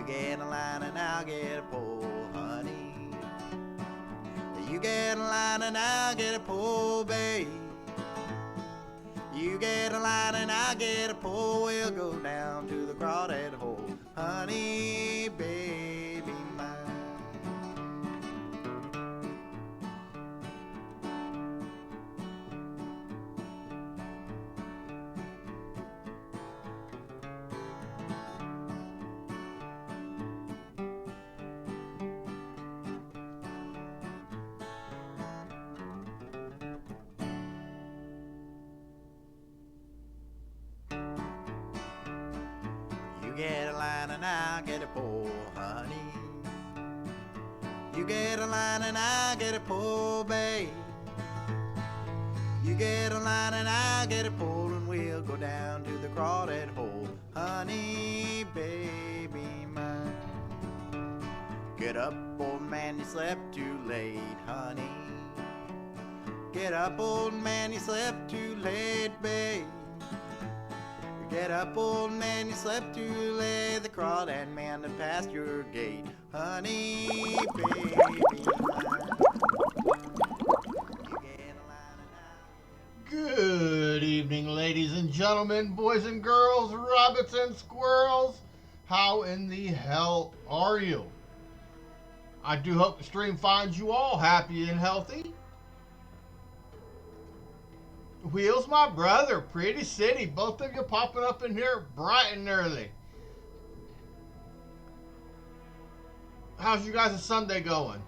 get a line and I'll get a pole, honey. You get a line and I'll get a pole, babe. You get a line and I'll get a pole. We'll go down to the crawdad hole, honey, baby mine. You get a line and I'll get a pole, honey. You get a line and I'll get a pole, babe. You get a line and I'll get a pole, and we'll go down to the crawdad hole, honey, baby mine. Get up, old man, you slept too late, honey. Get up, old man, you slept too late, babe. Get up, old man, you slept too late. The crawdad man that passed your gate, honey, baby mine. Good evening, ladies and gentlemen, boys and girls, rabbits and squirrels. How in the hell are you? I do hope the stream finds you all happy and healthy. Wheels, my brother, Pretty City, both of you popping up in here bright and early. How's you guys' Sunday going?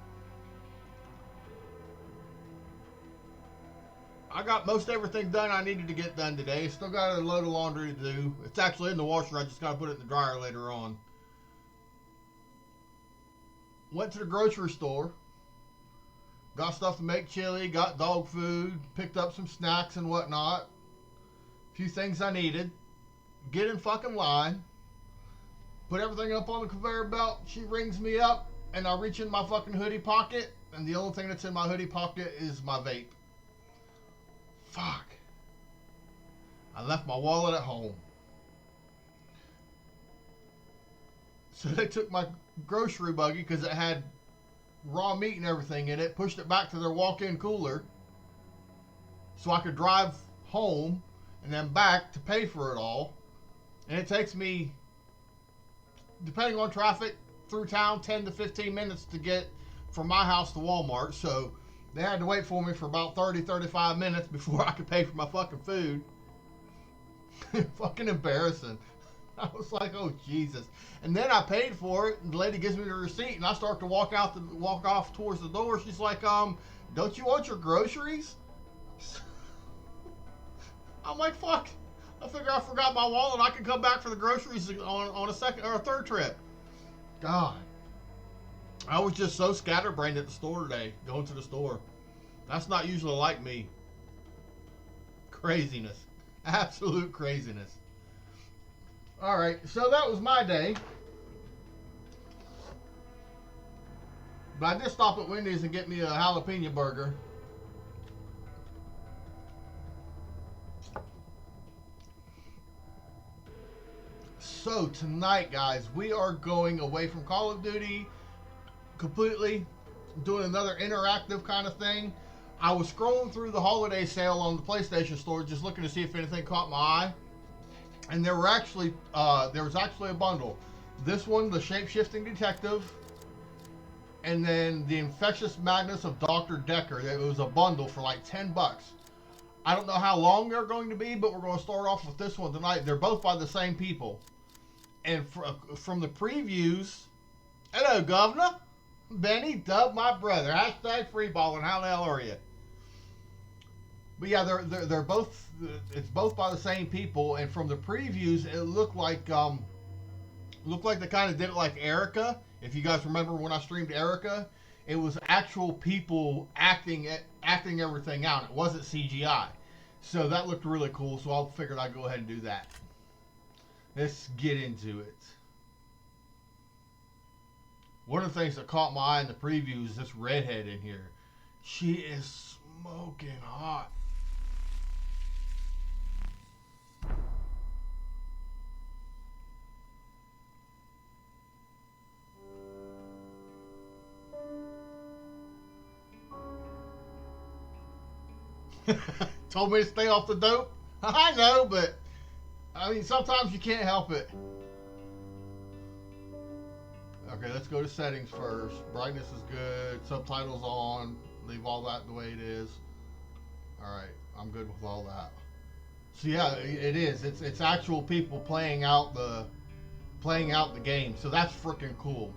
I got most everything done I needed to get done today. Still got a load of laundry to do. It's actually in the washer. I just got to put it in the dryer later on. Went to the grocery store. Got stuff to make chili. Got dog food. Picked up some snacks and whatnot. A few things I needed. Get in fucking line. Put everything up on the conveyor belt. She rings me up. And I reach in my fucking hoodie pocket. And the only thing that's in my hoodie pocket is my vape. Fuck. I left my wallet at home. So they took my grocery buggy because it had raw meat and everything in it, pushed it back to their walk-in cooler so I could drive home and then back to pay for it all. And it takes me, depending on traffic through town, 10 to 15 minutes to get from my house to Walmart. So they had to wait for me for about 30-35 minutes before I could pay for my fucking food. Fucking embarrassing. I was like, oh Jesus. And then I paid for it, and the lady gives me the receipt, and I start to walk off towards the door. She's like, don't you want your groceries? I'm like, fuck. I figure I forgot my wallet. I can come back for the groceries on a second or a third trip. God. I was just so scatterbrained at the store today, going to the store. That's not usually like me. Craziness. Absolute craziness. Alright, so that was my day. But I did stop at Wendy's and get me a jalapeno burger. So tonight, guys, we are going away from Call of Duty completely, doing another interactive kind of thing. I was scrolling through the holiday sale on the PlayStation Store, just looking to see if anything caught my eye. And there was actually a bundle. This one, the Shape-Shifting Detective, and then the Infectious Madness of Dr. Decker. It was a bundle for like $10. I don't know how long they're going to be, but we're going to start off with this one tonight. They're both by the same people. And from the previews, hello, Governor. Benny, Dub, my brother. Hashtag freeballing. How the hell are you? But yeah, they're both. It's both by the same people, and from the previews, it looked like they kind of did it like Erica. If you guys remember when I streamed Erica, it was actual people acting everything out. It wasn't CGI, so that looked really cool. So I figured I'd go ahead and do that. Let's get into it. One of the things that caught my eye in the preview is this redhead in here. She is smoking hot. Told me to stay off the dope. I know, but I mean, sometimes you can't help it. Okay, let's go to settings first. Brightness is good. Subtitles on. Leave all that the way it is. All right, I'm good with all that. So yeah, it is. It's actual people playing out the game. So that's freaking cool.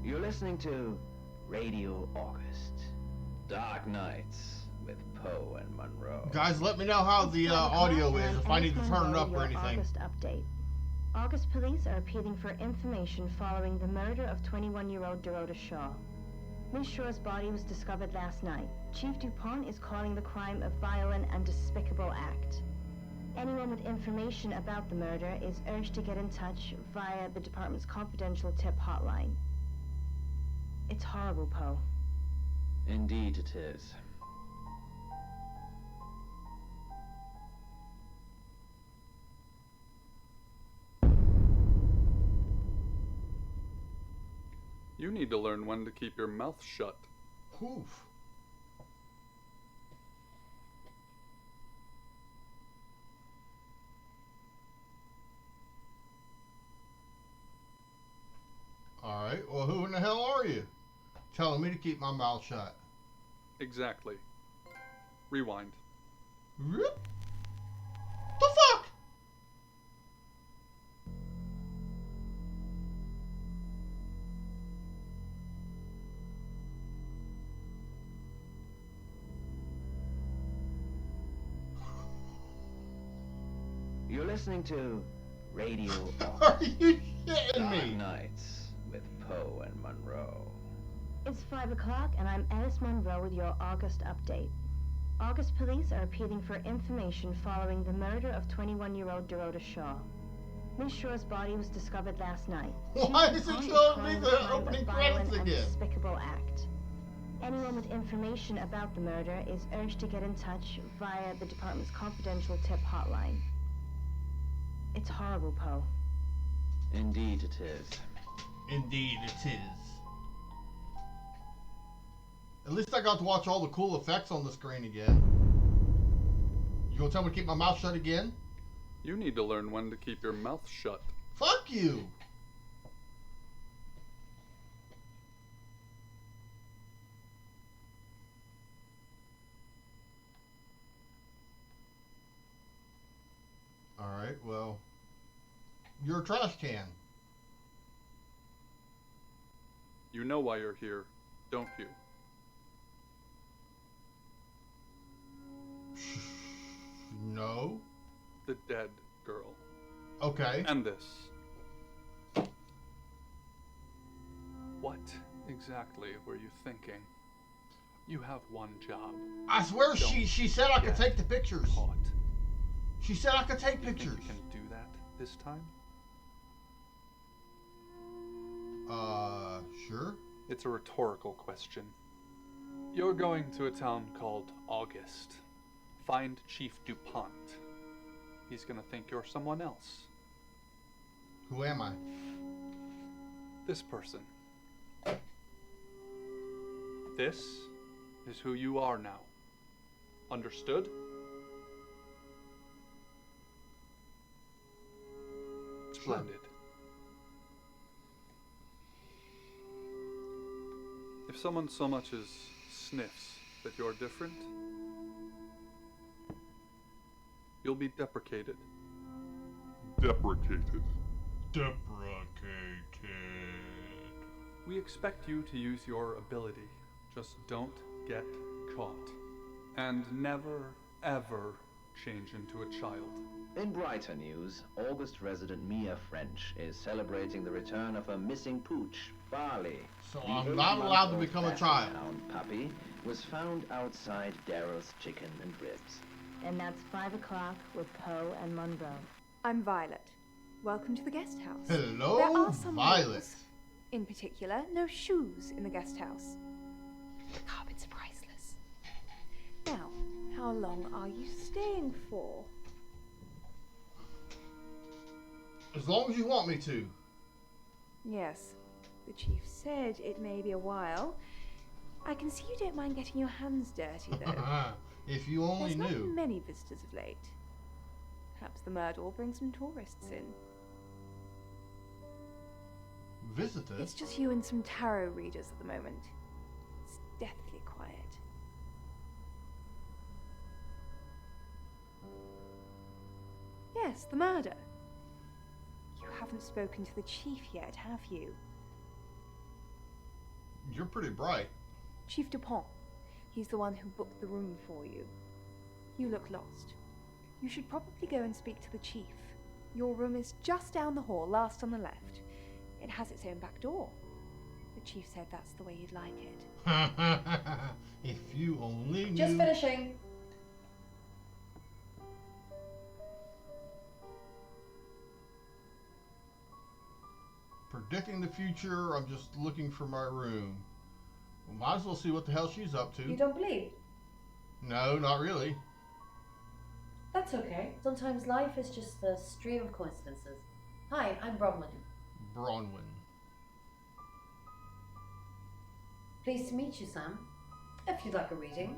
You're listening to Radio August. Dark Nights with Poe and Monroe. Guys, let me know how the audio is, if I need to turn it up or anything. August update. August police are appealing for information following the murder of 21-year-old Dorota Shaw. Miss Shaw's body was discovered last night. Chief DuPont is calling the crime a violent and despicable act. Anyone with information about the murder is urged to get in touch via the department's confidential tip hotline. It's horrible, Poe. Indeed it is. You need to learn when to keep your mouth shut. Oof. Alright, well, who in the hell are you? Telling me to keep my mouth shut. Exactly. Rewind. The fuck? You're listening to Radio Are August. you shitting Dark me? Nights with Poe and Monroe. It's 5 o'clock, and I'm Alice Monroe with your August update. August police are appealing for information following the murder of 21-year-old Dorota Shaw. Miss Shaw's body was discovered last night. Why Chief is it DuPont showing me calling the crime a opening violent credits and again? despicable act. Anyone with information about the murder is urged to get in touch via the department's confidential tip hotline. It's horrible, Poe. Indeed it is. Indeed it is. At least I got to watch all the cool effects on the screen again. You gonna tell me to keep my mouth shut again? You need to learn when to keep your mouth shut. Fuck you! Alright, well, you're a trash can. You know why you're here, don't you? No. The dead girl. Okay. And this. What exactly were you thinking? You have one job. I swear she said I could take the pictures. Caught. She said I could take You think pictures. you can do that this time? Sure. It's a rhetorical question. You're going to a town called August. Find Chief DuPont. He's gonna think you're someone else. Who am I? This person. This is who you are now. Understood? Splendid. If someone so much as sniffs that you're different, you'll be deprecated. Deprecated. We expect you to use your ability. Just don't get caught. And never, ever change into a child. In brighter news, August resident Mia French is celebrating the return of her missing pooch, Barley. So The I'm not allowed to 8-month-old become a Basset child. Hound puppy was found outside Daryl's Chicken and Ribs. And that's 5 o'clock with Poe and Monroe. I'm Violet. Welcome to the guest house. Hello, There are some Violet. rules. In particular, no shoes in the guest house. The carpets are priceless. Now, how long are you staying for? As long as you want me to. Yes, the chief said it may be a while. I can see you don't mind getting your hands dirty, though. If you only There's knew. not many visitors of late. Perhaps the murder will bring some tourists in. Visitors? It's just you and some tarot readers at the moment. It's deathly quiet. Yes, the murder. You haven't spoken to the chief yet, have you? You're pretty bright. Chief Dupont. He's the one who booked the room for you. You look lost. You should probably go and speak to the chief. Your room is just down the hall, last on the left. It has its own back door. The chief said that's the way you'd like it. If you only knew. Just finishing. Predicting the future, I'm just looking for my room. Well, might as well see what the hell she's up You to. don't believe? No, not really. That's okay. Sometimes life is just a stream of coincidences. Hi, I'm Bronwyn. Bronwyn. Pleased to meet you, Sam. If you'd like a reading.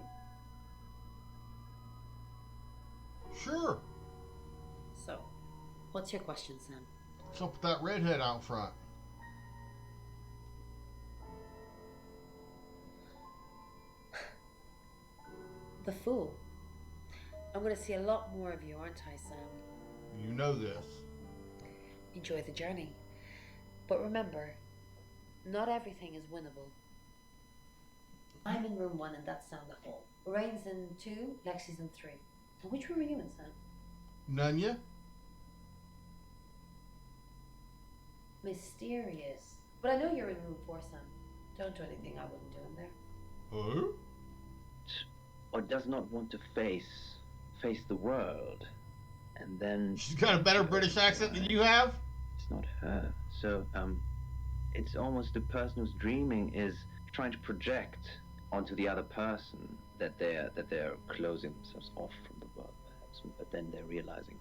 Sure. So, what's your question, Sam? What's up with that redhead out front? The Fool. I'm going to see a lot more of you, aren't I, Sam? You know this. Enjoy the journey. But remember, not everything is winnable. I'm in room 1 and that's down the hall. Lorraine's in 2, Lexi's in 3. And which room are you in, Sam? Nunya? Mysterious. But I know you're in room 4, Sam. Don't do anything I wouldn't do in there. Huh? Or does not want to face the world. And then She's got a better British accent than you have? it's not her. So, it's almost the person who's dreaming is trying to project onto the other person that they're closing themselves off from the world, perhaps, but then they're realizing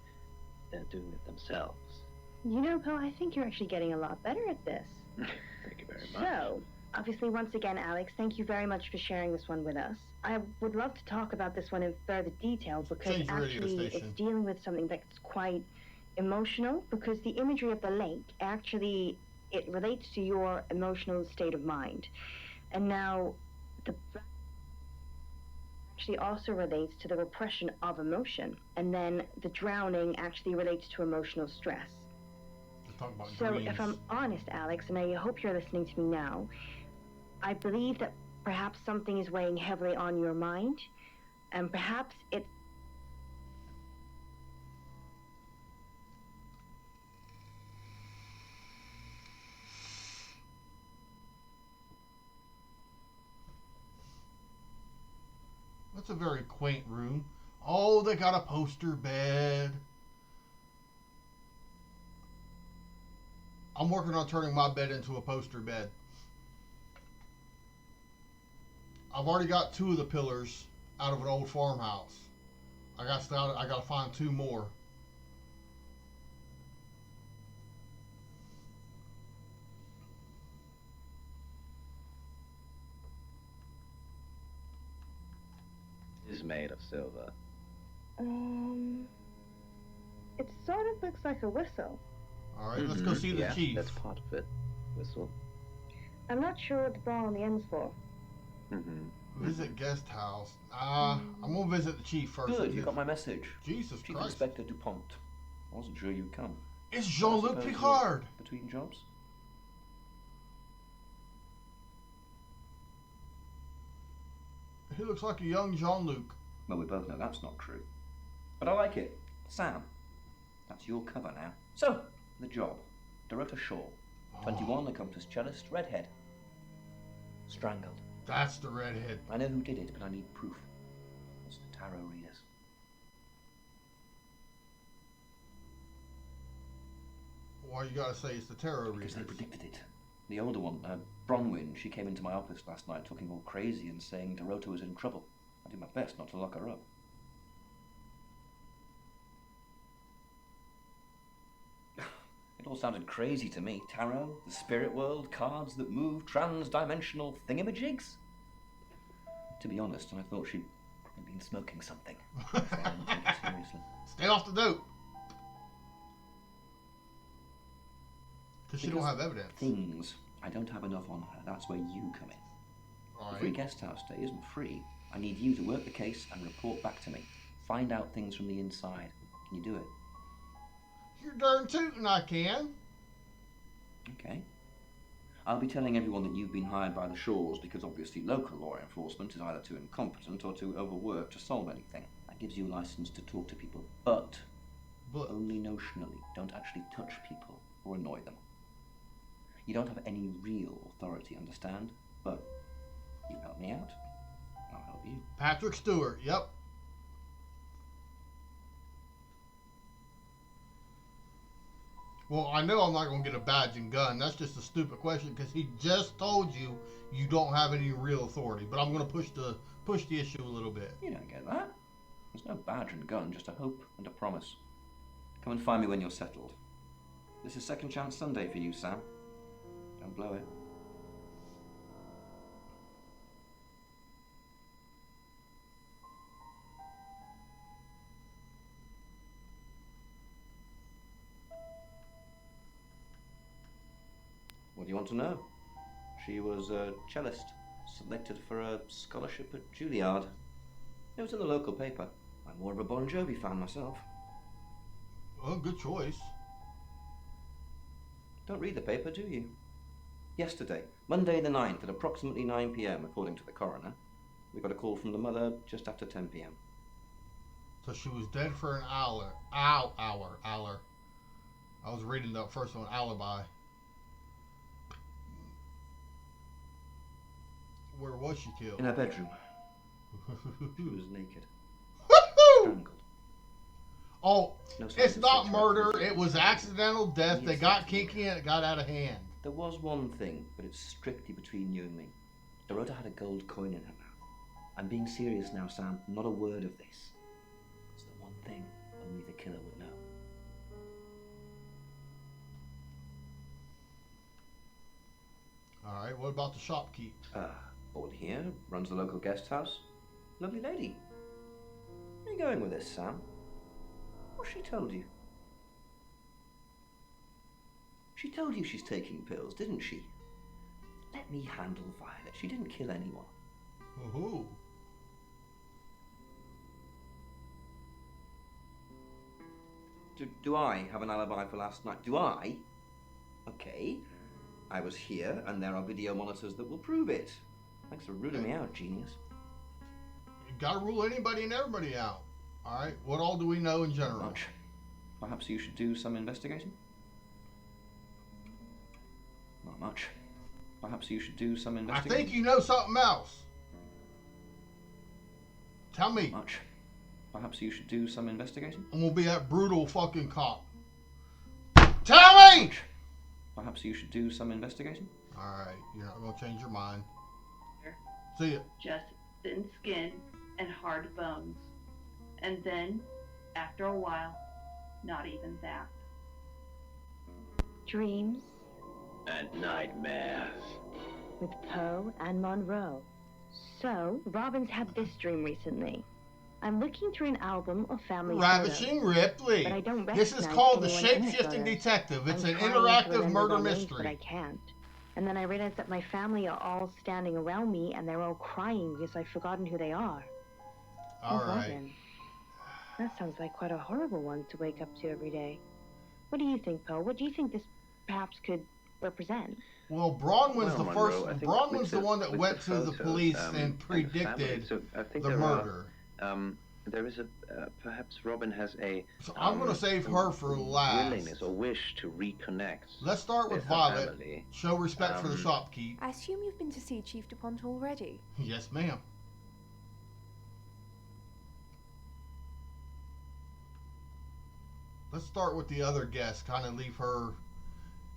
they're doing it themselves. You know, Poe, I think you're actually getting a lot better at this. Thank you very much. So, obviously, once again, Alex, thank you very much for sharing this one with us. I would love to talk about this one in further detail because Change the radio actually station. it's dealing with something that's quite emotional, because the imagery of the lake actually, it relates to your emotional state of mind. And now, the actually also relates to the repression of emotion. And then the drowning actually relates to emotional stress. Let's talk about So dreams. if I'm honest, Alex, and I hope you're listening to me now, I believe that perhaps something is weighing heavily on your mind, and perhaps it's That's a very quaint room. Oh, they got a poster bed. I'm working on turning my bed into a poster bed. I've already got 2 of the pillars out of an old farmhouse. I got to find 2 more. It is made of silver. it sort of looks like a whistle. All right, let's go see the Yeah, chief. that's part of it. Whistle. I'm not sure what the ball on the end's for. Visit guest house. I'm gonna visit the chief first. Good, you got my message. Jesus Chief Christ! Inspector Dupont. I wasn't sure you'd come. It's I Jean-Luc suppose you're Picard. Between jobs? He looks like a young Jean-Luc. Well, we both know that's not true. But I like it. Sam. That's your cover now. So, the job. Dorota Shaw. 21, accomplished cellist, redhead. Strangled. That's the redhead. I know who did it, but I need proof. It's the tarot readers. Why you gotta say it's the tarot readers? Because they predicted it. The older one, Bronwyn, she came into my office last night talking all crazy and saying Dorota was in trouble. I did my best not to lock her up. It all sounded crazy to me. Tarot, the spirit world, cards that move, trans-dimensional thingamajigs. To be honest, I thought she'd been smoking something. So I didn't take it seriously. Stay off the dope. Because she don't have evidence. Things. I don't have enough on her. That's where you come in. All The right. free guest house stay isn't free. I need you to work the case and report back to me. Find out things from the inside. Can you do it? You're darn tootin' I can. Okay. I'll be telling everyone that you've been hired by the Shaws because obviously local law enforcement is either too incompetent or too overworked to solve anything. That gives you a license to talk to people, but only notionally. Don't actually touch people or annoy them. You don't have any real authority, understand? But you help me out, I'll help you. Patrick Stewart, yep. Well, I know I'm not going to get a badge and gun. That's just a stupid question because he just told you you don't have any real authority. But I'm going to push the issue a little bit. You don't get that. There's no badge and gun, just a hope and a promise. Come and find me when you're settled. This is Second Chance Sunday for you, Sam. Don't blow it. What do you want to know? She was a cellist, selected for a scholarship at Juilliard. It was in the local paper. I'm more of a Bon Jovi fan myself. Well, good choice. Don't read the paper, do you? Yesterday, Monday the 9th, at approximately 9 p.m, according to the coroner, we got a call from the mother just after 10 p.m. So she was dead for an hour. Hour. I was reading the first one, alibi. Where was she killed? In her bedroom. She was naked. Woohoo! Strangled. Oh, No signs it's of not sexual murder. activity. It was accidental death. They Yes, got it is. kinky and it got out of hand. There was one thing, but it's strictly between you and me. Dorota had a gold coin in her mouth. I'm being serious now, Sam. Not a word of this. It's the one thing only the killer would know. All right, what about the shopkeep? Board here, runs the local guest house. Lovely lady. Where are you going with this, Sam? What's she told you? She told you she's taking pills, didn't she? Let me handle Violet. She didn't kill anyone. Ooh. Do I have an alibi for last night? Do I? Okay. I was here, and there are video monitors that will prove it. Thanks for ruling me out, genius. You gotta rule anybody and everybody out. All right, what all do we know in general? Much. Perhaps you should do some investigating? Not much. Perhaps you should do some I investigating? think you know something else. Tell me. Much. Perhaps you should do some investigating? I'm gonna be that brutal fucking cop. Tell me! Perhaps you should do some investigating? Alright, you're not gonna change your mind. See ya. Just thin skin and hard bones. And then, after a while, not even that. Dreams And nightmares. with Poe and Monroe. So, Robin's had this dream recently. I'm looking through an album of family Ravishing photos, Ripley. but I don't This is recognize called the anyone in the Shape-Shifting photos. Detective. It's I'm an trying to interactive remember murder their names, mystery. but I can't. And then I realized that my family are all standing around me and they're all crying because I've forgotten who they are. Alright. Robin. That sounds like quite a horrible one to wake up to every day. What do you think, Poe? What do you think this perhaps could represent? Well, Bronwyn's Well, the Monroe, first. I think Bronwyn's with the one that with went to the photos, police and and the family, predicted so I think the there murder. Are, there is a perhaps Robin has a. So I'm gonna save her for last. Willingness or wish to reconnect. Let's start with her Violet. family. Show respect for the shopkeep. I assume you've been to see Chief DuPont already. Yes, ma'am. Let's start with the other guest. Kind of leave her.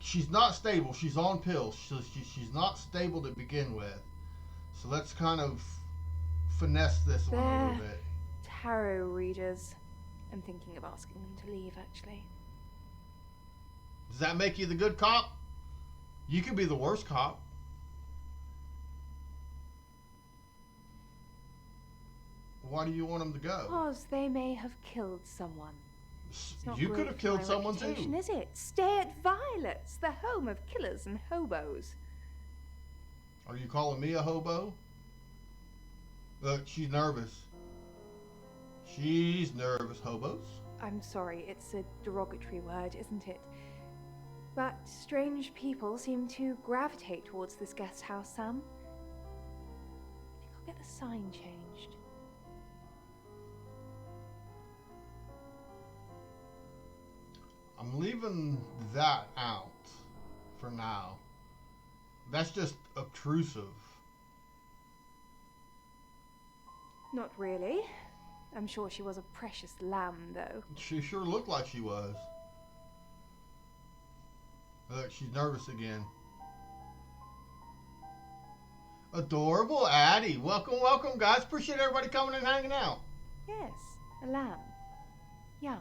She's not stable. She's on pills. She's not stable to begin with. So let's kind of finesse this one a little bit. Tarot readers. I'm thinking of asking them to leave, actually. Does that make you the good cop? You could be the worst cop. Why do you want them to go? Because they may have killed someone. It's not You great could have for killed my someone reputation, too. Is it? Stay at Violet's, the home of killers and hobos. Are you calling me a hobo? Look, she's nervous. She's nervous. Hobos? I'm sorry, it's a derogatory word, isn't it? But strange people seem to gravitate towards this guest house, Sam. I think I'll get the sign changed. I'm leaving that out for now. That's just obtrusive. Not really. I'm sure she was a precious lamb, though. She sure looked like she was. Look, she's nervous again. Adorable Addie. Welcome, welcome, guys. Appreciate everybody coming and hanging out. Yes, a lamb. Young.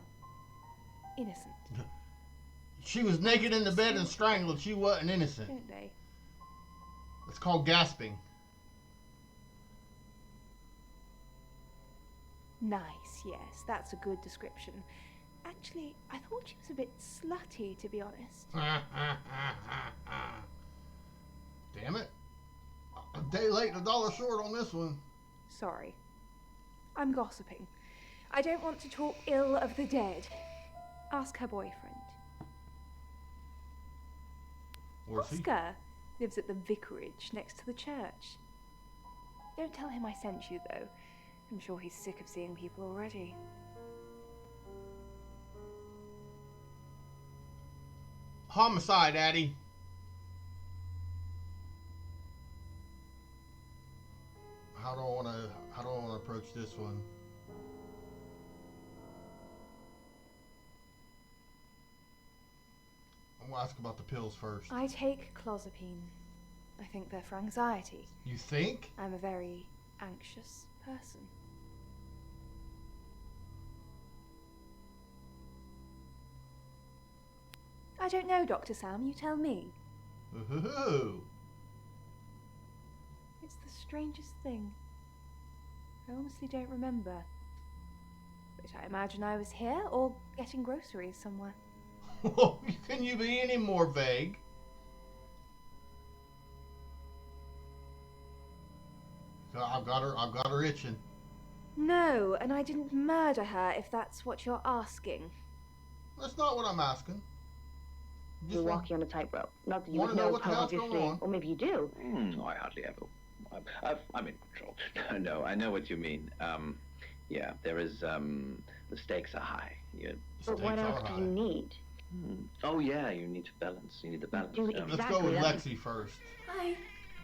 Innocent. She was naked in the bed and strangled. She wasn't innocent. Don't they? It's called gasping. Nice, yes, that's a good description. Actually, I thought she was a bit slutty, to be honest. Damn it. A day late and $1 short on this one. Sorry. I'm gossiping. I don't want to talk ill of the dead. Ask her boyfriend. Where's he? Oscar lives at the vicarage next to the church. Don't tell him I sent you, though. I'm sure he's sick of seeing people already. Homicide, Addie. How do I want to approach this one? I'm gonna ask about the pills first. I take clozapine. I think they're for anxiety. You think? I'm a very anxious person. I don't know, Dr. Sam, you tell me. Ooh. It's the strangest thing. I honestly don't remember. But I imagine I was here or getting groceries somewhere. Can you be any more vague? I've got her itching. No, and I didn't murder her, if that's what you're asking. That's not what I'm asking. You're walking on a tightrope. Not that you wanna would know know, what the hell's going obviously. on? Or maybe you do. I hardly ever. I'm in control. No, I know what you mean. Yeah, there is. The stakes are high. But what else do you need? Oh yeah, you need to balance. You need the balance. Do Let's exactly. go with That's- Lexi first. Hi,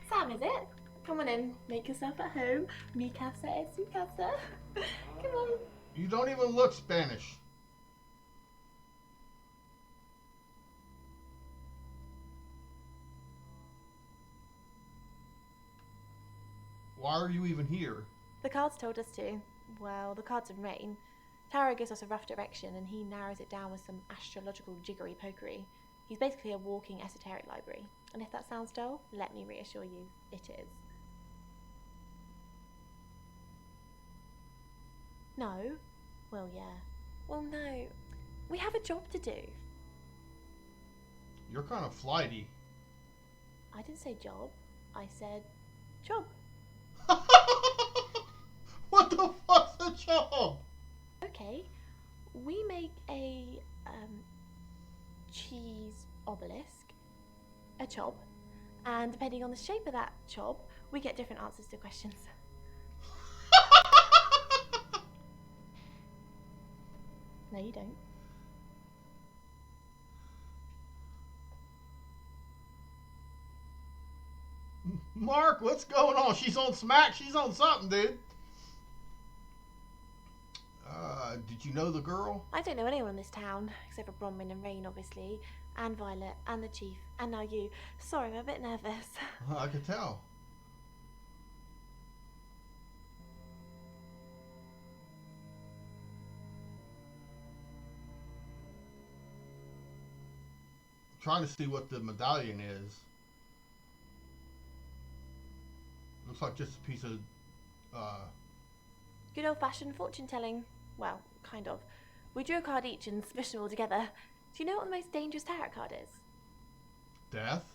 Sam, is it? Come on in, make yourself at home. Mi casa es su casa. Come on. You don't even look Spanish. Why are you even here? The cards told us to. Well, the cards of rain. Tarot gives us a rough direction and he narrows it down with some astrological jiggery pokery. He's basically a walking esoteric library. And if that sounds dull, let me reassure you, it is. No? Well, yeah. Well, no. We have a job to do. You're kind of flighty. I didn't say job. I said job. What the fuck's a job? Okay. We make a cheese obelisk, a chob, and depending on the shape of that chob, we get different answers to questions. No, you don't. Mark, what's going on? She's on smack. She's on something, dude. Did you know the girl? I don't know anyone in this town, except for Bronwyn and Rain, obviously, and Violet, and the Chief, and now you. Sorry, I'm a bit nervous. I could tell. I'm trying to see what the medallion is. Looks like just a piece of, Good old-fashioned fortune-telling. Well, kind of. We drew a card each and smushed them all together. Do you know what the most dangerous tarot card is? death.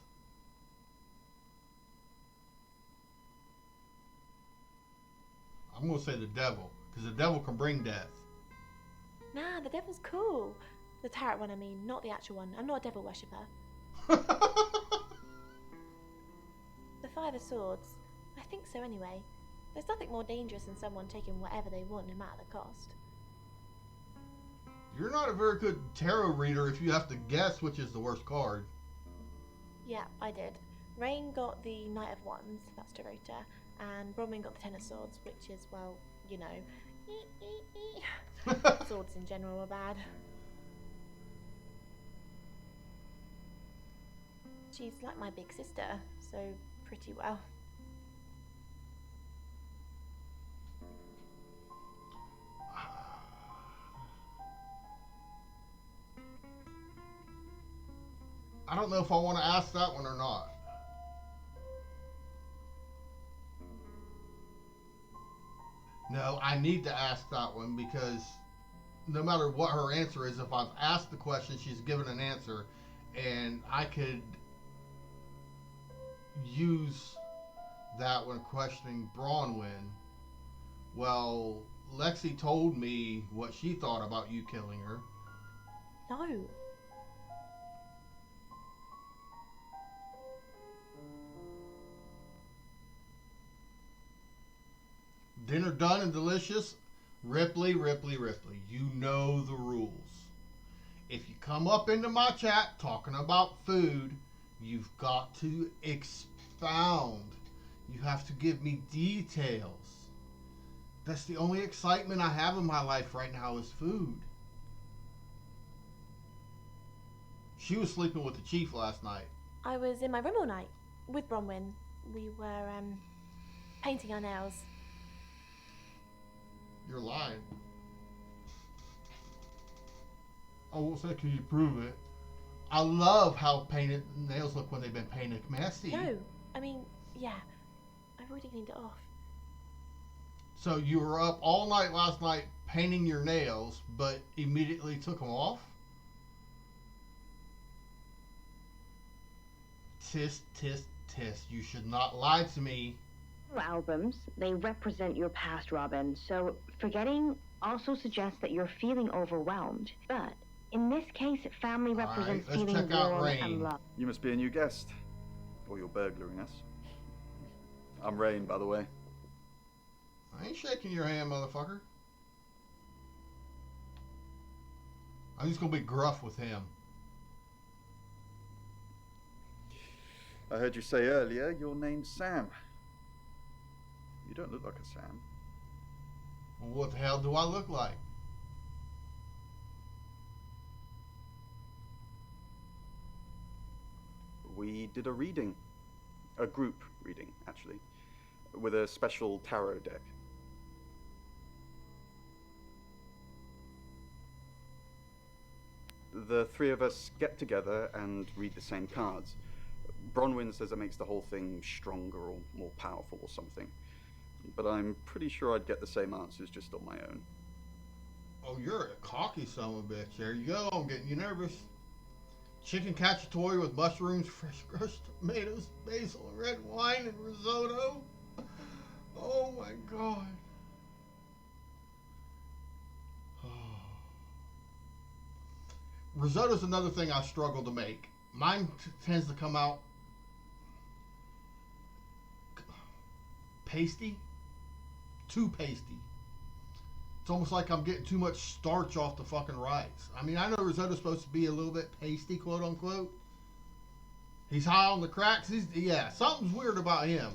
I'm going to say the devil, because the devil can bring death. Nah, the devil's cool. The tarot one, I mean, not the actual one. I'm not a devil worshipper. The Five of Swords. I think so anyway. There's nothing more dangerous than someone taking whatever they want, no matter the cost. You're not a very good tarot reader if you have to guess which is the worst card. Yeah, I did. Rain got the Knight of Wands, that's Dorota, and Bronwyn got the Ten of Swords, which is, well, you know, swords in general are bad. She's like my big sister, so pretty well. I don't know if I want to ask that one or not. No, I need to ask that one because no matter what her answer is, if I've asked the question, she's given an answer, and I could use that when questioning Bronwyn. Well, Lexi told me what she thought about you killing her. No. Dinner done and delicious. Ripley, Ripley, Ripley. You know the rules. If you come up into my chat talking about food, you've got to expound. You have to give me details. That's the only excitement I have in my life right now is food. She was sleeping with the chief last night. I was in my room all night with Bronwyn. We were painting our nails. You're lying. I won't say, can you prove it? I love how painted nails look when they've been painted. May I see? No, I mean, yeah. I've already cleaned it off. So you were up all night last night painting your nails, but immediately took them off? Tisk, tisk, tisk. You should not lie to me. Albums, they represent your past, Robin, so forgetting also suggests that you're feeling overwhelmed. But in this case, family represents let's feeling check out warm Rain. and loved. You must be a new guest. Or you're burglaring us. I'm Rain, by the way. I ain't shaking your hand, motherfucker. I'm just gonna be gruff with him. I heard you say earlier your name's Sam. You don't look like a Sam. Well, what the hell do I look like? We did a reading. A group reading, actually. With a special tarot deck. The three of us get together and read the same cards. Bronwyn says it makes the whole thing stronger or more powerful or something. But I'm pretty sure I'd get the same answers just on my own. Oh, you're a cocky son of a bitch. There you go. I'm getting you nervous. Chicken cacciatore with mushrooms, fresh crushed tomatoes, basil, and red wine, and risotto. Oh my god. Risotto's another thing I struggle to make. Mine tends to come out pasty. Too pasty. It's almost like I'm getting too much starch off the fucking rice. I mean, I know risotto's supposed to be a little bit pasty, quote unquote. He's high on the cracks. Yeah, something's weird about him.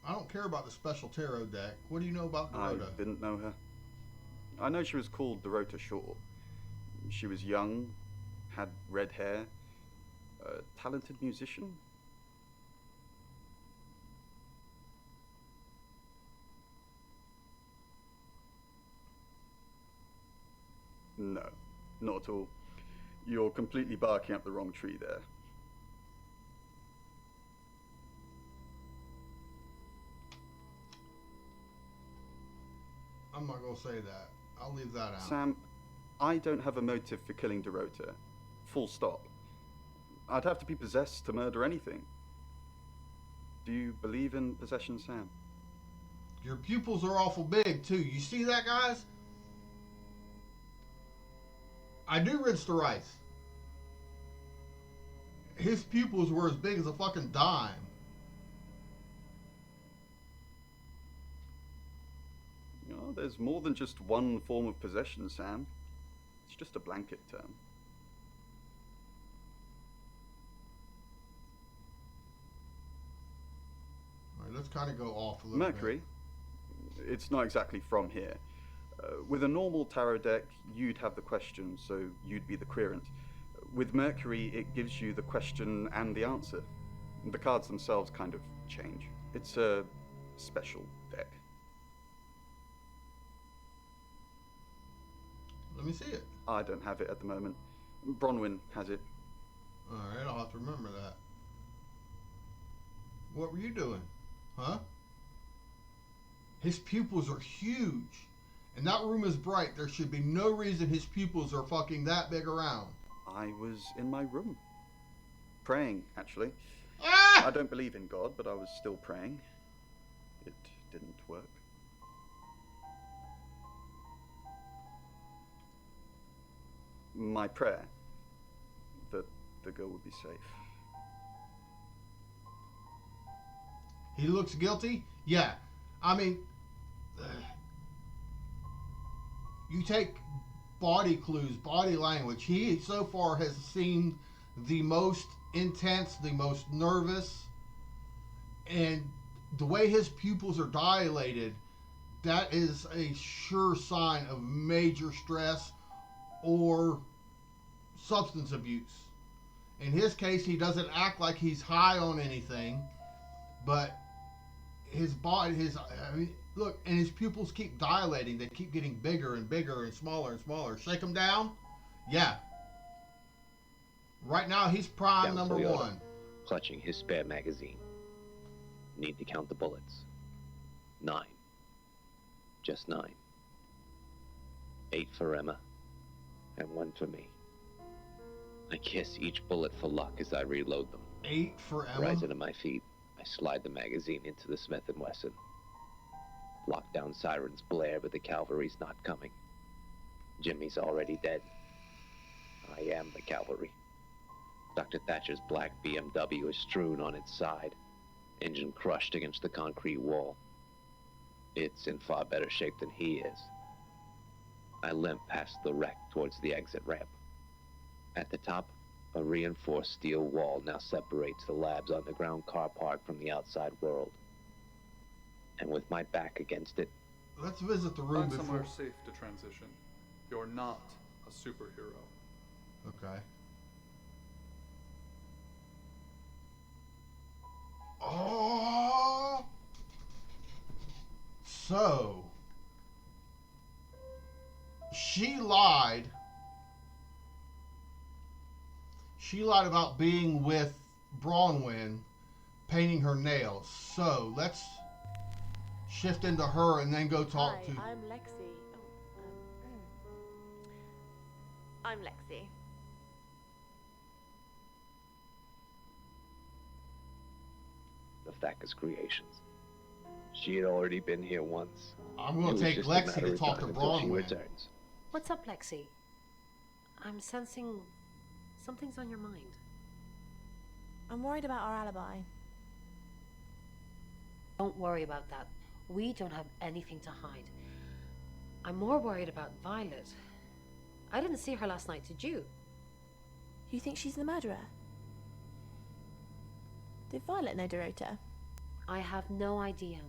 I don't care about the special tarot deck. What do you know about Dorota? I didn't know her. I know she was called Dorota Shaw. She was young, had red hair, a talented musician. No, not at all. You're completely barking up the wrong tree there. I'm not going to say that. I'll leave that out. Sam, I don't have a motive for killing Dorota. Full stop. I'd have to be possessed to murder anything. Do you believe in possession, Sam? Your pupils are awful big, too. You see that, guys? I do rinse the rice. His pupils were as big as a fucking dime. You know, there's more than just one form of possession, Sam. It's just a blanket term. All right, let's kind of go off a little Mercury, it's not exactly from here. With a normal tarot deck, you'd have the question, so you'd be the querent. With Mercury, it gives you the question and the answer. The cards themselves kind of change. It's a special deck. Let me see it. I don't have it at the moment. Bronwyn has it. All right, I'll have to remember that. What were you doing? Huh? His pupils are huge. And that room is bright. There should be no reason his pupils are fucking that big around. I was in my room. Praying, actually. Ah! I don't believe in God, but I was still praying. It didn't work. My prayer that the girl would be safe. He looks guilty? Yeah. I mean, you take body clues, body language. He so far has seemed the most intense, the most nervous, and the way his pupils are dilated, that is a sure sign of major stress or substance abuse. In his case, he doesn't act like he's high on anything, but his body, look, and his pupils keep dilating. They keep getting bigger and bigger and smaller. Shake him down. Yeah. Right now, he's prime Down number Toyota, one. clutching his spare magazine. Need to count the bullets. 9. Just 9. 8 for Emma, and 1 for me. I kiss each bullet for luck as I reload them. 8 for Emma? Rising to my feet, I slide the magazine into the Smith & Wesson. Lockdown sirens blare, but the cavalry's not coming. Jimmy's already dead. I am the cavalry. Dr. Thatcher's black BMW is strewn on its side, engine crushed against the concrete wall. It's in far better shape than he is. I limp past the wreck towards the exit ramp. At the top, a reinforced steel wall now separates the lab's underground car park from the outside world. And with my back against it, let's visit the room Find before. somewhere safe to transition. You're not a superhero. Okay. Oh. So she lied. She lied about being with Bronwyn, painting her nails. So let's shift into her and then go talk Hi, to. I'm Lexi. I'm Lexi. the Thacker's creations. She had already been here once. I'm It going was to take just a Lexi matter to of talk to time until she Bronwyn. returns. What's up, Lexi? I'm sensing something's on your mind. I'm worried about our alibi. Don't worry about that. We don't have anything to hide. I'm more worried about Violet. I didn't see her last night, did you? You think she's the murderer? Did Violet know Dorota? I have no idea.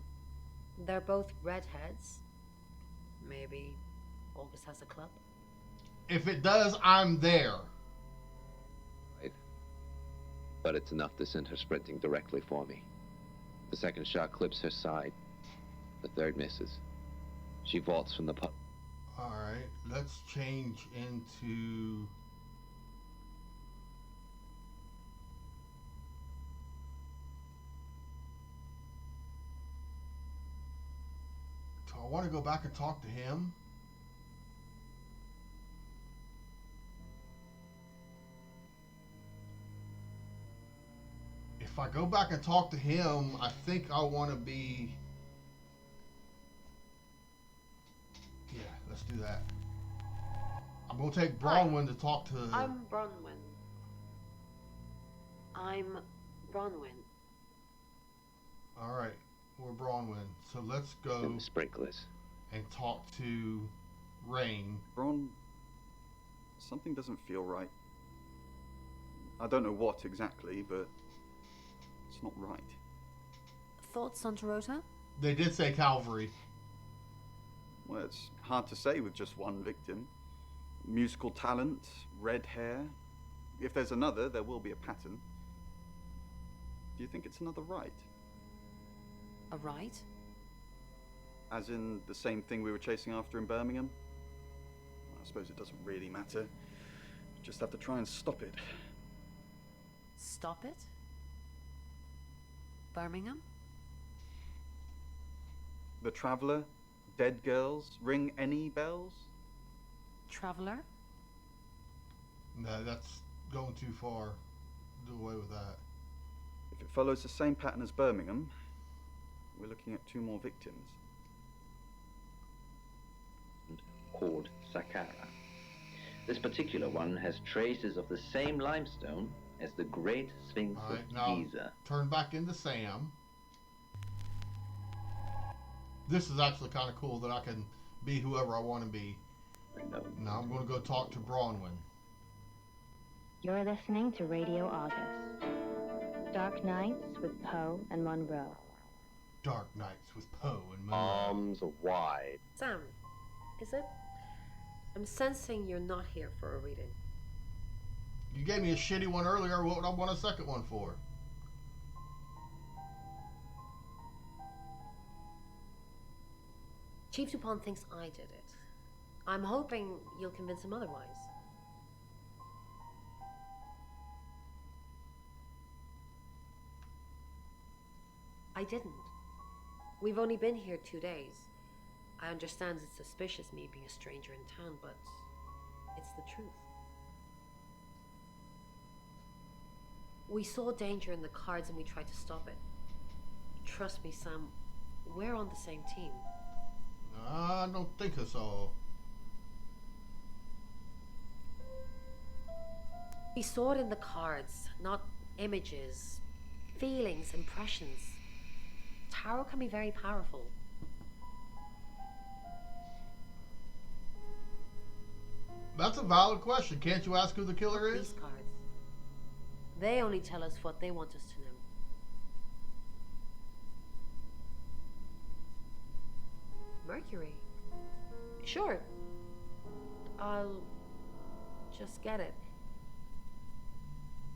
They're both redheads. Maybe August has a club. If it does, I'm there. Right. But it's enough to send her sprinting directly for me. The second shot clips her side. The third misses. She vaults from the putt. Alright, let's change into... Do I want to go back and talk to him? If I go back and talk to him, I think I want to be... Yeah, let's do that. I'm going to take Bronwyn to talk to... I'm Bronwyn. Alright, we're Bronwyn. So let's go And the sprinklers. and talk to Rain. Bron, something doesn't feel right. I don't know what exactly, but it's not right. Thoughts on Dorota? They did say Calvary. Well, it's hard to say with just one victim. Musical talent, red hair. If there's another, there will be a pattern. Do you think it's another right? A right? As in the same thing we were chasing after in Birmingham? I suppose it doesn't really matter. Just have to try and stop it. Stop it? Birmingham? The Traveller? Dead girls? Ring any bells? Traveller? No, that's going too far. Do away with that. If it follows the same pattern as Birmingham, we're looking at 2 more victims. Called Saqqara. This particular one has traces of the same limestone as the Great Sphinx Alright, of now Giza. turn back into Sam. This is actually kind of cool that I can be whoever I want to be. Now I'm going to go talk to Bronwyn. You're listening to Radio August. Dark Nights with Poe and Monroe. Dark Nights with Poe and Monroe. Arms wide. Sam, is it? I'm sensing you're not here for a reading. You gave me a shitty one earlier. What would I want a second one for? Chief Dupont thinks I did it. I'm hoping you'll convince him otherwise. I didn't. We've only been here 2 days. I understand it's suspicious me being a stranger in town, but it's the truth. We saw danger in the cards and we tried to stop it. Trust me, Sam, we're on the same team. I don't think so. We saw it in the cards, not images, feelings, impressions. Tarot can be very powerful. That's a valid question. Can't you ask who the killer is? These cards, they only tell us what they want us to know. Mercury. Sure. I'll just get it.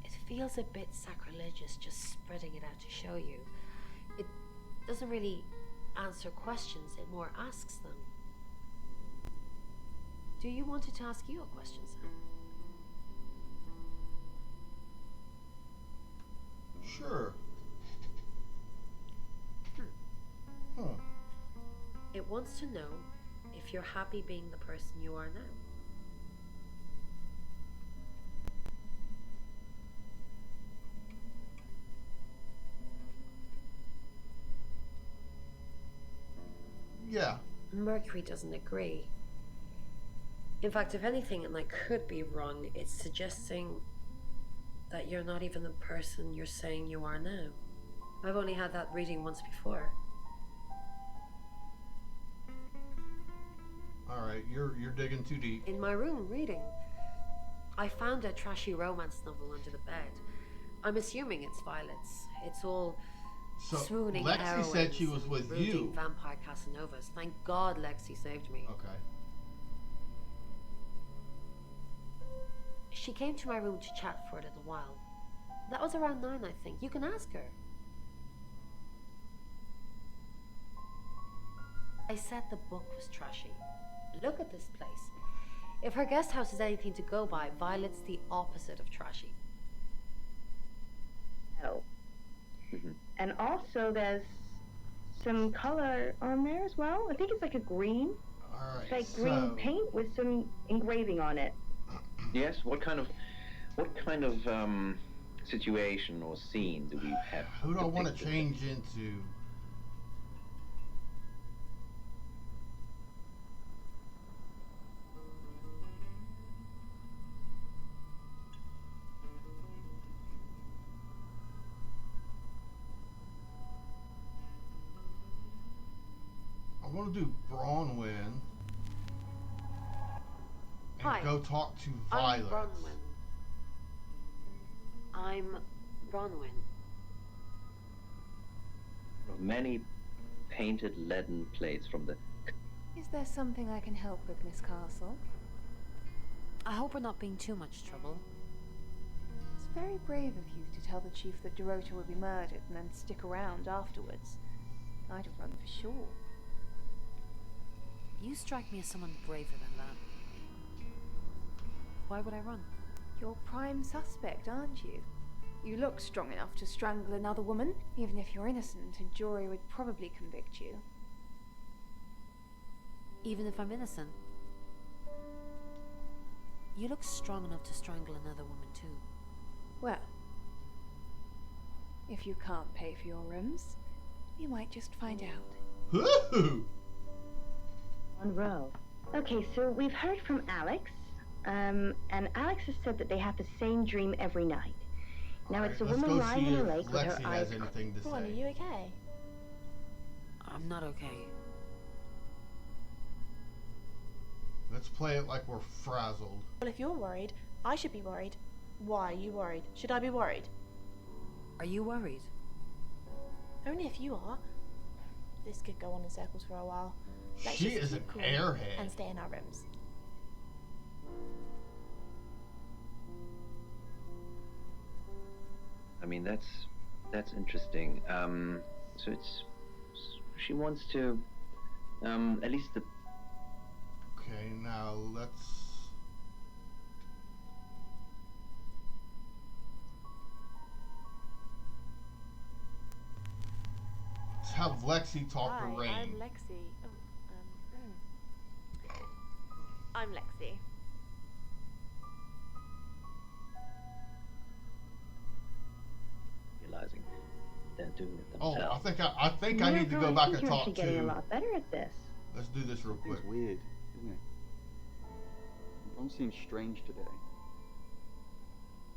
It feels a bit sacrilegious just spreading it out to show you. It doesn't really answer questions, it more asks them. Do you want it to ask you a question, Sam? Sure. It wants to know if you're happy being the person you are now. Yeah. Mercury doesn't agree. In fact, if anything, and I could be wrong, it's suggesting that you're not even the person you're saying you are now. I've only had that reading once before. Alright, you're digging too deep. In my room, reading. I found a trashy romance novel under the bed. I'm assuming it's Violet's. It's all So swooning Lexi heroines said she was with brooding you. vampire Casanovas. Thank God Lexi saved me. Okay. She came to my room to chat for a little while. That was around 9, I think. You can ask her. I said the book was trashy. Look at this place. If her guest house is anything to go by, Violet's the opposite of trashy. Oh. And also there's some color on there as well. I think it's like a green. Alright, It's like green paint with some engraving on it. Yes. What kind of situation or scene do we have? Who do I want to depicted? change into? I want to do Bronwyn and Hi. go talk to I'm Violet. Bronwyn. I'm Bronwyn. Many painted leaden plates from the. Is there something I can help with, Miss Castle? I hope we're not being too much trouble. It's very brave of you to tell the chief that Dorota would be murdered and then stick around afterwards. I'd have run for sure. You strike me as someone braver than that. Why would I run? You're prime suspect, aren't you? You look strong enough to strangle another woman. Even if you're innocent, a jury would probably convict you. Even if I'm innocent? You look strong enough to strangle another woman too. Well, if you can't pay for your rooms, you might just find out. Woo! Monroe. Okay, so we've heard from Alex, and Alex has said that they have the same dream every night. Now it's a Let's woman go lying see in a if lake with her Lexi eyes has anything to Ron, are say. you okay? I'm not okay. Let's play it like we're frazzled. Well, if you're worried, I should be worried. Why are you worried? Should I be worried? Are you worried? Only if you are. This could go on in circles for a while. Let's She just is keep an cool airhead. and stay in our rooms. I mean, that's interesting. So she wants to, at least the. Okay, now let's have Lexi talk Hi, to Rain. I'm Lexi. I'm Lexi. Realizing they're doing it Oh, themselves. I think I need to go back and you're talk actually getting a to. lot better at this. Let's do this real quick. It's weird, isn't it? Everyone seems strange today.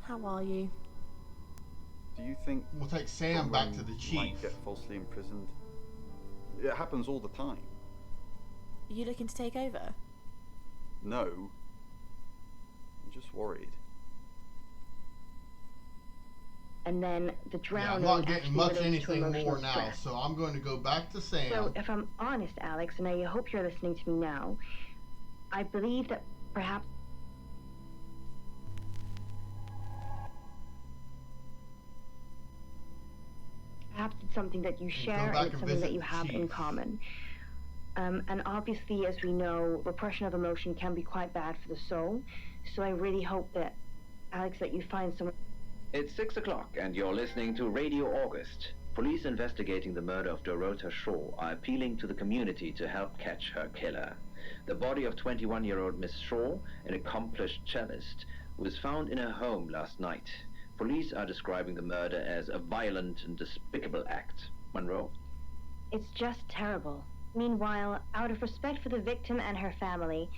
How are you? Do you think We'll take Sam back to the Bronwyn chief. might get falsely imprisoned? It happens all the time. Are you looking to take over? No. I'm just worried. And then the Yeah, drowning I'm not getting actually much relates to anything emotional more now, stress. so I'm going to go back to Sam. So if I'm honest, Alex, and I hope you're listening to me now, I believe that perhaps it's something that you share back and and it's something visit that you the have in chief. common. And obviously, as we know, repression of emotion can be quite bad for the soul. So I really hope that, Alex, that you find someone. It's 6 o'clock, and you're listening to Radio August. Police investigating the murder of Dorota Shaw are appealing to the community to help catch her killer. The body of 21-year-old Miss Shaw, an accomplished cellist, was found in her home last night. Police are describing the murder as a violent and despicable act. Monroe? It's just terrible. Meanwhile, out of respect for the victim and her family,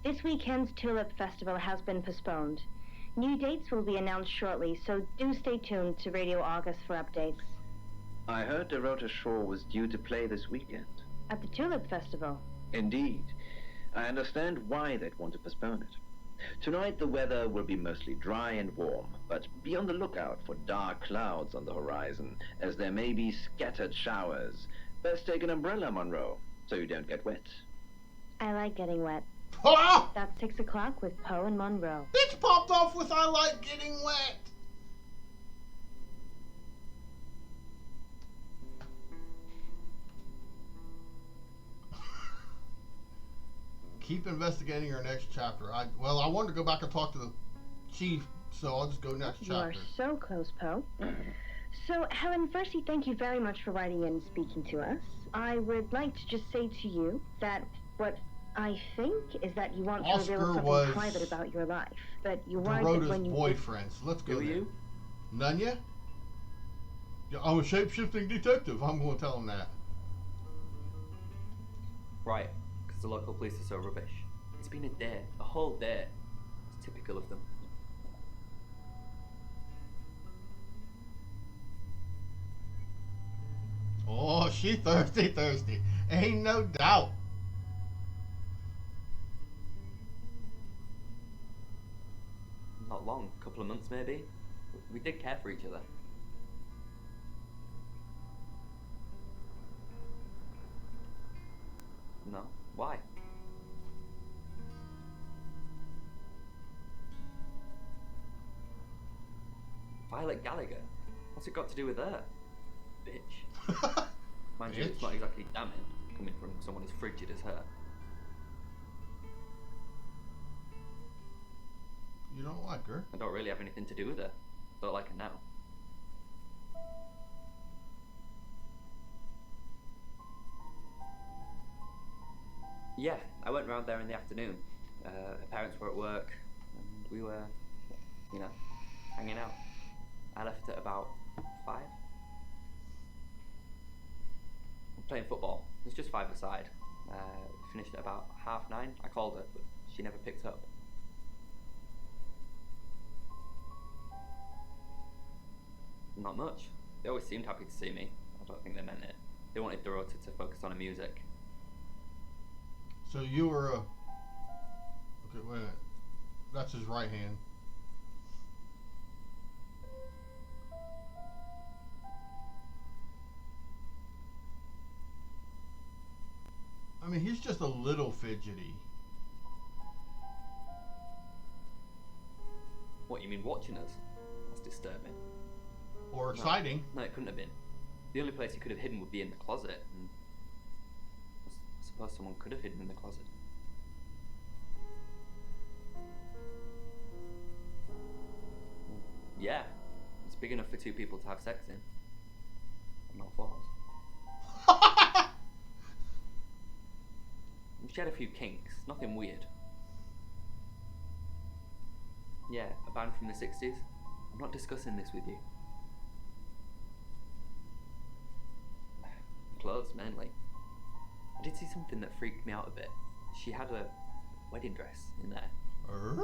this weekend's Tulip Festival has been postponed. New dates will be announced shortly, so do stay tuned to Radio August for updates. I heard Dorota Shaw was due to play this weekend. At the Tulip Festival. Indeed. I understand why they'd want to postpone it. Tonight the weather will be mostly dry and warm, but be on the lookout for dark clouds on the horizon, as there may be scattered showers. Best take an umbrella, Monroe, so you don't get wet. I like getting wet. Ah! That's 6 o'clock with Poe and Monroe. Bitch popped off with I like getting wet. Keep investigating your next chapter. I wanted to go back and talk to the chief, so I'll just go next You are chapter. so close, Poe. So, Helen, firstly, thank you very much for writing in and speaking to us. I would like to just say to you that what I think is that you want to Oscar reveal was something private about your life, but you worried that Dorota's when you boyfriend. So let's go Who are there. you? Nunya? Yeah, I'm a shape-shifting detective. I'm going to tell him that. Right, because the local police are so rubbish. It's been a whole day. It's typical of them. Oh, she thirsty. Ain't no doubt. Not long, a couple of months maybe. We did care for each other. No, why? Violet Gallagher? What's it got to do with her? Bitch. Mind you, it's not exactly damning, coming from someone as frigid as her. You don't like her? I don't really have anything to do with her. Don't like her now. Yeah, I went round there in the afternoon. Her parents were at work, and we were, you know, hanging out. I left at about 5. Playing football. It was just 5-a-side. Finished at about 9:30. I called her, but she never picked up. Not much. They always seemed happy to see me. I don't think they meant it. They wanted Dorota to focus on her music. So you were a... Okay, wait a minute. That's his right hand. I mean, he's just a little fidgety. What, you mean watching us? That's disturbing. Or exciting. No, it couldn't have been. The only place he could have hidden would be in the closet, and I suppose someone could have hidden in the closet. Yeah, it's big enough for 2 people to have sex in. No flaws. She had a few kinks, nothing weird. Yeah, a band from the 60s. I'm not discussing this with you. Clothes, mainly. I did see something that freaked me out a bit. She had a wedding dress in there.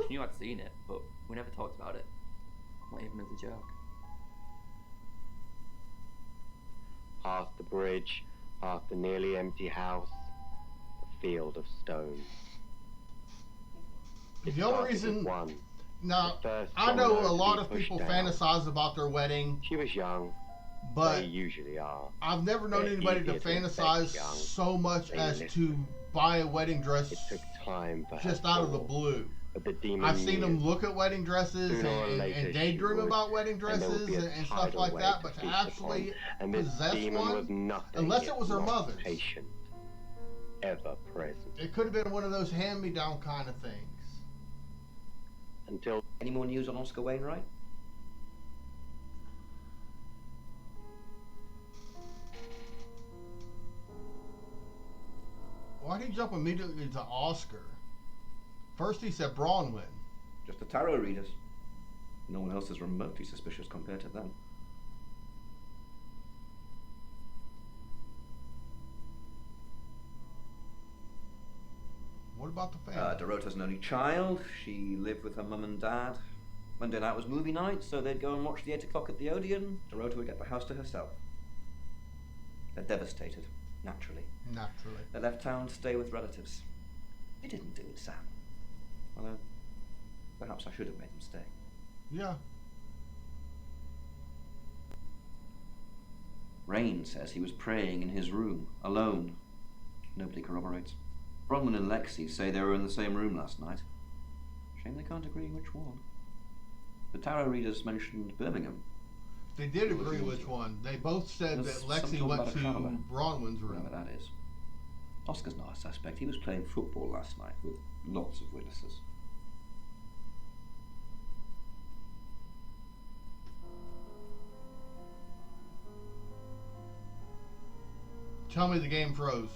She knew I'd seen it, but we never talked about it. Not even as a joke. Past the bridge, past the nearly empty house, the field of stone. It The only started with reason... one. Now, The first I know domino a to lot be of pushed people down. fantasize about their wedding, She was young. but They usually are. I've never known They're anybody to easier to infect fantasize young. so much They as listen. to buy a wedding dress It took time for just her out of the fall, blue. but the demon I've seen knew. them look at wedding dresses Sooner or and later she daydream would, about wedding and there would dresses be a and stuff tidal like wave that, to but to feast actually upon, and this possess demon was one, nothing unless if it was her not mother's, patient, ever present, it could have been one of those hand-me-down kind of things. until Any more news on Oscar Wainwright? Why did he jump immediately to Oscar? First he said Bronwyn. Just the tarot readers. No one else is remotely suspicious compared to them. What about the family? Dorota's an only child. She lived with her mum and dad. Monday night was movie night, so they'd go and watch the 8 o'clock at the Odeon. Dorota would get the house to herself. They're devastated, naturally. Naturally. They left town to stay with relatives. You didn't do it, Sam. Although, perhaps I should have made them stay. Yeah. Rain says he was praying in his room, alone. Nobody corroborates. Bronwyn and Lexi say they were in the same room last night. Shame they can't agree which one. The tarot readers mentioned Birmingham. They did agree which one. They both said that Lexi went to Bronwyn's room. Whatever that is. Oscar's not a suspect. He was playing football last night with lots of witnesses. Tell me the game froze.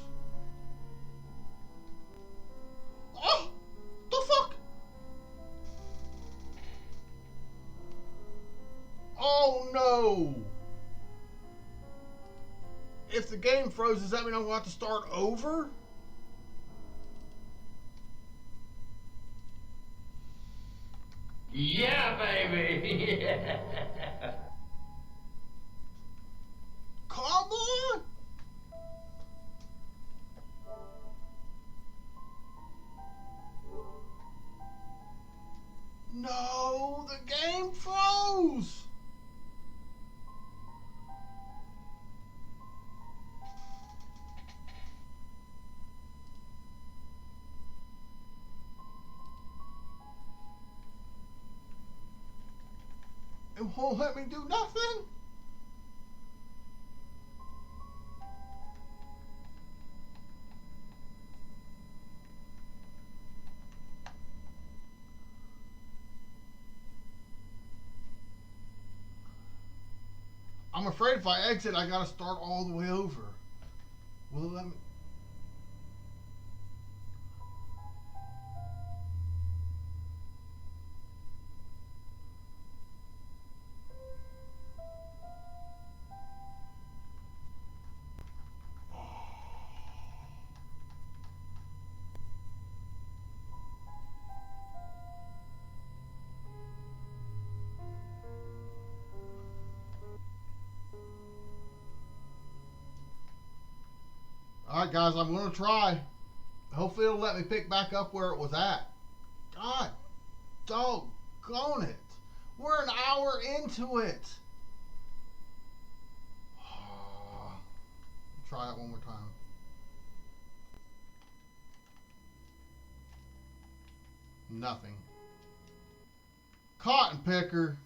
Oh! The fuck? Oh no! If the game froze, does that mean I'm going to have to start over? Yeah, baby! Come on! No, the game froze! It won't let me do nothing? I'm afraid if I exit, I gotta start all the way over. Will it let me? Alright guys, I'm going to try. Hopefully it'll let me pick back up where it was at. God doggone it. We're an hour into it. Try it one more time. Nothing. Cotton picker.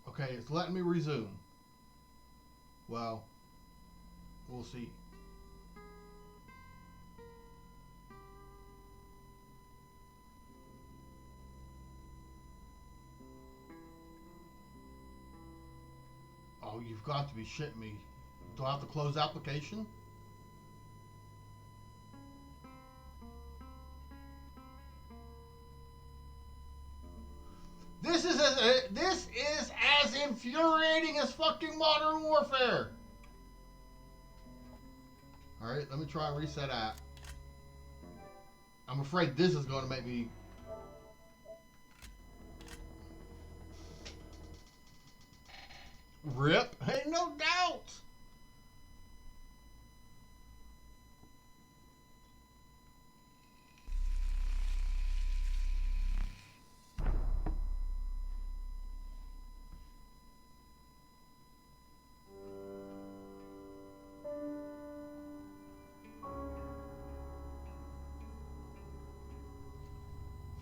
Okay, it's letting me resume. Well, we'll see. Oh, you've got to be shitting me. Do I have to close application? This is as infuriating as fucking Modern Warfare. All right, let me try and reset app. I'm afraid this is going to make me. Rip, ain't no doubt.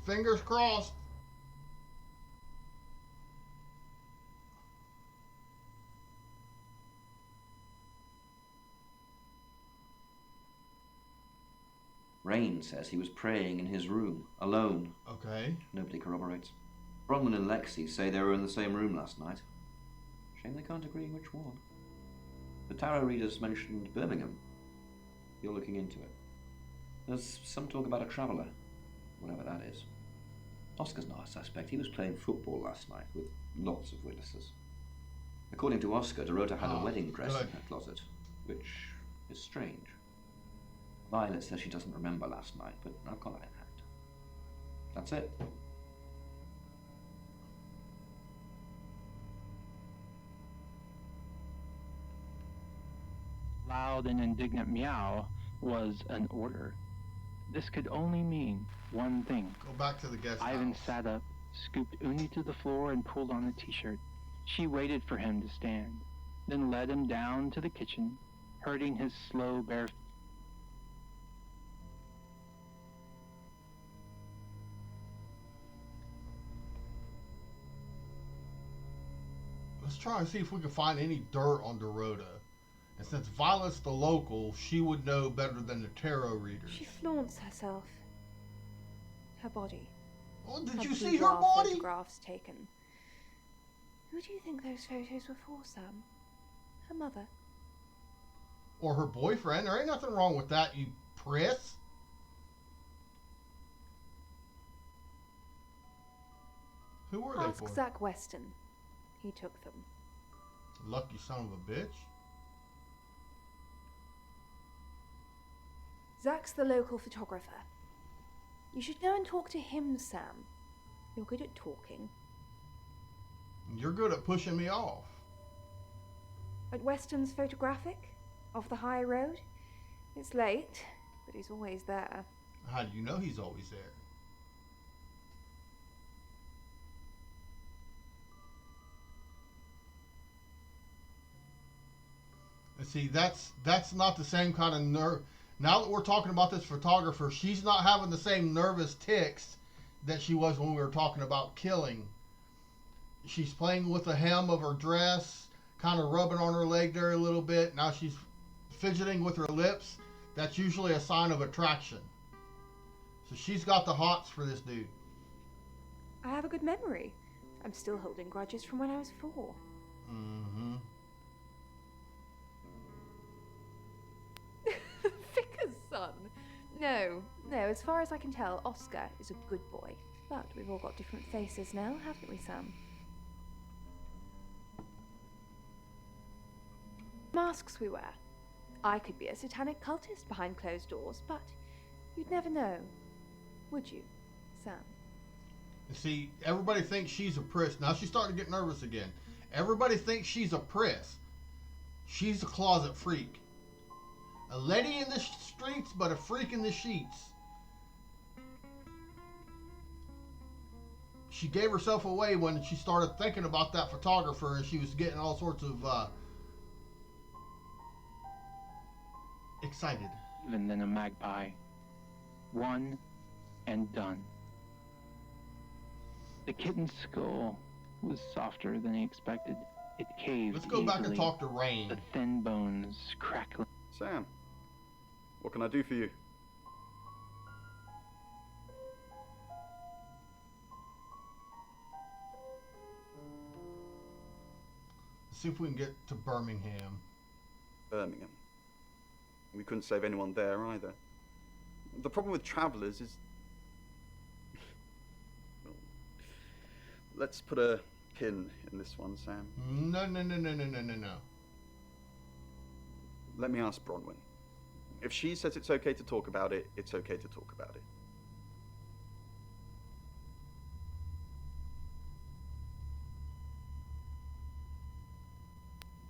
Fingers crossed. Rain says he was praying in his room, alone. Okay. Nobody corroborates. Bronwyn and Lexi say they were in the same room last night. Shame they can't agree which one. The tarot readers mentioned Birmingham. You're looking into it. There's some talk about a traveller, whatever that is. Oscar's not a suspect. He was playing football last night with lots of witnesses. According to Oscar, Dorota had a wedding dress in her closet, which is strange. Violet says she doesn't remember last night, but I've got that in hand. That's it. loud and indignant meow was an order. This could only mean one thing. Go back to the guest Ivan house. sat up, scooped Uni to the floor, and pulled on a t-shirt. She waited for him to stand, then led him down to the kitchen, herding his slow, bare... Let's try and see if we can find any dirt on Dorota. And since Violet's the local, she would know better than the tarot readers. She flaunts herself. Her body. Oh, did Her you see her boudoir body? Photographs taken. Who do you think those photos were for, Sam? Her mother? Or her boyfriend? There ain't nothing wrong with that, you priss. Who were they Ask for? Zach Weston. He took them. Lucky son of a bitch. Zach's the local photographer. You should go and talk to him, Sam. You're good at talking. You're good at pushing me off. At Weston's Photographic? Off the high road? It's late, but he's always there. How do you know he's always there? And see, that's not the same kind of nerve. Now that we're talking about this photographer, she's not having the same nervous tics that she was when we were talking about killing. She's playing with the hem of her dress, kind of rubbing on her leg there a little bit. Now she's fidgeting with her lips. That's usually a sign of attraction. So she's got the hots for this dude. I have a good memory. I'm still holding grudges from when I was 4. Mm-hmm. Vicar's son. No, as far as I can tell, Oscar is a good boy. But we've all got different faces now, haven't we, Sam? Masks we wear. I could be a satanic cultist behind closed doors, but you'd never know, would you, Sam? You see, everybody thinks she's a priss. Now she's starting to get nervous again. Everybody thinks she's a priss. She's a closet freak. A lady in the streets, but a freak in the sheets. She gave herself away when she started thinking about that photographer, and she was getting all sorts of excited. Even than a magpie. One and done. The kitten's skull was softer than he expected. It caved. Let's go back and easily, talk to Rain. the thin bones crackling. Sam, what can I do for you? Let's see if we can get to Birmingham. Birmingham. We couldn't save anyone there either. The problem with travellers is... Well, let's put a pin in this one, Sam. No. Let me ask Bronwyn. If she says it's okay to talk about it, it's okay to talk about it.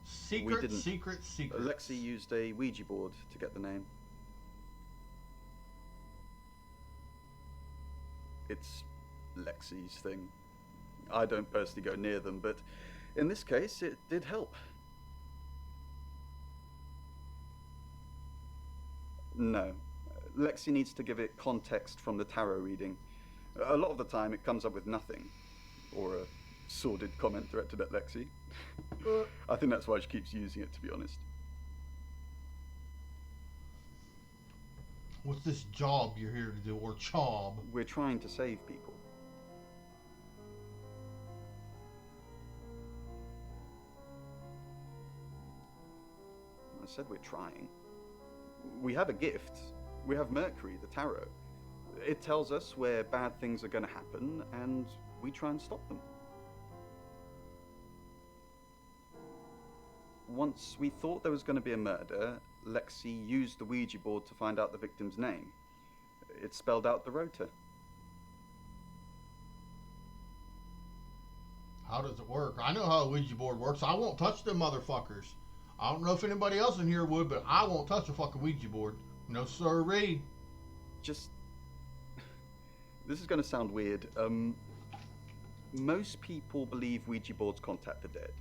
Secret. Lexi used a Ouija board to get the name. It's Lexi's thing. I don't personally go near them, but in this case, it did help. No. Lexi needs to give it context from the tarot reading. A lot of the time, it comes up with nothing. Or a sordid comment directed at Lexi. I think that's why she keeps using it, to be honest. What's this job you're here to do, or chob? We're trying to save people. I said we're trying. We have a gift. We have Mercury, the tarot. It tells us where bad things are going to happen, and we try and stop them. Once we thought there was going to be a murder, Lexi used the Ouija board to find out the victim's name. It spelled out the rota. How does it work? I know how a Ouija board works. I won't touch them motherfuckers. I don't know if anybody else in here would, but I won't touch a fucking Ouija board. No sirree. Just... This is going to sound weird. Most people believe Ouija boards contact the dead.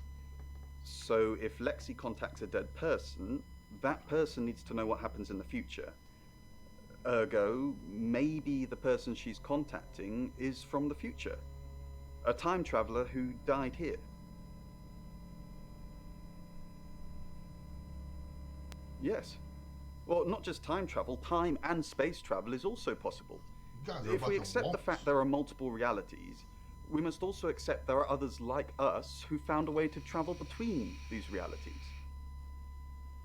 So if Lexi contacts a dead person, that person needs to know what happens in the future. Ergo, maybe the person she's contacting is from the future. A time traveler who died here. Yes. Well, not just time travel, time and space travel is also possible. If we accept the fact there are multiple realities, we must also accept there are others like us who found a way to travel between these realities.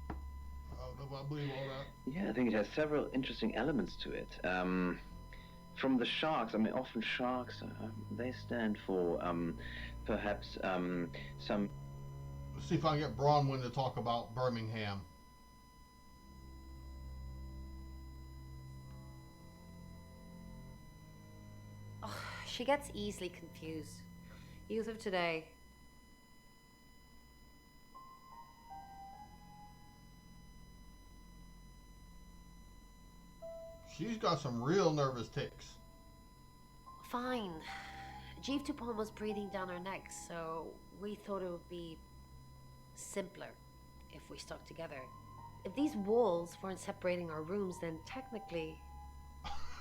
I believe all that. Yeah, I think it has several interesting elements to it. From the sharks, I mean, often sharks, they stand for perhaps some... Let's see if I can get Bronwyn to talk about Birmingham. Oh, she gets easily confused. Youth of today. She's got some real nervous tics. Fine. Jeeve Dupont was breathing down our necks, so we thought it would be simpler if we stuck together. If these walls weren't separating our rooms, then technically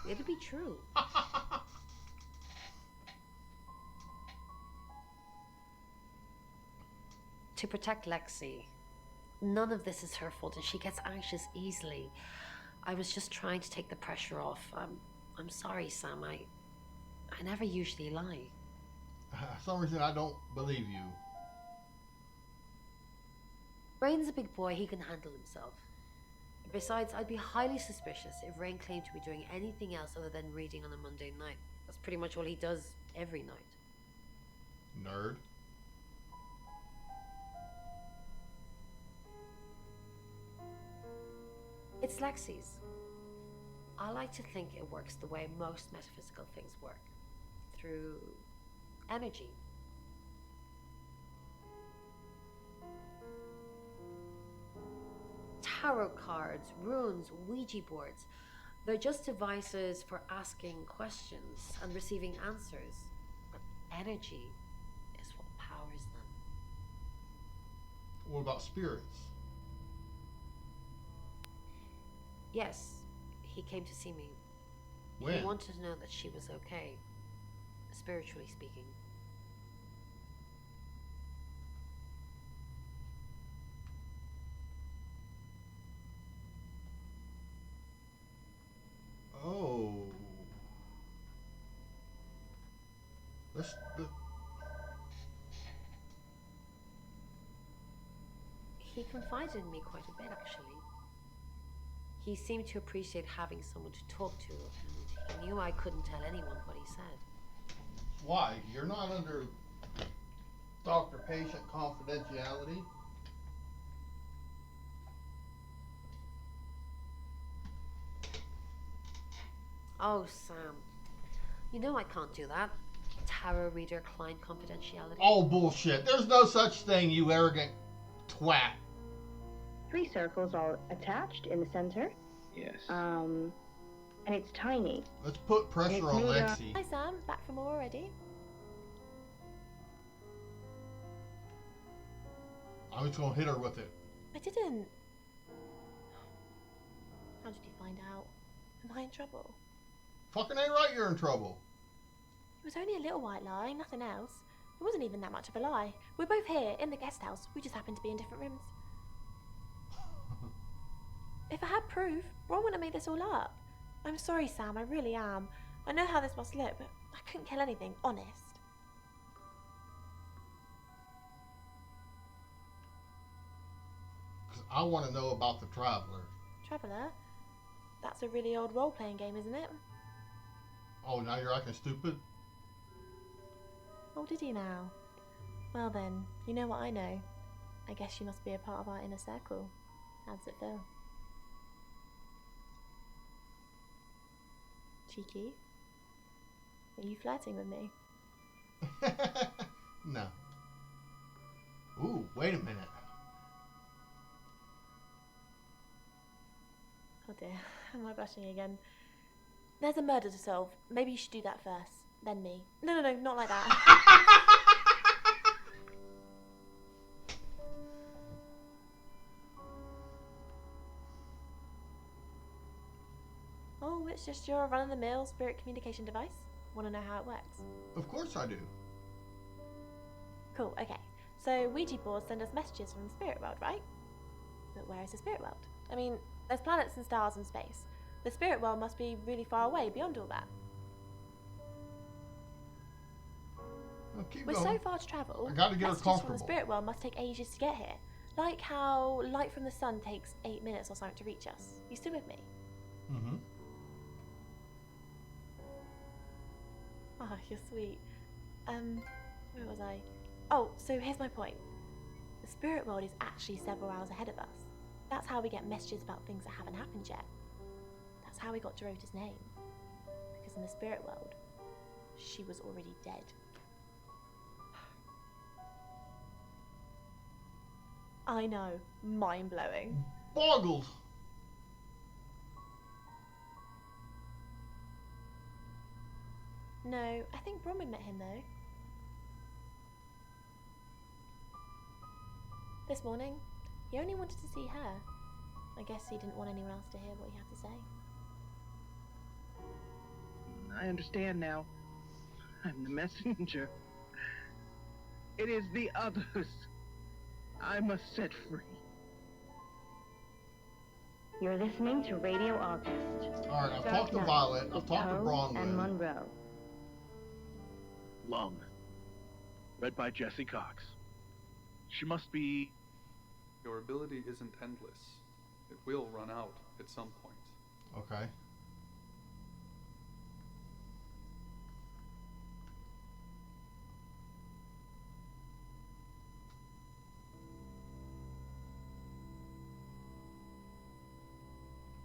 it'd be true. To protect Lexi. None of this is her fault, and she gets anxious easily. I was just trying to take the pressure off. I'm sorry, Sam. I never usually lie. For some reason, I don't believe you. Rain's a big boy. He can handle himself. Besides, I'd be highly suspicious if Rain claimed to be doing anything else other than reading on a Monday night. That's pretty much all he does every night. Nerd. It's Lexi's. I like to think it works the way most metaphysical things work. Through energy. Tarot cards, runes, Ouija boards. They're just devices for asking questions and receiving answers. But energy is what powers them. What about spirits? Yes, he came to see me. When? He wanted to know that she was okay, spiritually speaking. Oh. He confided in me quite a bit, actually. He seemed to appreciate having someone to talk to, and he knew I couldn't tell anyone what he said. Why? You're not under doctor-patient confidentiality? Oh, Sam. You know I can't do that. Tarot reader client confidentiality. Oh, bullshit. There's no such thing, you arrogant twat. 3 circles all attached in the center. Yes. And it's tiny. Let's put pressure on Lexi. Hi Sam, back from war already? I'm just gonna hit her with it. I didn't. How did you find out? Am I in trouble? Fucking ain't right, you're in trouble. It was only a little white lie, nothing else. It wasn't even that much of a lie. We're both here, in the guest house. We just happened to be in different rooms. If I had proof, Ron wouldn't have made this all up. I'm sorry, Sam, I really am. I know how this must look, but I couldn't kill anything, honest. Because I want to know about the Traveler. Traveller? That's a really old role-playing game, isn't it? Oh, now you're acting stupid? Oh, did you now? Well then, you know what I know. I guess you must be a part of our inner circle. How does it feel? Cheeky? Are you flirting with me? No. Ooh, wait a minute. Oh dear, am I blushing again? There's a murder to solve. Maybe you should do that first, then me. No, not like that. Oh, it's just your run-of-the-mill spirit communication device? Want to know how it works? Of course I do. Cool, okay. So Ouija boards send us messages from the spirit world, right? But where is the spirit world? I mean, there's planets and stars in space. The spirit world must be really far away beyond all that. Well, keep With going. so far to travel, I gotta get her messages from the comfortable. spirit world must take ages to get here. Like how light from the sun takes 8 minutes or something to reach us. You still with me? Mm-hmm. Oh, you're sweet. Where was I? Oh, so here's my point. The spirit world is actually several hours ahead of us. That's how we get messages about things that haven't happened yet. That's how we got Dorota's name. Because in the spirit world, she was already dead. I know, mind-blowing. Boggled. No, I think Bronwyn met him though. This morning, he only wanted to see her. I guess he didn't want anyone else to hear what he had to say. I understand now. I'm the messenger. It is the others I must set free. You're listening to Radio August. Alright, I've talked to Violet, I've talked to Bronwyn. And Monroe. Lung. Read by Jesse Cox. She must be... Your ability isn't endless. It will run out at some point. Okay.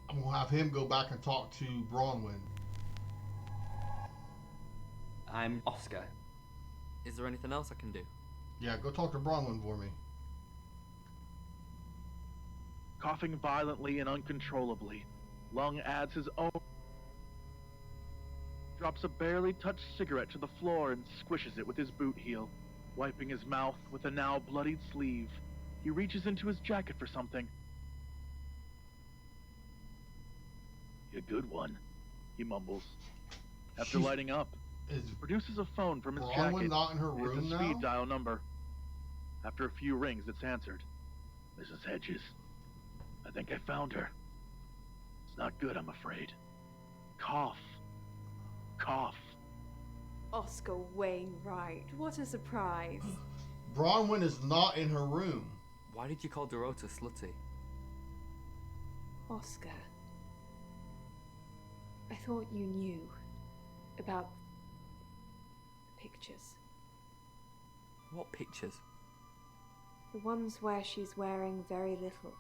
I'm gonna have him go back and talk to Bronwyn. I'm Oscar. Is there anything else I can do? Yeah, go talk to Bronwyn for me. Coughing violently and uncontrollably, Lung adds his own... drops a barely touched cigarette to the floor and squishes it with his boot heel. Wiping his mouth with a now bloodied sleeve, he reaches into his jacket for something. A good one, he mumbles. After lighting up, he produces a phone from his Bronwyn jacket. not in her room it's a now? speed dial number. After a few rings, it's answered. Mrs. Hedges. I think I found her. It's not good, I'm afraid. Cough. Cough. Oscar Wainwright, what a surprise. Bronwyn is not in her room. Why did you call Dorota slutty? Oscar, I thought you knew about the pictures. What pictures? The ones where she's wearing very little.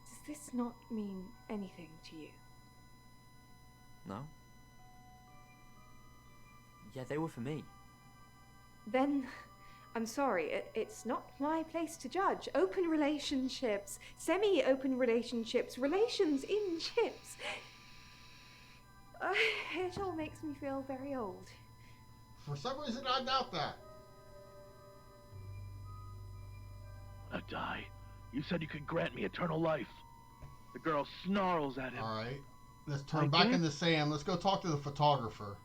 Does this not mean anything to you? No? Yeah, they were for me. Then, I'm sorry, it's not my place to judge. Open relationships, semi-open relationships, relations in chips. It all makes me feel very old. For some reason, I doubt that. When I die, you said you could grant me eternal life. The girl snarls at him. Alright, let's turn back into Sam. Let's go talk to the photographer.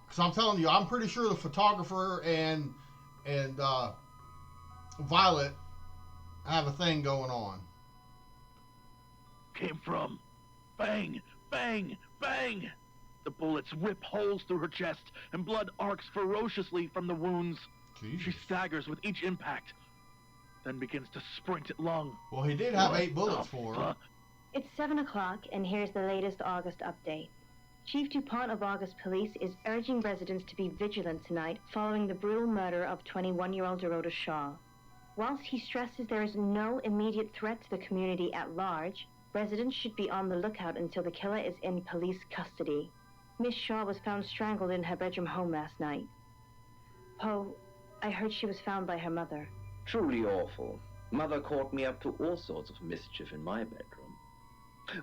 Because I'm telling you, I'm pretty sure the photographer and Violet have a thing going on. Came from. Bang! Bang! Bang! The bullets rip holes through her chest, and blood arcs ferociously from the wounds. Jesus. She staggers with each impact, then begins to sprint at Lung. Well, he did have 8 bullets for her. It's 7 o'clock, and here's the latest August update. Chief DuPont of August Police is urging residents to be vigilant tonight following the brutal murder of 21-year-old Dorota Shaw. Whilst he stresses there is no immediate threat to the community at large, residents should be on the lookout until the killer is in police custody. Miss Shaw was found strangled in her bedroom home last night. Poe, I heard she was found by her mother. Truly awful. Mother caught me up to all sorts of mischief in my bedroom.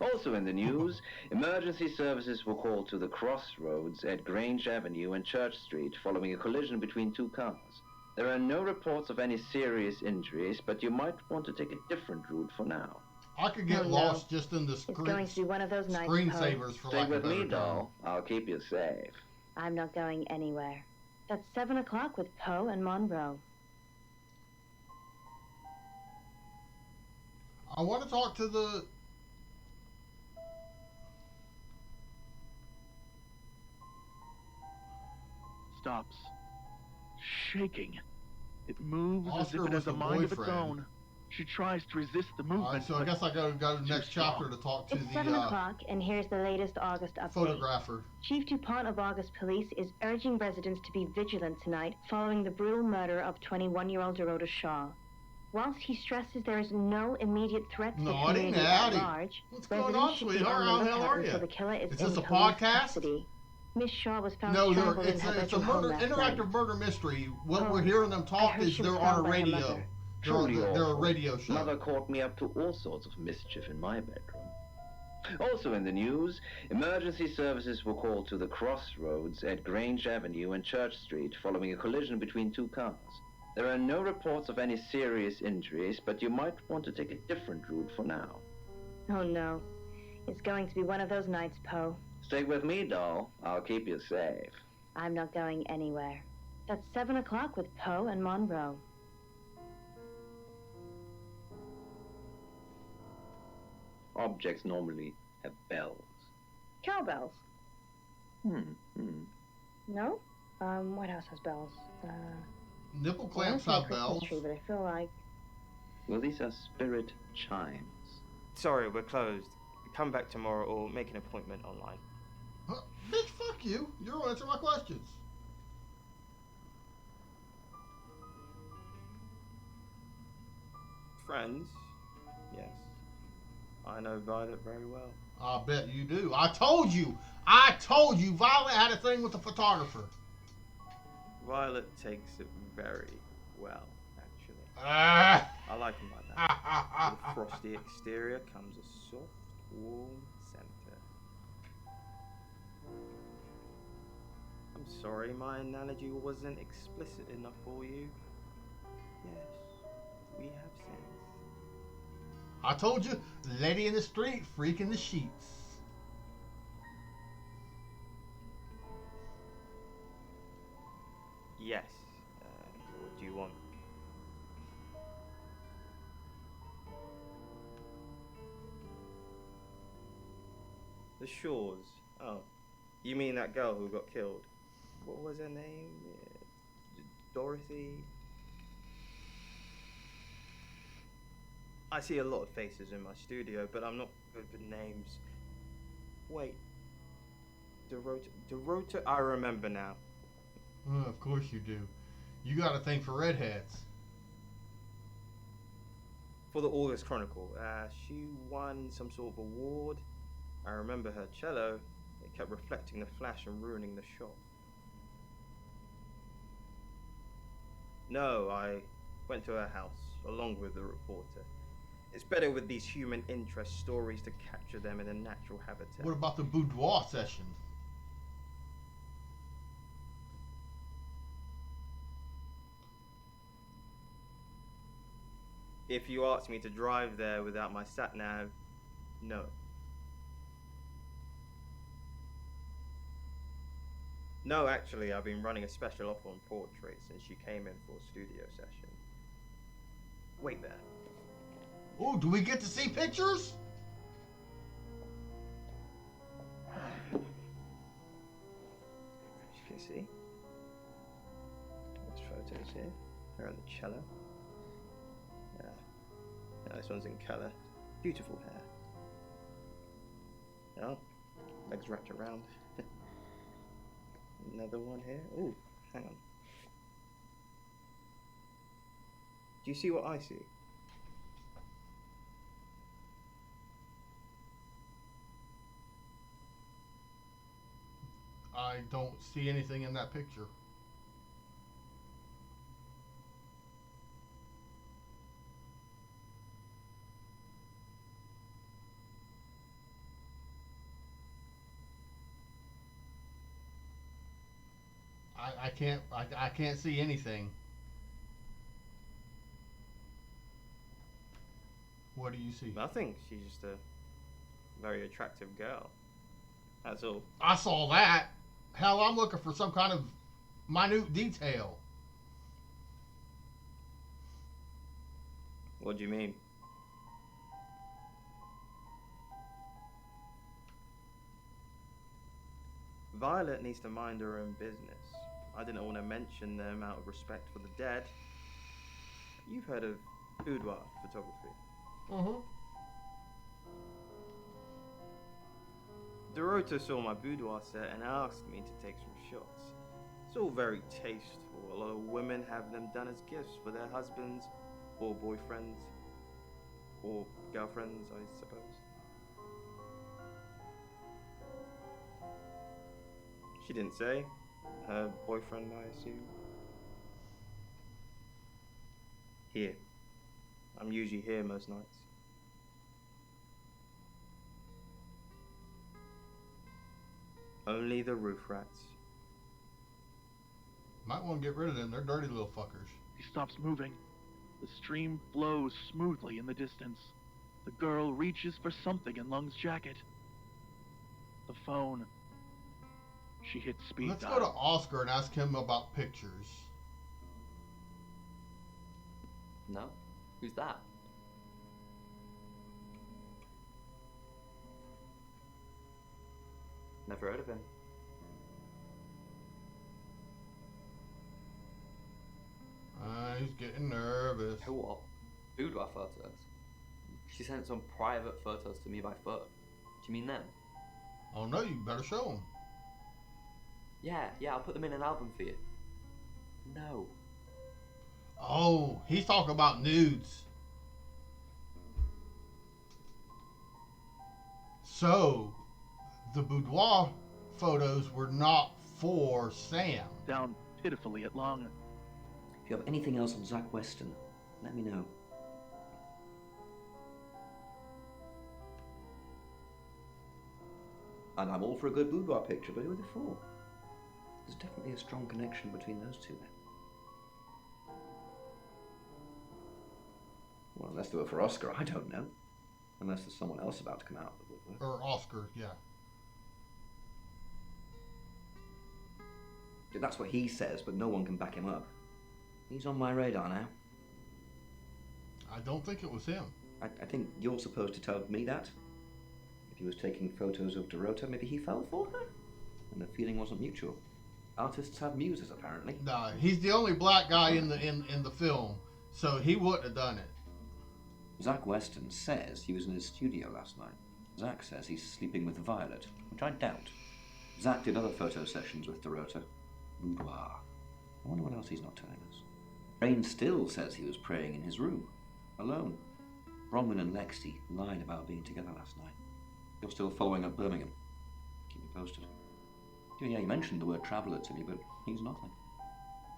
Also in the news, emergency services were called to the crossroads at Grange Avenue and Church Street following a collision between two cars. There are no reports of any serious injuries, but you might want to take a different route for now. I could get lost just in the It's going to be one of those nights, screensavers, for lack Stay of with a me, better term. doll. I'll keep you safe. I'm not going anywhere. That's 7 o'clock with Poe and Monroe. I want to talk to the... Stops. Shaking. It moves as Oscar if it was has a the mind of its boyfriend. own. She tries to resist the movement. Alright, so I but guess I go to the next chapter to talk to It's 7 the o'clock, and here's the latest August update. photographer. Chief DuPont of August Police is urging residents to be vigilant tonight following the brutal murder of 21-year-old Dorota Shaw. Whilst he stresses there is no immediate threat to the community at large, What's going residents on, should be sweetheart? on How the the hell lookout are until you? the killer is Is this in a police podcast? custody. Miss Shaw was found No, strangled in it's her a bedroom home murder, last interactive night. murder mystery. What Oh, we're hearing them I talk heard is she was they're on a found by her radio. mother. Truly They're a awful. radio show. Mother caught me up to all sorts of mischief in my bedroom. Also in the news, emergency services were called to the crossroads at Grange Avenue and Church Street following a collision between two cars. There are no reports of any serious injuries, but you might want to take a different route for now. Oh no. It's going to be one of those nights, Poe. Stay with me, doll. I'll keep you safe. I'm not going anywhere. That's 7 o'clock with Poe and Monroe. Objects normally have bells. Cowbells. No? What else has bells? Nipple clamps I have want to say a bells. Christmas tree, but I feel like... Well, these are spirit chimes. Sorry, we're closed. Come back tomorrow or make an appointment online. Huh? Bitch, fuck you. You don't answer my questions. Friends? Yes. I know Violet very well. I bet you do. I told you. Violet had a thing with the photographer. Violet takes it very well, actually. Ah. I like him like that. With a frosty exterior comes a soft, warm center. I'm sorry my analogy wasn't explicit enough for you. Yes, we have sense. I told you, lady in the street, freak in the sheets. Yes. What do you want? The Shores. Oh, you mean that girl who got killed? What was her name? Dorothy? I see a lot of faces in my studio, but I'm not good with names. Wait. Dorota? I remember now. Of course you do. You got a thing for redheads. For the August Chronicle, she won some sort of award. I remember her cello. It kept reflecting the flash and ruining the shot. No, I went to her house, along with the reporter. It's better with these human interest stories to capture them in a natural habitat. What about the boudoir session? If you asked me to drive there without my sat-nav, no. No, actually, I've been running a special offer on portraits since she came in for a studio session. Wait there. Oh, do we get to see pictures? As you can see, there's photos here. Her on the cello. Yeah, this one's in colour. Beautiful hair. Oh, legs wrapped around. Another one here. Ooh, hang on. Do you see what I see? I don't see anything in that picture. I can't see anything. What do you see? Nothing. She's just a very attractive girl. That's all. I saw that. Hell, I'm looking for some kind of minute detail. What do you mean? Violet needs to mind her own business. I didn't want to mention them out of respect for the dead. You've heard of boudoir photography. Mm-hmm. Dorota saw my boudoir set and asked me to take some shots. It's all very tasteful. A lot of women have them done as gifts for their husbands or boyfriends or girlfriends, I suppose. She didn't say. Her boyfriend, I assume. Here. I'm usually here most nights. Only the roof rats. Might want to get rid of them. They're dirty little fuckers. He stops moving. The stream flows smoothly in the distance. The girl reaches for something in Lung's jacket. The phone. She hits speed Let's dial. go to Oscar and ask him about pictures. No? Who's that? Never heard of him. He's getting nervous. Who what? Boudoir photos? She sent some private photos to me by phone. Do you mean them? Oh no, you better show him. Yeah, I'll put them in an album for you. No. Oh, he's talking about nudes. So, the boudoir photos were not for Sam. Down pitifully at Lung. If you have anything else on Zach Weston, let me know. And I'm all for a good boudoir picture, but who are they for? There's definitely a strong connection between those two then. Well, unless they were for Oscar, I don't know. Unless there's someone else about to come out of the woodwork. Or Oscar, yeah. That's what he says, but no one can back him up. He's on my radar now. I don't think it was him. I think you're supposed to tell me that. If he was taking photos of Dorota, maybe he fell for her? And the feeling wasn't mutual. Artists have muses, apparently. Nah, he's the only black guy in the film, so he wouldn't have done it. Zach Weston says he was in his studio last night. Zach says he's sleeping with Violet, which I doubt. Zach did other photo sessions with Dorota. Boudoir. I wonder what else he's not telling us. Rain still says he was praying in his room, alone. Bronwyn and Lexi lied about being together last night. You're still following up Birmingham. Keep me posted. Yeah, you mentioned the word traveller to me, but he's nothing.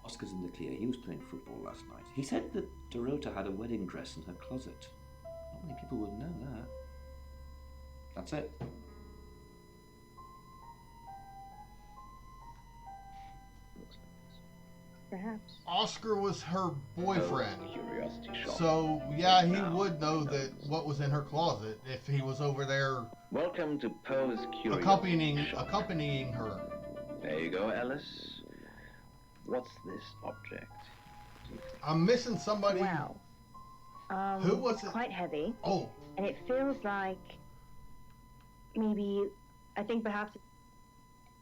Oscar's in the clear. He was playing football last night. He said that Dorota had a wedding dress in her closet. Not many people would know that. That's it. Perhaps. Oscar was her boyfriend. Curiosity shop. So, yeah, he would know that what was in her closet if he was over there. Welcome to Poe's Curiosity accompanying her. There you go, Alice. What's this object? I'm missing somebody. Wow. Who was it's it? quite heavy. Oh. And it feels like maybe, I think perhaps.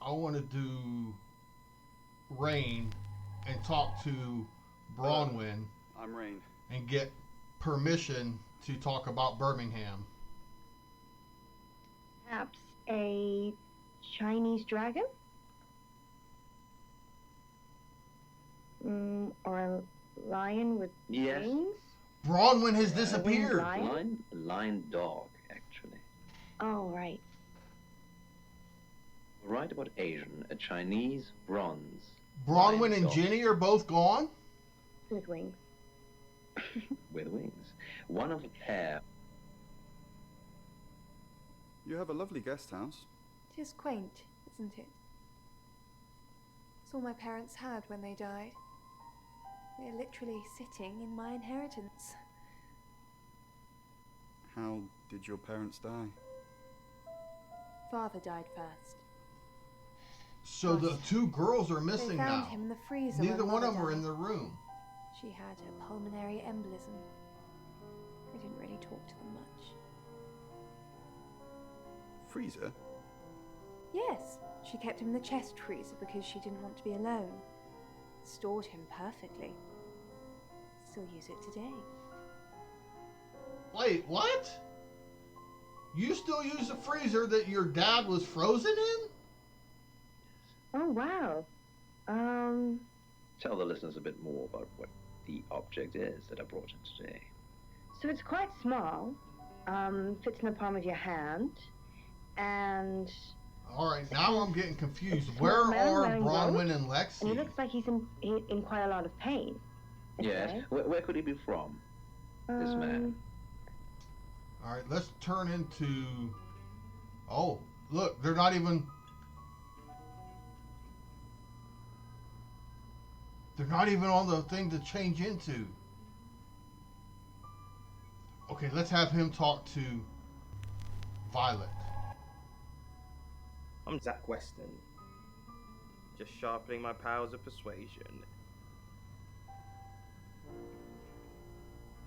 I want to do Rain and talk to Bronwyn. I'm Rain. And get permission to talk about Birmingham. Perhaps a Chinese dragon? Or a lion with wings? Bronwyn has disappeared. Lion dog, actually. Oh, right. Right about Asian, a Chinese bronze. Bronwyn and Jenny are both gone? With wings. With wings. One of a pair. You have a lovely guest house. It is quaint, isn't it? It's all my parents had when they died. They're literally sitting in my inheritance. How did your parents die? Father died first. So the two girls are They missing found now. him in the freezer. Neither when one of Mother them were in died. the room. She had a pulmonary embolism. I didn't really talk to them much. Freezer? Yes, she kept him in the chest freezer because she didn't want to be alone. Stored him perfectly. Still use it today. Wait, what? You still use the freezer that your dad was frozen in? Oh, wow. Tell the listeners a bit more about what the object is that I brought in today. So it's quite small, fits in the palm of your hand, and... All right, now I'm getting confused. Small Where man are wearing Bronwyn robes, and Lexi? And he looks like he's in quite a lot of pain. Yes. Okay. Where could he be from? This man. All right, let's turn into... Oh, look, they're not even... They're not even on the thing to change into. Okay, let's have him talk to Violet. I'm Zach Weston. Just sharpening my powers of persuasion.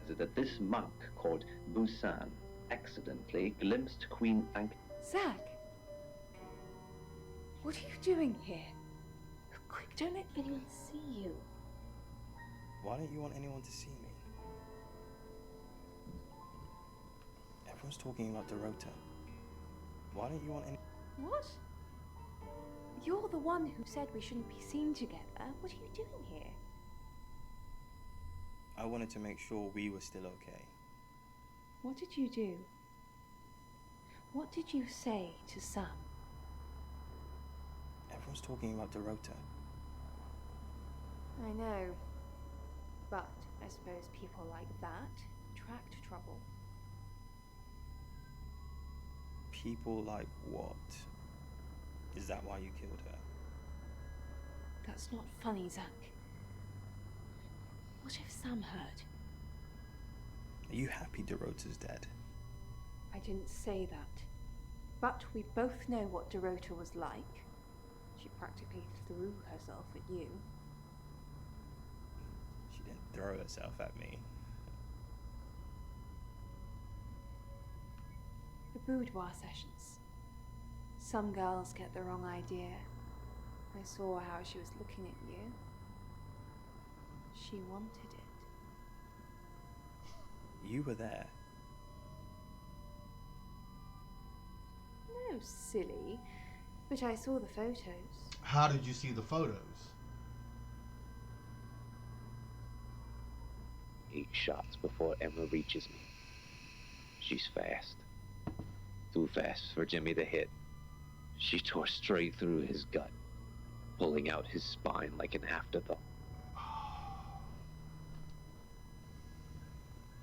Is it that this monk called Busan accidentally glimpsed Queen Ank... Zach! What are you doing here? Quick, don't let anyone see you. Why don't you want anyone to see me? Everyone's talking about Dorota. Why don't you want any... What? You're the one who said we shouldn't be seen together. What are you doing here? I wanted to make sure we were still okay. What did you do? What did you say to Sam? Everyone's talking about Dorota. I know. But I suppose people like that attract trouble. People like what? Is that why you killed her? That's not funny, Zach. What if Sam heard? Are you happy Dorota's dead? I didn't say that. But we both know what Dorota was like. She practically threw herself at you. She didn't throw herself at me. The boudoir sessions. Some girls get the wrong idea. I saw how she was looking at you. She wanted it. You were there. No, silly. But I saw the photos. How did you see the photos? 8 shots before Emma reaches me. She's fast. Too fast for Jimmy to hit. She tore straight through his gut, pulling out his spine like an afterthought.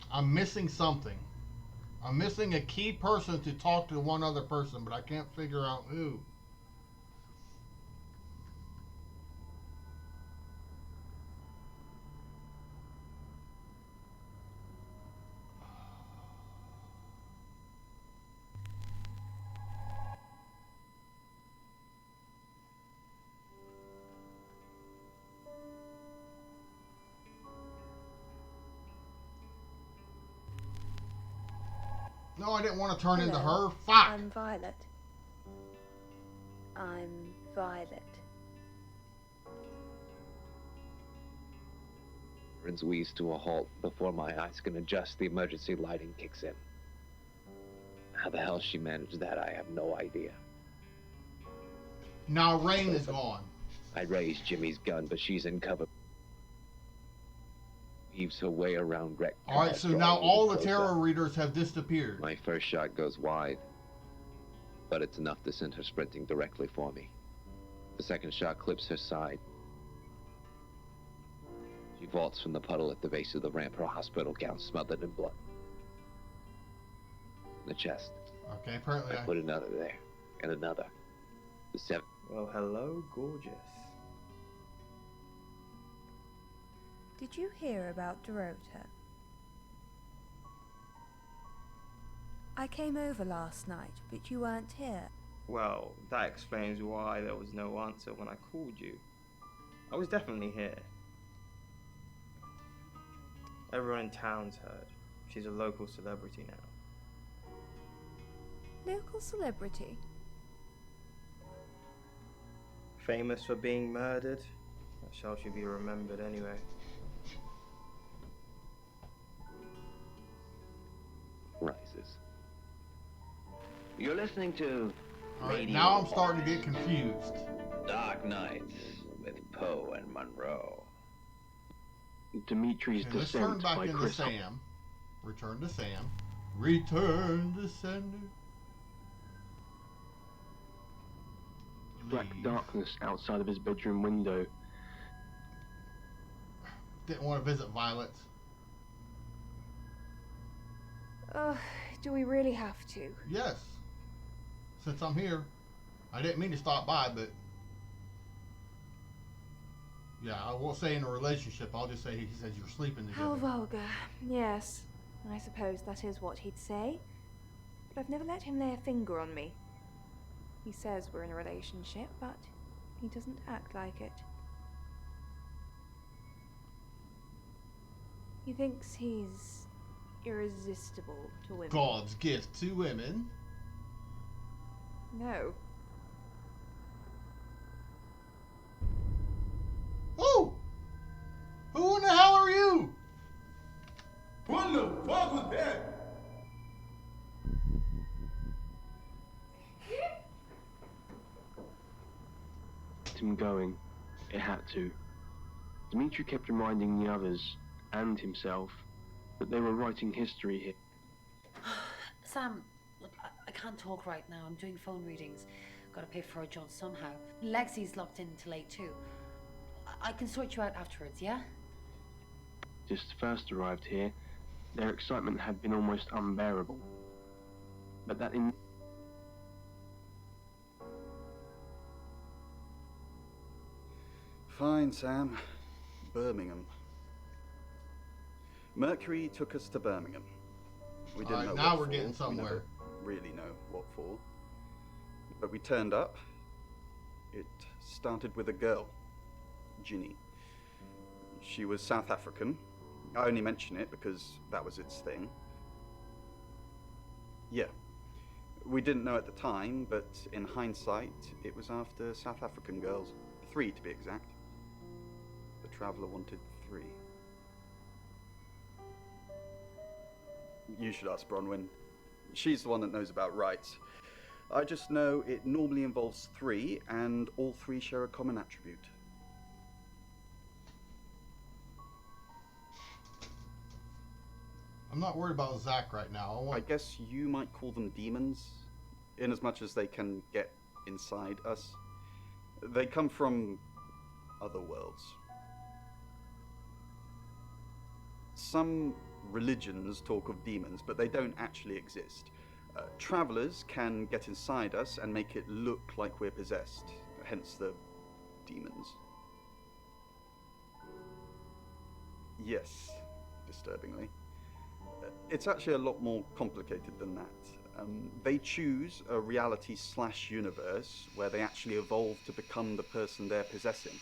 I'm missing something. I'm missing a key person to talk to one other person, but I can't figure out who. No, I didn't want to turn into her. Fuck! I'm Violet. I'm Violet. Sirens wheeze to a halt before my eyes can adjust. The emergency lighting kicks in. How the hell she managed that, I have no idea. Now Rain is gone. I raised Jimmy's gun, but she's in cover. Weaves her way around Greg. Alright, so now all the tarot readers have disappeared. My first shot goes wide, but it's enough to send her sprinting directly for me. The second shot clips her side. She vaults from the puddle at the base of the ramp, her hospital gown smothered in blood. In the chest. Okay, apparently I put another there, and another. The 7th. Well, hello, gorgeous. Did you hear about Dorota? I came over last night, but you weren't here. Well, that explains why there was no answer when I called you. I was definitely here. Everyone in town's heard. She's a local celebrity now. Local celebrity? Famous for being murdered? That's how she'll be remembered anyway. Rises. You're listening to Alright, now I'm starting to get confused. Dark Nights with Poe and Monroe. Dimitri's Okay, let's turn Descent back by into Chris. Sam. Return to Sam. Return to sender. Black darkness outside of his bedroom window. Didn't want to visit Violet. Do we really have to? Yes. Since I'm here. I didn't mean to stop by, but... Yeah, I won't say in a relationship. I'll just say he says you're sleeping together. How vulgar. Yes, I suppose that is what he'd say. But I've never let him lay a finger on me. He says we're in a relationship, but he doesn't act like it. He thinks he's irresistible to women. God's gift to women. No. Who? Who in the hell are you? What the fuck was that? Kept him going. It had to. Dimitri kept reminding the others, and himself, that they were writing history here. Sam, look, I can't talk right now. I'm doing phone readings. Gotta pay for a job somehow. Lexi's locked in till 8 too. I can sort you out afterwards, yeah? Just first arrived here, their excitement had been almost unbearable. But that in... Fine, Sam. Birmingham. Mercury took us to Birmingham. We didn't know now what we're for. getting somewhere. We never really know what for. But we turned up. It started with a girl, Ginny. She was South African. I only mention it because that was its thing. Yeah. We didn't know at the time, but in hindsight, it was after South African girls. 3 to be exact. The Traveller wanted 3. You should ask Bronwyn. She's the one that knows about rights. I just know it normally involves 3, and all 3 share a common attribute. I'm not worried about Zach right now. I guess you might call them demons, in as much as they can get inside us. They come from other worlds. Some religions talk of demons, but they don't actually exist. Travelers can get inside us and make it look like we're possessed, hence the demons. Yes, disturbingly. It's actually a lot more complicated than that. They choose a reality/universe where they actually evolve to become the person they're possessing.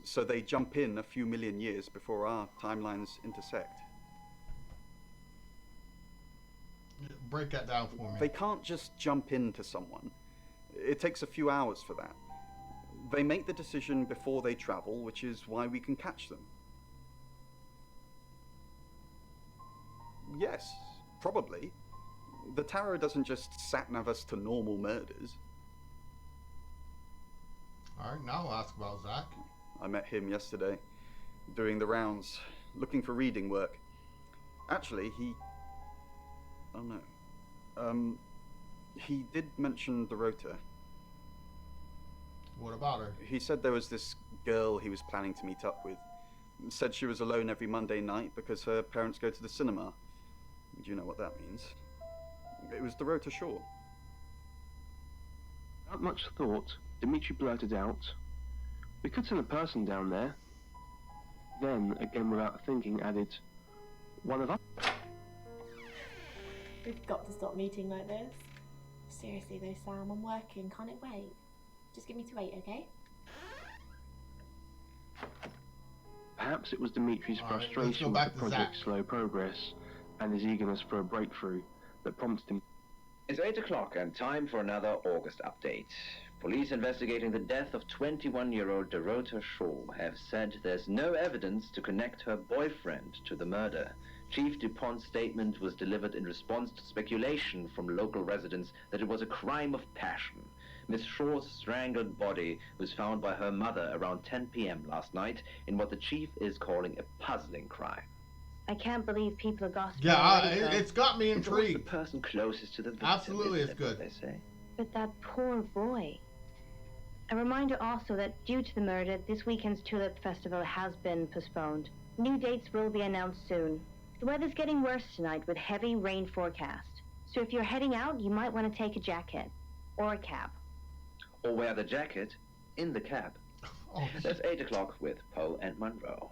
So they jump in a few million years before our timelines intersect. Break that down for me. They can't just jump into someone. It takes a few hours for that. They make the decision before they travel, which is why we can catch them. Yes, probably. The tarot doesn't just sat-nav us to normal murders. Alright, now I'll ask about Zach. I met him yesterday, doing the rounds, looking for reading work. Actually, oh no. He did mention Dorota. What about her? He said there was this girl he was planning to meet up with. Said she was alone every Monday night because her parents go to the cinema. Do you know what that means? It was Dorota Shaw. Without much thought, Dimitri blurted out, "We could send a person down there." Then, again without thinking, added, "One of us." We've got to stop meeting like this. Seriously though, Sam, I'm working. Can't it wait? Just give me to 8, okay? Perhaps it was Dimitri's All right, let's go frustration back with the to project's Zach. slow progress and his eagerness for a breakthrough that prompted him. It's 8 o'clock and time for another August update. Police investigating the death of 21-year-old Dorota Shaw have said there's no evidence to connect her boyfriend to the murder. Chief DuPont's statement was delivered in response to speculation from local residents that it was a crime of passion. Miss Shaw's strangled body was found by her mother around 10 p.m. last night in what the chief is calling a puzzling crime. I can't believe people are gossiping. Yeah, already, though. it's got me It's always intrigued. the person closest to the victim. Absolutely, isn't it's it, what good. they say. But that poor boy. A reminder also that due to the murder, this weekend's Tulip Festival has been postponed. New dates will be announced soon. The weather's getting worse tonight with heavy rain forecast. So if you're heading out, you might want to take a jacket or a cab. Or wear the jacket in the cab. Oh, That's 8 o'clock with Poe and Monroe.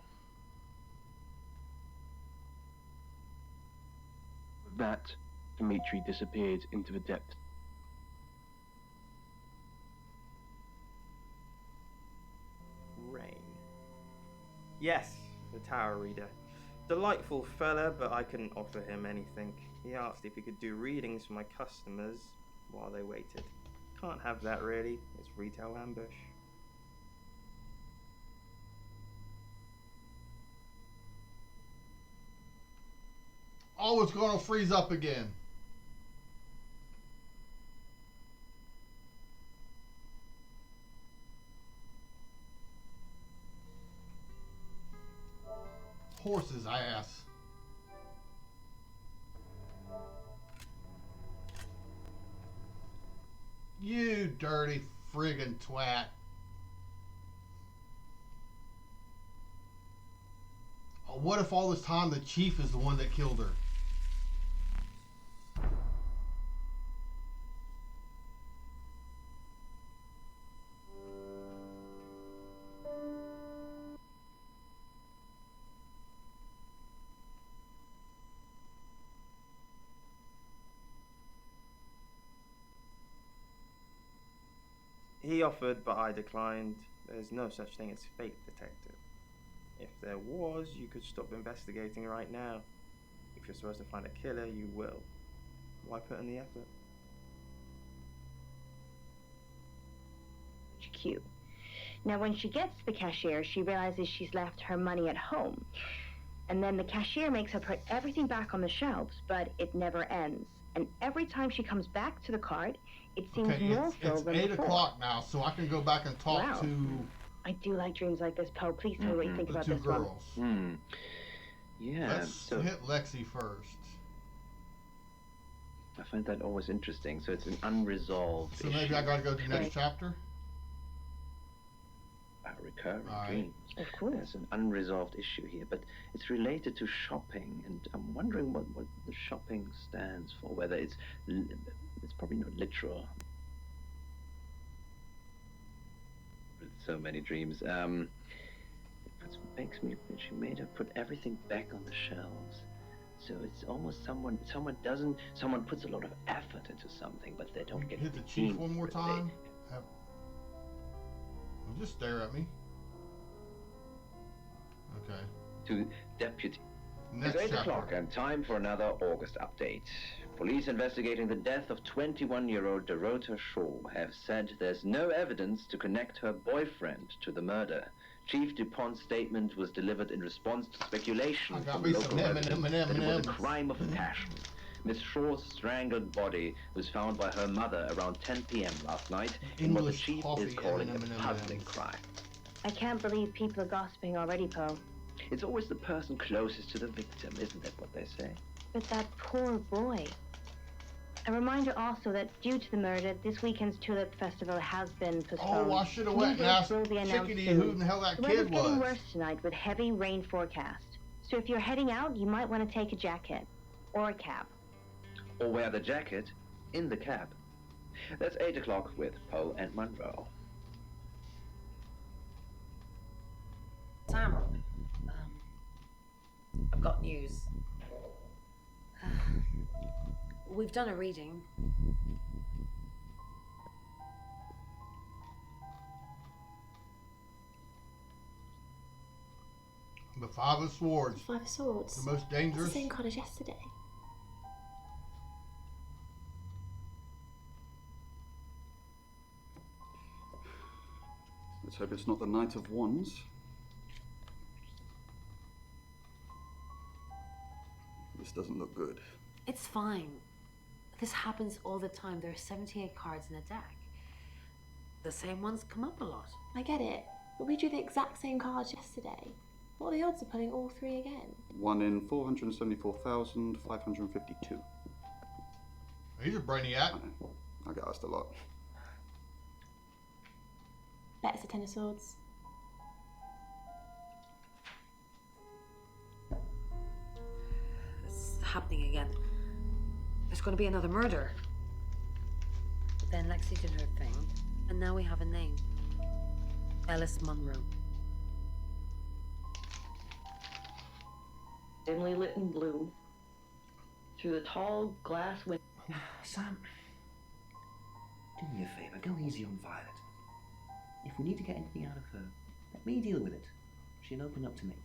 With that, Dimitri disappeared into the depths. Rain. Yes, the tower reader. Delightful fella, but I couldn't offer him anything. He asked if he could do readings for my customers while they waited. Can't have that really. It's retail ambush. Oh, it's going to freeze up again. Horses, I ass. You dirty friggin' twat. Oh, what if all this time the chief is the one that killed her? He offered, but I declined. There's no such thing as fate detective. If there was, you could stop investigating right now. If you're supposed to find a killer, you will. Why put in the effort? Cute. Now, when she gets to the cashier, she realizes she's left her money at home. And then the cashier makes her put everything back on the shelves, but it never ends. And every time she comes back to the cart, it seems Okay, more it's filled than 8 before. o'clock now, so I can go back and talk Wow. to I do like dreams like this, Poe. Please tell me what you think the about two this girls. Yeah, Let's so hit Lexi first. I find that always interesting. So it's an unresolved So issue. maybe I gotta go to the next chapter? A recurring All right. dream. Of course. There's an unresolved issue here, but it's related to shopping, and I'm wondering what the shopping stands for. Whether it's probably not literal. With so many dreams. That's what makes me. She made her put everything back on the shelves. So it's almost someone puts a lot of effort into something, but they don't get Hit the chief redeemed one more for it. time. Well, just stare at me. Okay. To Deputy. Next It's 8 chapter. o'clock and time for another August update. Police investigating the death of 21-year-old Dorota Shaw have said there's no evidence to connect her boyfriend to the murder. Chief DuPont's statement was delivered in response to speculation I got from me local some residents that it was a M&Ms. crime of passion. Miss Shaw's strangled body was found by her mother around 10 p.m. last night in what the English chief coffee is calling a M&Ms. puzzling crime. I can't believe people are gossiping already, Poe. It's always the person closest to the victim, isn't that what they say? But that poor boy. A reminder also that due to the murder, this weekend's Tulip Festival has been postponed. Oh, I should have New went and dates asked will be announced Chickadee soon. who the hell that The weather's kid getting was. worse tonight with heavy rain forecast. So if you're heading out, you might want to take a jacket or a cab. Or wear the jacket in the cab. That's 8 o'clock with Poe and Monroe. Tamara, got news. We've done a reading. The Five of Swords. Five of Swords. The most dangerous. It's the same card as yesterday. Let's hope it's not the Knight of Wands. This doesn't look good. It's fine. This happens all the time. There are 78 cards in a deck. The same ones come up a lot. I get it, but we drew the exact same cards yesterday. What are the odds of pulling all three again? 1 in 474,552. He's a brainiac. I get asked a lot. Bet it's a Ten of Swords. It's happening again. There's going to be another murder. Then Lexi did her thing, and now we have a name. Alice Munro. Dimly lit in blue, through the tall glass window. Sam, do me a favour, go easy on Violet. If we need to get anything out of her, let me deal with it. She'll open up to me.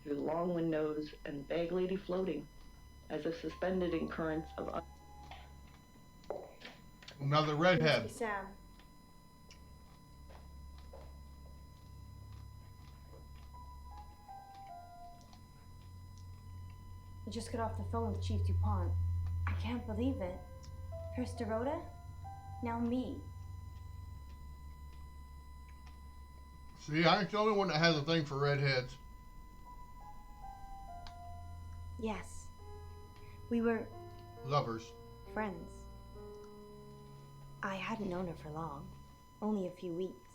Through the long windows and bag lady floating, as if suspended in currents of. Another redhead. Sam. I just got off the phone with Chief DuPont. I can't believe it. First Dorota, now me. See, I ain't the only one that has a thing for redheads. Yes. We were Lovers. friends. I hadn't known her for long, only a few weeks.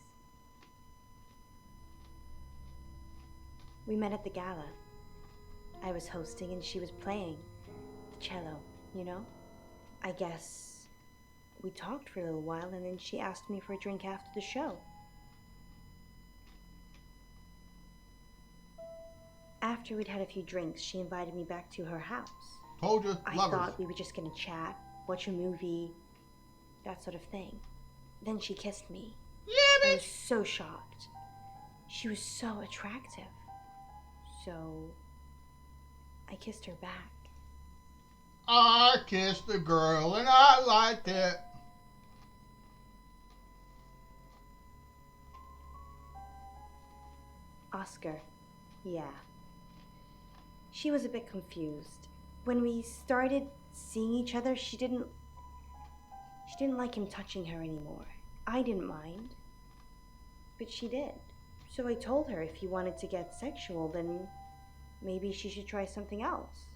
We met at the gala. I was hosting and she was playing the cello, you know? I guess we talked for a little while and then she asked me for a drink after the show. After we'd had a few drinks, she invited me back to her house. Told you, I lovers. thought we were just gonna chat, watch a movie, that sort of thing. Then she kissed me. Yeah, I was so shocked. She was so attractive. So I kissed her back. I kissed the girl and I liked it. Oscar, yeah. She was a bit confused. When we started seeing each other, she didn't like him touching her anymore. I didn't mind, but she did. So I told her if he wanted to get sexual, then maybe she should try something else.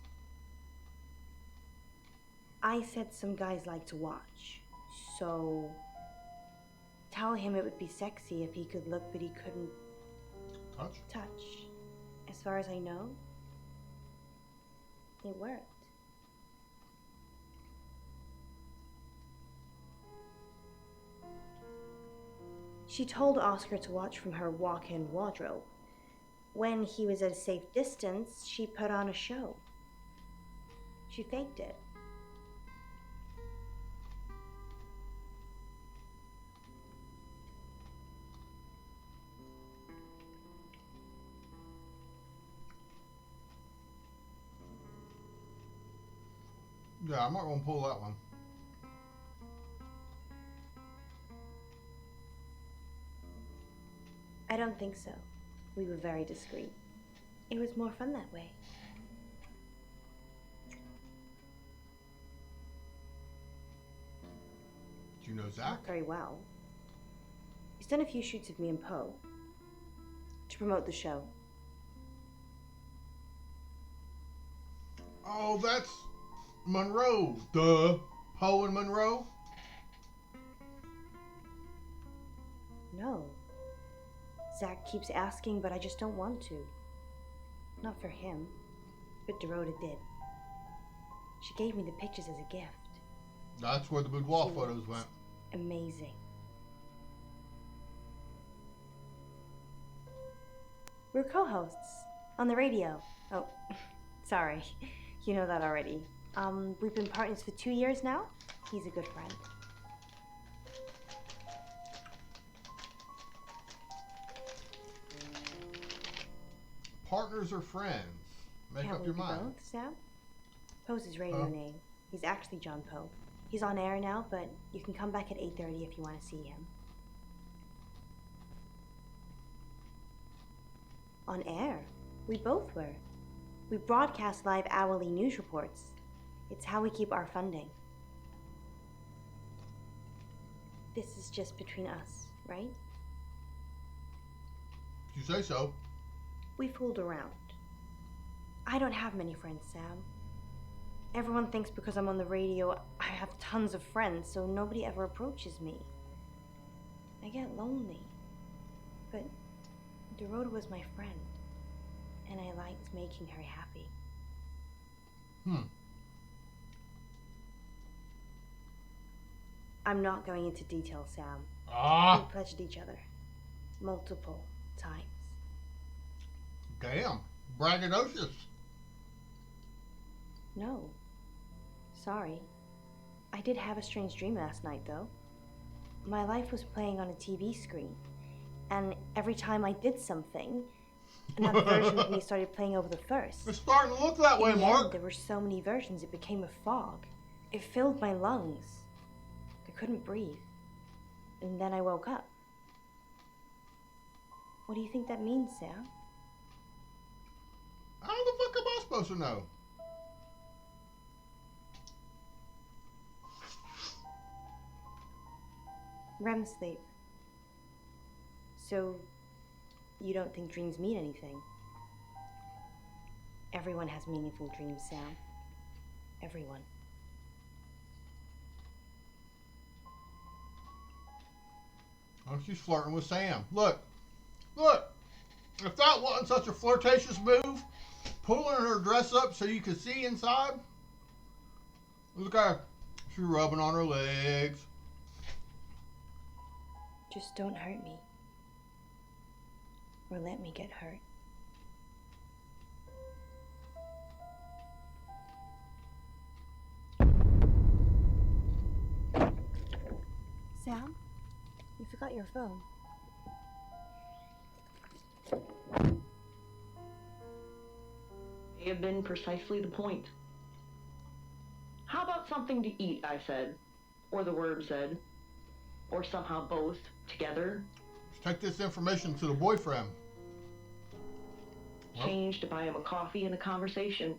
I said some guys like to watch, so tell him it would be sexy if he could look, but he couldn't touch. As far as I know, it worked. She told Oscar to watch from her walk-in wardrobe. When he was at a safe distance, she put on a show. She faked it. Yeah, I might want to pull that one. I don't think so. We were very discreet. It was more fun that way. Do you know Zach? Not very well. He's done a few shoots of me and Poe to promote the show. Oh, that's Monroe. Duh. Poe and Monroe? No. Zach keeps asking, but I just don't want to. Not for him, but Dorota did. She gave me the pictures as a gift. That's where the boudoir photos went. Amazing. We're co-hosts on the radio. Oh, sorry. You know that already. We've been partners for 2 years now. He's a good friend. Partners or friends? Make Can't up we your be mind. both, Sam? Poe's his radio name. He's actually John Poe. He's on air now, but you can come back at 8:30 if you want to see him. On air? We both were. We broadcast live hourly news reports. It's how we keep our funding. This is just between us, right? If you say so. We fooled around. I don't have many friends, Sam. Everyone thinks because I'm on the radio, I have tons of friends, so nobody ever approaches me. I get lonely. But Dorota was my friend, and I liked making her happy. I'm not going into detail, Sam. We pledged each other. Multiple times. Damn. Braggadocious. No. Sorry. I did have a strange dream last night, though. My life was playing on a TV screen, and every time I did something, another version of me started playing over the first. It's starting to look that way, In the Mark. end, there were so many versions, it became a fog. It filled my lungs. I couldn't breathe. And then I woke up. What do you think that means, Sam? How the fuck am I supposed to know? REM sleep. So, you don't think dreams mean anything? Everyone has meaningful dreams, Sam. Everyone. Oh, she's flirting with Sam. Look. If that wasn't such a flirtatious move, pulling her dress up so you could see inside. Look at her. She's rubbing on her legs. Just don't hurt me. Or let me get hurt. Sam? You forgot your phone. May have been precisely the point. How about something to eat, I said. Or the word said. Or somehow both, together. Let's take this information to the boyfriend. Changed to buy him a coffee and a conversation.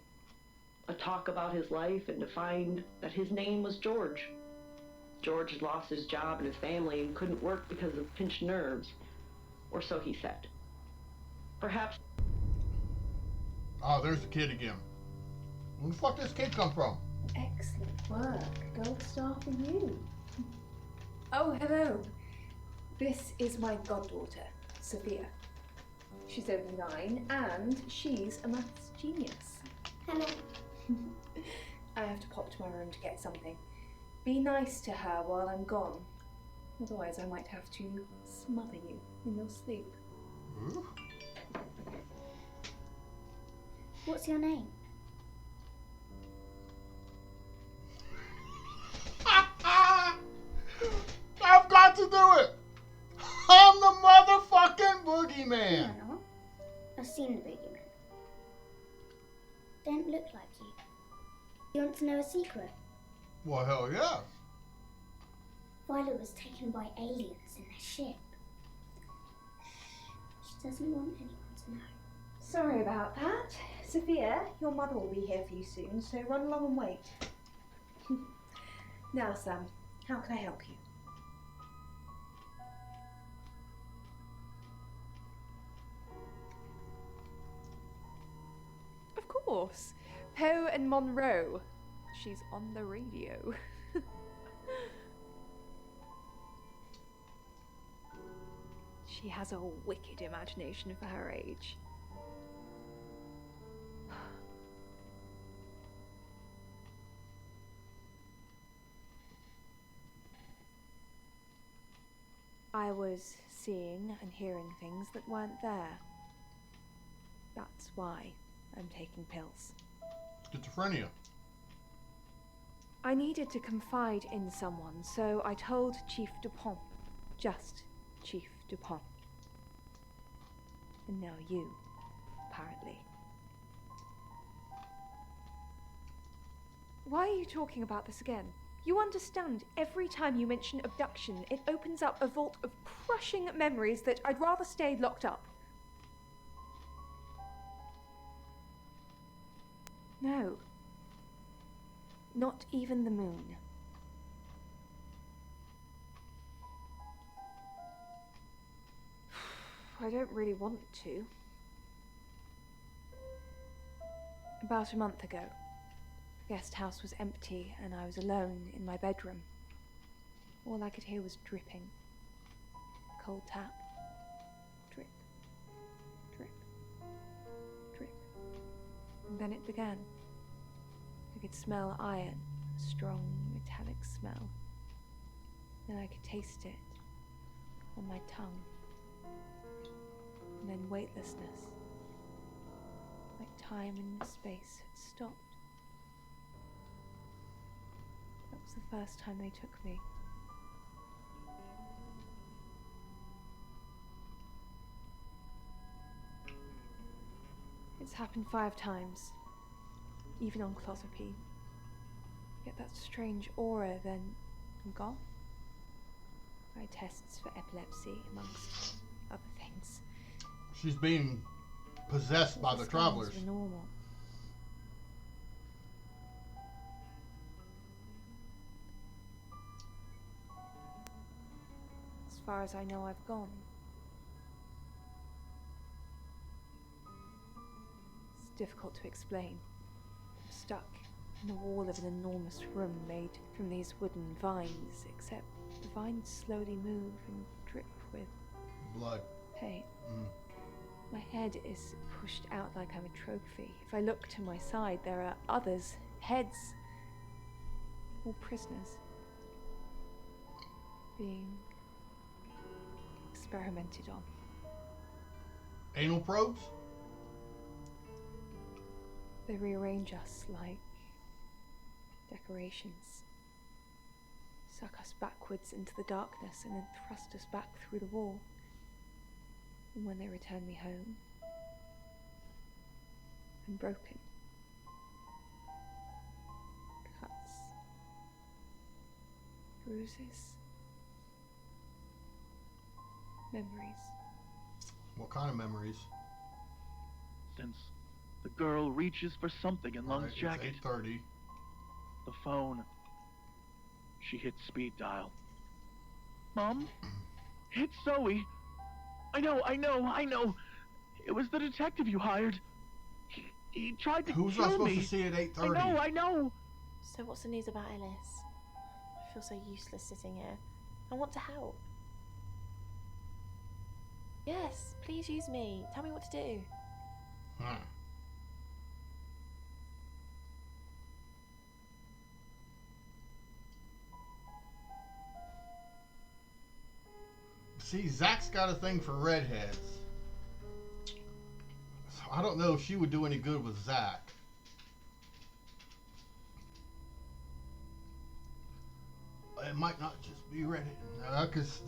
A talk about his life and to find that his name was George. George had lost his job and his family and couldn't work because of pinched nerves. Or so he said. Perhaps... Oh, there's the kid again. Where the fuck did this kid come from? Excellent work. Gold star for you. Oh, hello. This is my goddaughter, Sophia. She's over 9 and she's a maths genius. Hello. I have to pop to my room to get something. Be nice to her while I'm gone. Otherwise I might have to smother you in your sleep. Ooh. What's your name? I've got to do it! I'm the motherfucking boogeyman! No, I've seen the boogeyman. Don't look like you. You want to know a secret? Well, hell yeah. Violet was taken by aliens in their ship. She doesn't want anyone to know. Sorry about that. Sophia, your mother will be here for you soon, so run along and wait. Now, Sam, how can I help you? Of course. Poe and Monroe. She's on the radio. She has a wicked imagination for her age. I was seeing and hearing things that weren't there. That's why I'm taking pills. Schizophrenia. I needed to confide in someone, so I told Chief Dupont. Just Chief Dupont. And now you, apparently. Why are you talking about this again? You understand, every time you mention abduction, it opens up a vault of crushing memories that I'd rather stay locked up. No. Not even the moon. I don't really want to. About a month ago, the guest house was empty and I was alone in my bedroom. All I could hear was dripping. Cold tap. Drip. Drip. Drip. And then it began. I could smell iron, a strong metallic smell. Then I could taste it on my tongue. And then weightlessness. Like time and space had stopped. That was the first time they took me. It's happened 5 times, even on clozapine. Get that strange aura, then I'm gone. I tests for epilepsy, amongst other things. She's being possessed by the travelers. Were normal. As far as I know, I've gone. It's difficult to explain. I'm stuck in the wall of an enormous room made from these wooden vines, except the vines slowly move and drip with blood. Pain. My head is pushed out like I'm a trophy. If I look to my side, there are others, heads, all prisoners, being experimented on. Anal probes? They rearrange us like decorations. Suck us backwards into the darkness and then thrust us back through the wall. And when they return me home, I'm broken. Cuts. Bruises. Memories. What kind of memories? Since the girl reaches for something in Lung's jacket. It's 8:30. The phone. She hits speed dial. Mom? It's Zoe. I know. It was the detective you hired. He tried to kill me. Who's I supposed to see at 8:30? I know. So what's the news about Ellis? I feel so useless sitting here. I want to help. Yes, please use me. Tell me what to do. See, Zach's got a thing for redheads. So I don't know if she would do any good with Zach. It might not just be redhead. Because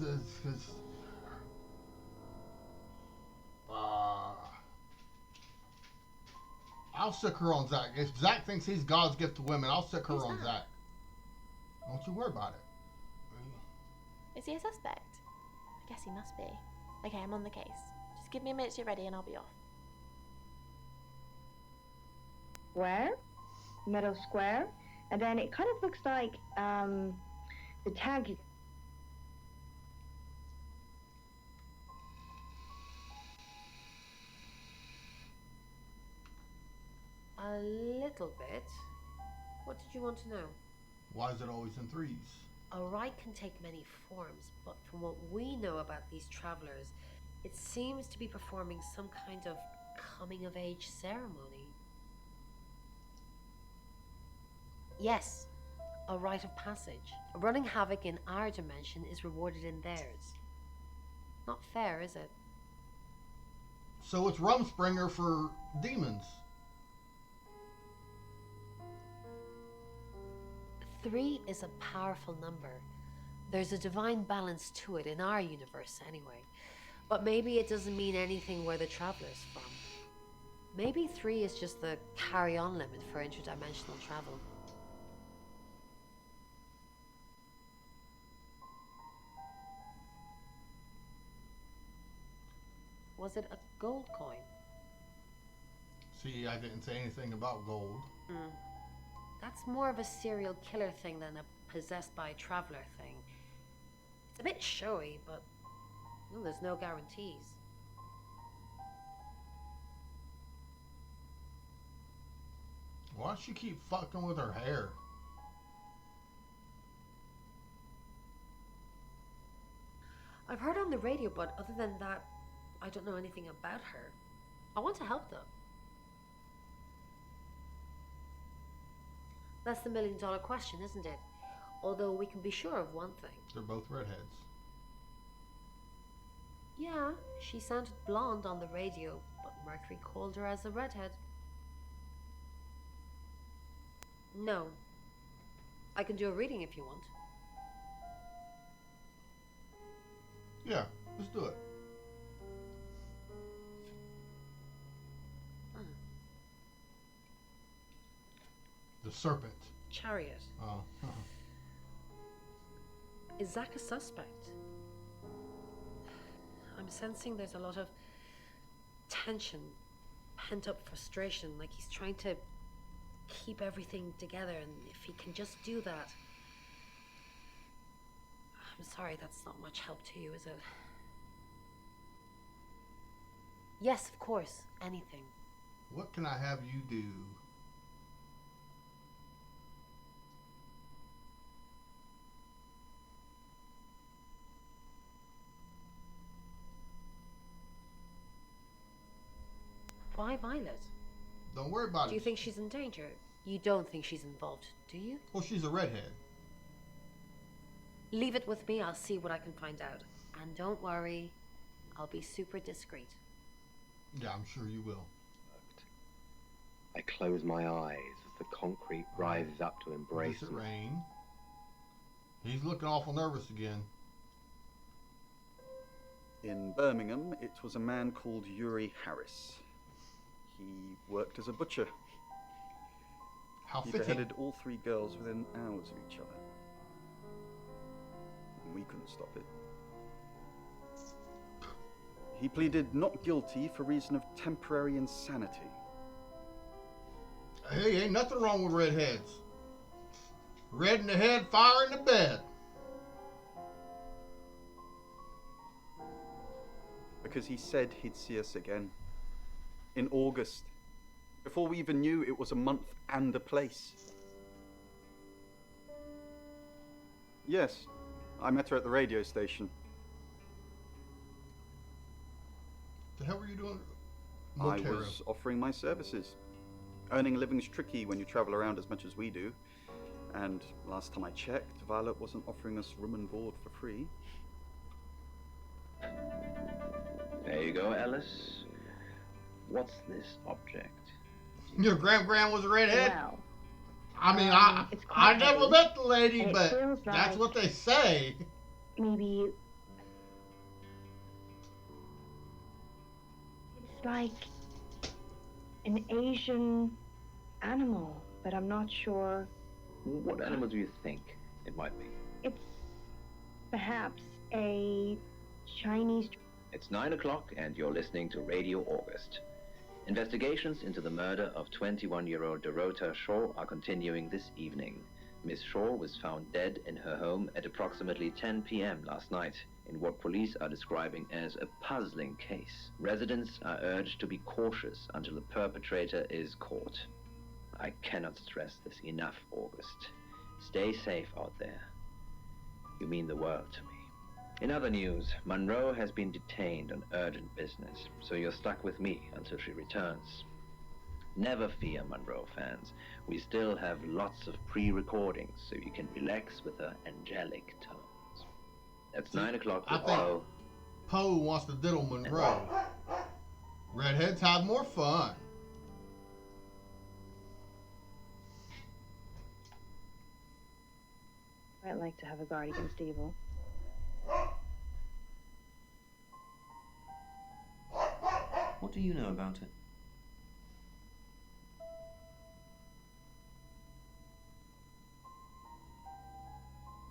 I'll stick her on Zach. If Zach thinks he's God's gift to women, I'll stick her on Zach. Don't you worry about it. Is he a suspect? I guess he must be. Okay, I'm on the case. Just give me a minute to get ready and I'll be off. Square, metal square, and then it kind of looks like the tag. A little bit. What did you want to know? Why is it always in threes? A rite can take many forms, but from what we know about these travelers, it seems to be performing some kind of coming-of-age ceremony. Yes, a rite of passage. Running havoc in our dimension is rewarded in theirs. Not fair, is it? So it's Rumspringer for demons. 3 is a powerful number. There's a divine balance to it in our universe anyway. But maybe it doesn't mean anything where the traveler's from. Maybe 3 is just the carry-on limit for interdimensional travel. Was it a gold coin? See, I didn't say anything about gold. That's more of a serial killer thing than a possessed by a traveler thing. It's a bit showy, but well, there's no guarantees. Why does she keep fucking with her hair? I've heard on the radio, but other than that, I don't know anything about her. I want to help though. That's the million-dollar question, isn't it? Although we can be sure of one thing. They're both redheads. Yeah, she sounded blonde on the radio, but Mercury called her as a redhead. No. I can do a reading if you want. Yeah, let's do it. The serpent. Chariot. Oh. Is Zach a suspect? I'm sensing there's a lot of tension, pent-up frustration, like he's trying to keep everything together, and if he can just do that... I'm sorry, that's not much help to you, is it? Yes, of course, anything. What can I have you do? Why Violet? Don't worry about it. Do you think she's in danger? You don't think she's involved, do you? Well, she's a redhead. Leave it with me, I'll see what I can find out. And don't worry, I'll be super discreet. Yeah, I'm sure you will. I close my eyes as the concrete rises up to embrace Does it me. rain? He's looking awful nervous again. In Birmingham, it was a man called Yuri Harris. He worked as a butcher. How He fitting. beheaded all 3 girls within hours of each other. And we couldn't stop it. He pleaded not guilty for reason of temporary insanity. Hey, ain't nothing wrong with redheads. Red in the head, fire in the bed. Because he said he'd see us again. In August. Before we even knew it was a month and a place. Yes, I met her at the radio station. The hell were you doing? I was offering my services. Earning a living's tricky when you travel around as much as we do. And last time I checked, Violet wasn't offering us room and board for free. There you go, Alice. What's this object? Your grand was a redhead? Well, I mean, it's I quite never heavy, met the lady, and it but feels that's like what they say. maybe it's like an Asian animal, but I'm not sure. What animal do you think it might be? It's perhaps a Chinese. It's 9 o'clock and you're listening to Radio August. Investigations into the murder of 21-year-old Dorota Shaw are continuing this evening. Miss Shaw was found dead in her home at approximately 10 p.m. last night in what police are describing as a puzzling case. Residents are urged to be cautious until the perpetrator is caught. I cannot stress this enough, August. Stay safe out there. You mean the world to me. In other news, Monroe has been detained on urgent business, so you're stuck with me until she returns. Never fear, Monroe fans. We still have lots of pre-recordings, so you can relax with her angelic tones. That's 9 o'clock I with think Poe. Poe wants to diddle Monroe. Redheads have more fun. I'd like to have a guard against evil. What do you know about it?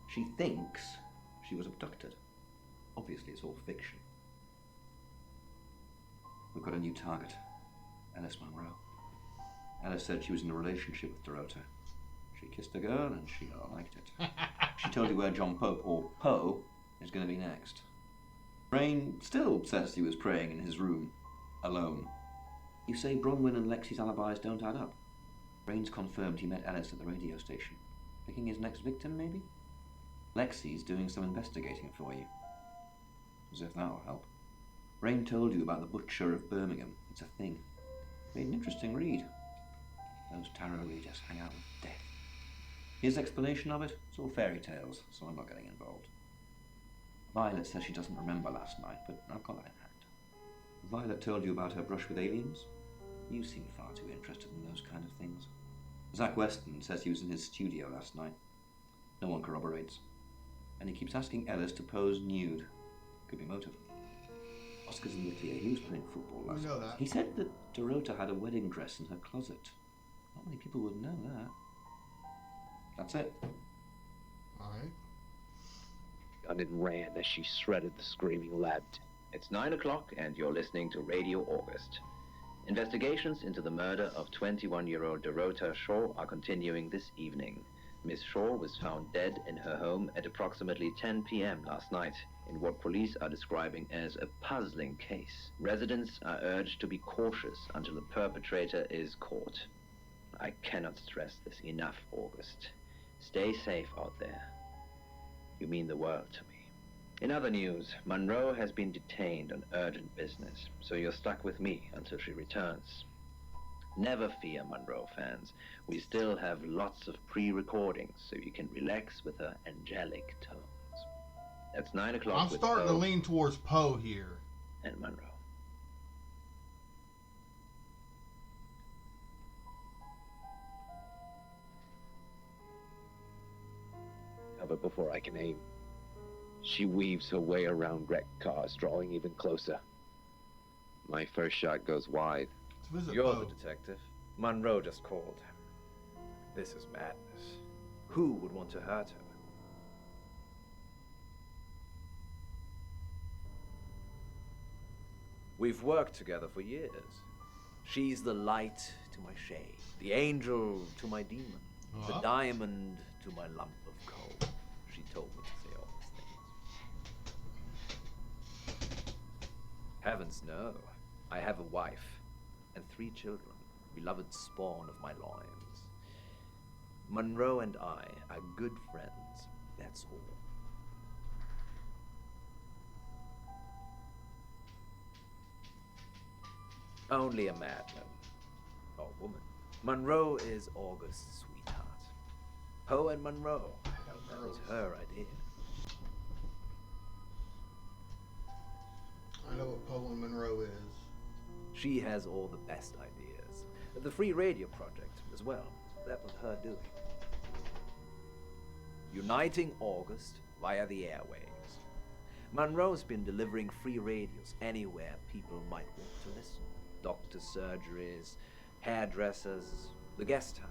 She thinks she was abducted. Obviously, it's all fiction. We've got a new target, Alice Monroe. Alice said she was in a relationship with Dorota. She kissed a girl and she liked it. She told you where John Pope, or Poe, is going to be next. Rain still says he was praying in his room, alone. You say Bronwyn and Lexi's alibis don't add up. Rain's confirmed he met Alice at the radio station. Picking his next victim, maybe? Lexi's doing some investigating for you. As if that'll help. Rain told you about the Butcher of Birmingham. It's a thing. Made an interesting read. Those tarot readers hang out with death. His explanation of it, it's all fairy tales, so I'm not getting involved. Violet says she doesn't remember last night, but I've got that in hand. Violet told you about her brush with aliens? You seem far too interested in those kind of things. Zach Weston says he was in his studio last night. No one corroborates. And he keeps asking Ellis to pose nude. Could be motive. Oscar's in the clear. He was playing football last night. He said that Dorota had a wedding dress in her closet. Not many people would know that. That's it. Alright. Gun and ran as she shredded the screaming lad. It's 9 o'clock and you're listening to Radio August. Investigations into the murder of 21-year-old Dorota Shaw are continuing this evening. Miss Shaw was found dead in her home at approximately 10 p.m. last night in what police are describing as a puzzling case. Residents are urged to be cautious until the perpetrator is caught. I cannot stress this enough, August. Stay safe out there. You mean the world to me. In other news, Monroe has been detained on urgent business, so you're stuck with me until she returns. Never fear, Monroe fans. We still have lots of pre-recordings, so you can relax with her angelic tones. That's 9 o'clock. I'm starting to lean towards Poe here. And Monroe. Cover before I can aim. She weaves her way around wrecked cars, drawing even closer. My first shot goes wide. You're the detective. Monroe just called. This is madness. Who would want to hurt her? We've worked together for years. She's the light to my shade, the angel to my demon, the diamond to my lump of coal. She told me to say all these things. Heavens no. I have a wife and 3 children, beloved spawn of my loins. Monroe and I are good friends, that's all. Only a madman. Or woman. Monroe is August's sweetheart. Poe and Monroe. That was her idea. I know what Poe and Monroe is. She has all the best ideas. The Free Radio Project as well. That was her doing. Uniting August via the airwaves. Monroe's been delivering free radios anywhere people might want to listen. Doctor's surgeries, hairdressers, the guest house.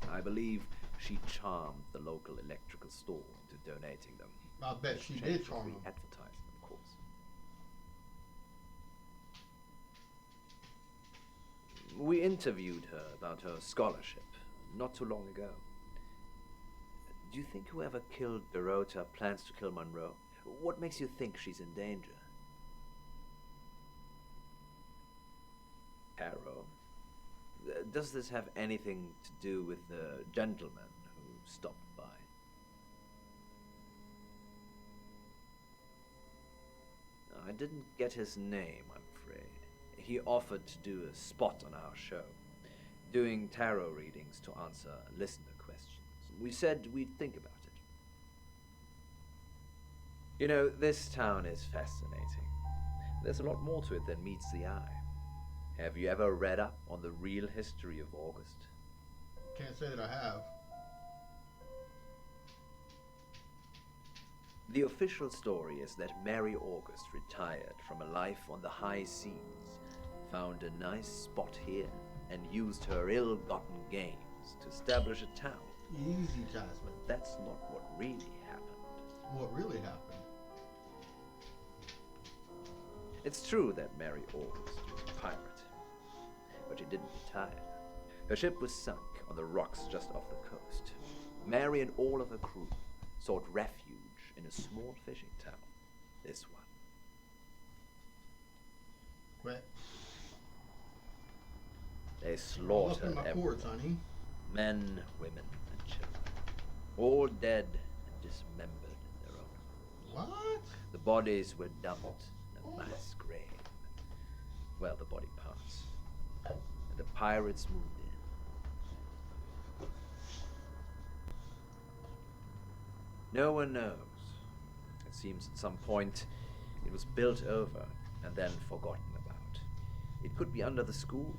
I believe she charmed the local electrical store into donating them. I bet she did charm them. Advertising, of course. We interviewed her about her scholarship not too long ago. Do you think whoever killed Dorota plans to kill Monroe? What makes you think she's in danger? Harrow. Does this have anything to do with the gentleman who stopped by? I didn't get his name, I'm afraid. He offered to do a spot on our show, doing tarot readings to answer listener questions. We said we'd think about it. You know, this town is fascinating. There's a lot more to it than meets the eye. Have you ever read up on the real history of August? Can't say that I have. The official story is that Mary August retired from a life on the high seas, found a nice spot here, and used her ill-gotten gains to establish a town. Easy, Jasmine. That's not what really happened. What really happened? It's true that Mary August was a pirate, but she didn't retire. Her ship was sunk on the rocks just off the coast. Mary and all of her crew sought refuge in a small fishing town. This one. What? They slaughtered everyone. Honey. Men, women, and children. All dead and dismembered in their own homes. What? The bodies were dumped in a mass grave. Well, the body parts. And the pirates moved in. No one knows. It seems at some point it was built over and then forgotten about. It could be under the school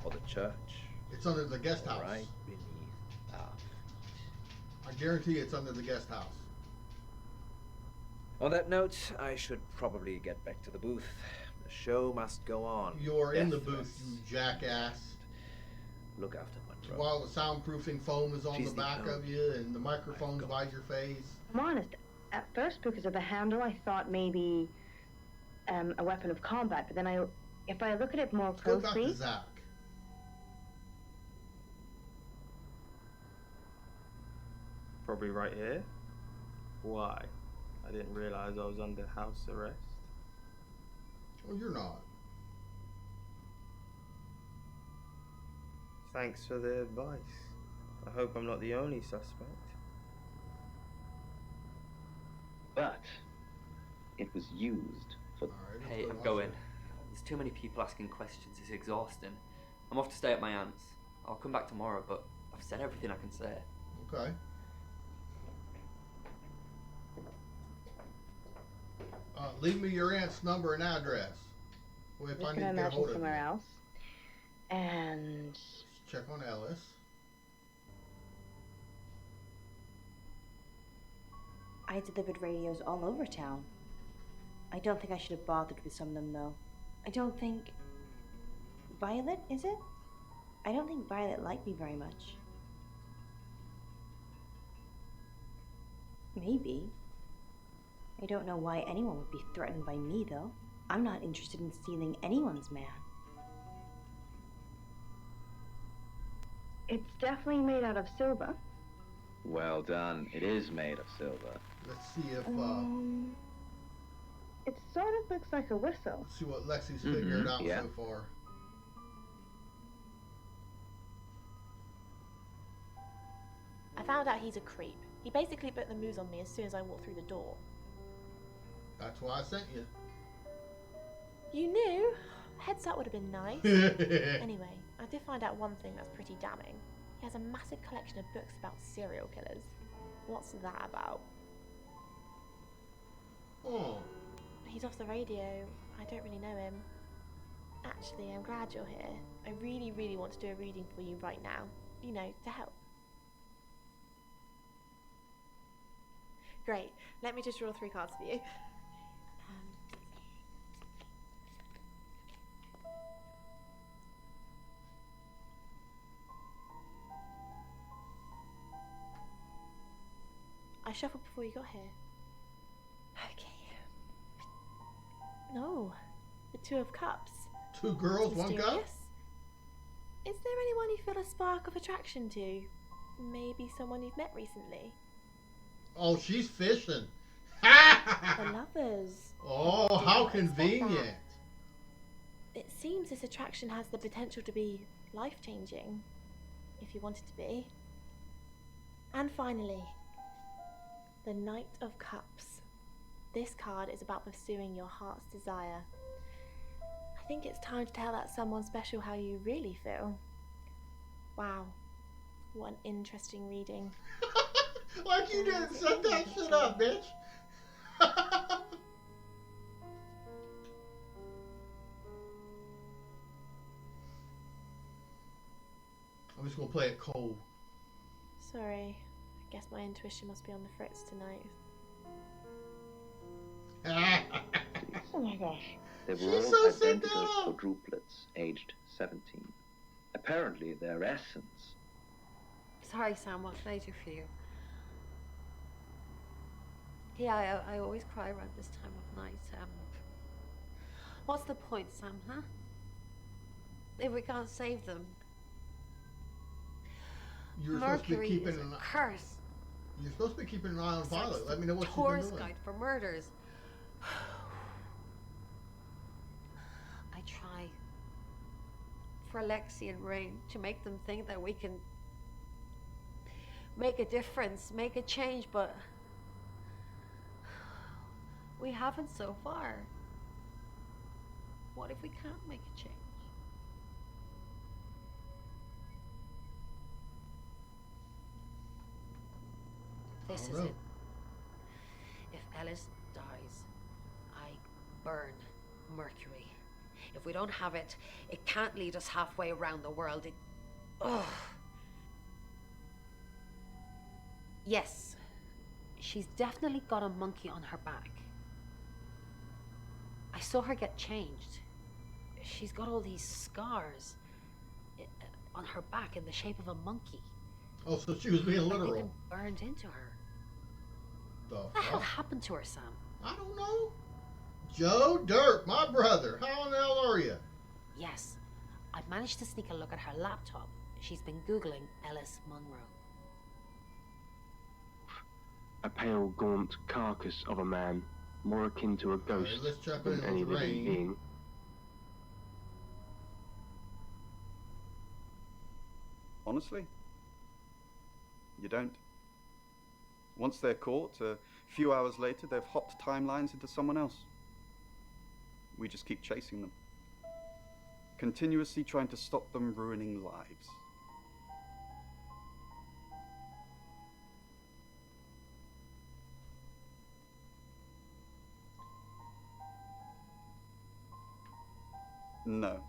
or the church. It's under the guest house. Right beneath our feet. I guarantee it's under the guest house. On that note, I should probably get back to the booth. The show must go on. You're in the booth, you jackass. Look after Monroe. While the soundproofing foam is on the back of you and the microphone's by your face. I'm honest. At first, because of the handle, I thought maybe a weapon of combat. But then if I look at it more closely... Go back to Zach. Probably right here. Why? I didn't realize I was under house arrest. Well, you're not. Thanks for the advice. I hope I'm not the only suspect. But it was used for... Hey, I'm going. There's too many people asking questions. It's exhausting. I'm off to stay at my aunt's. I'll come back tomorrow, but I've said everything I can say. Okay. Leave me your aunt's number and address. Well, if I need to get hold of somewhere you. else. And Check on Ellis. I delivered radios all over town. I don't think I should have bothered with some of them, though. I don't think... Violet, is it? I don't think Violet liked me very much. Maybe. I don't know why anyone would be threatened by me, though. I'm not interested in stealing anyone's man. It's definitely made out of silver. Well done. It is made of silver. Let's see if, It sort of looks like a whistle. let's see what Lexi's figured out so far. I found out he's a creep. He basically put the moves on me as soon as I walked through the door. That's why I sent you. You knew? Heads up would have been nice. Anyway, I did find out one thing that's pretty damning. He has a massive collection of books about serial killers. What's that about? Oh. He's off the radio. I don't really know him. Actually, I'm glad you're here. I really, really want to do a reading for you right now. You know, to help. Great. Let me just draw 3 cards for you. I shuffled before you got here. Okay. No. The 2 of Cups. 2 girls, 1 cup? Is there anyone you feel a spark of attraction to? Maybe someone you've met recently? Oh, she's fishing. The lovers. Oh, how convenient. It seems this attraction has the potential to be life-changing, if you want it to be. And finally, the Knight of Cups. This card is about pursuing your heart's desire. I think it's time to tell that someone special how you really feel. Wow, what an interesting reading. Like you didn't set that shit up, bitch. gonna play it cold. Sorry. I guess my intuition must be on the fritz tonight. Oh my gosh. They were She's all so identical sick up. quadruplets, aged 17. Apparently, their essence. Sorry, Sam, what can I do for you? Yeah, I always cry around this time of night. What's the point, Sam, huh? If we can't save them. You're supposed to be Mercury keeping is an a curse. You're supposed to be keeping an eye on It's like Violet. Let me know what she's been tourist doing. guide for murders. I try for Alexi and Rain to make them think that we can make a difference, make a change, but we haven't so far. What if we can't make a change? This is it. If Ellis dies, I burn Mercury. If we don't have it, it can't lead us halfway around the world. Yes, she's definitely got a monkey on her back. I saw her get changed. She's got all these scars on her back in the shape of a monkey. Oh, so she was being Like they've literal. been burned into her. The What the hell fuck? happened to her, Sam? I don't know. Joe Dirt, my brother. How in the hell are you? Yes, I managed to sneak a look at her laptop. She's been Googling Ellis Munro. A pale, gaunt carcass of a man, more akin to a ghost let's check than in any with living Rain. being. Honestly, you don't. Once they're caught, a few hours later, they've hopped timelines into someone else. We just keep chasing them, continuously trying to stop them ruining lives. No,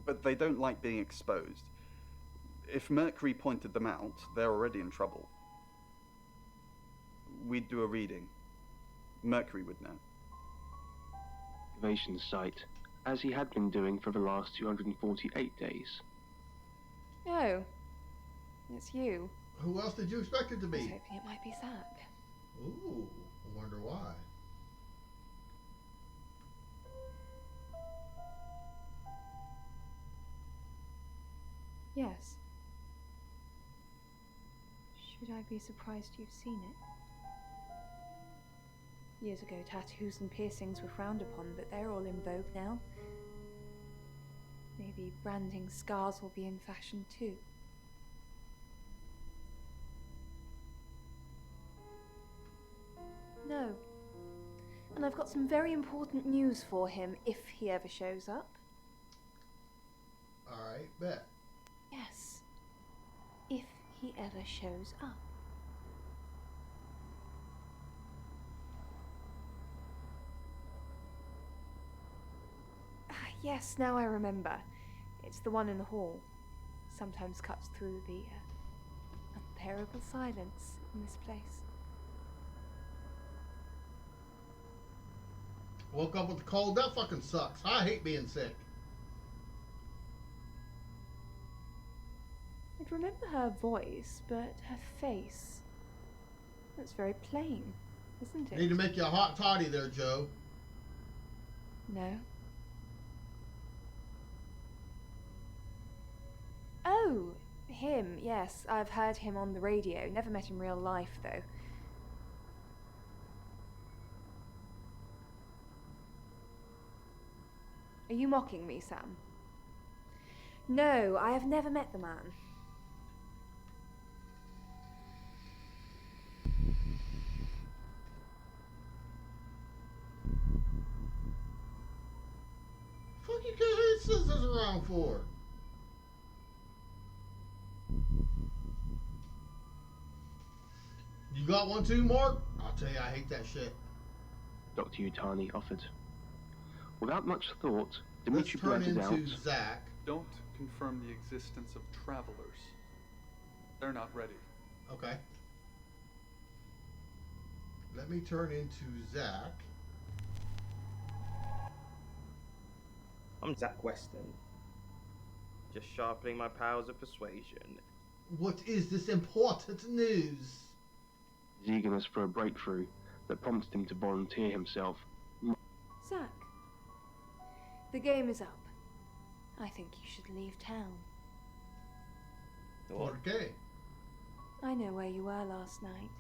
but they don't like being exposed. If Mercury pointed them out, they're already in trouble. We'd do a reading. Mercury would know. Excavation site, as he had been doing for the last 248 days. Oh, it's you. Who else did you expect it to I was be? hoping it might be Zach. Ooh, I wonder why. Yes. Should I be surprised you've seen it? Years ago, tattoos and piercings were frowned upon, but they're all in vogue now. Maybe branding scars will be in fashion too. No. And I've got some very important news for him if he ever shows up. Alright, bet. Yes. If he ever shows up. Yes, now I remember. It's the one in the hall. Sometimes cuts through the unbearable silence in this place. Woke up with a cold. That fucking sucks. I hate being sick. I'd remember her voice, but her face. It's very plain, isn't it? Need to make you a hot toddy there, Joe. No. Oh, him, yes. I've heard him on the radio. Never met in real life, though. Are you mocking me, Sam? No, I have never met the man. Fuck you carrying scissors around for? You got one too, Mark? I'll tell you, I hate that shit. Dr. Utani offered. Without much thought, Let's Dimitri turn blurted out, into Zach. Don't confirm the existence of travelers. They're not ready. Okay. Let me turn into Zach. I'm Zach Weston. Just sharpening my powers of persuasion. What is this important news? He's eagerness for a breakthrough that prompts him to volunteer himself. Zach, the game is up. I think you should leave town. ¿Por qué? I know where you were last night.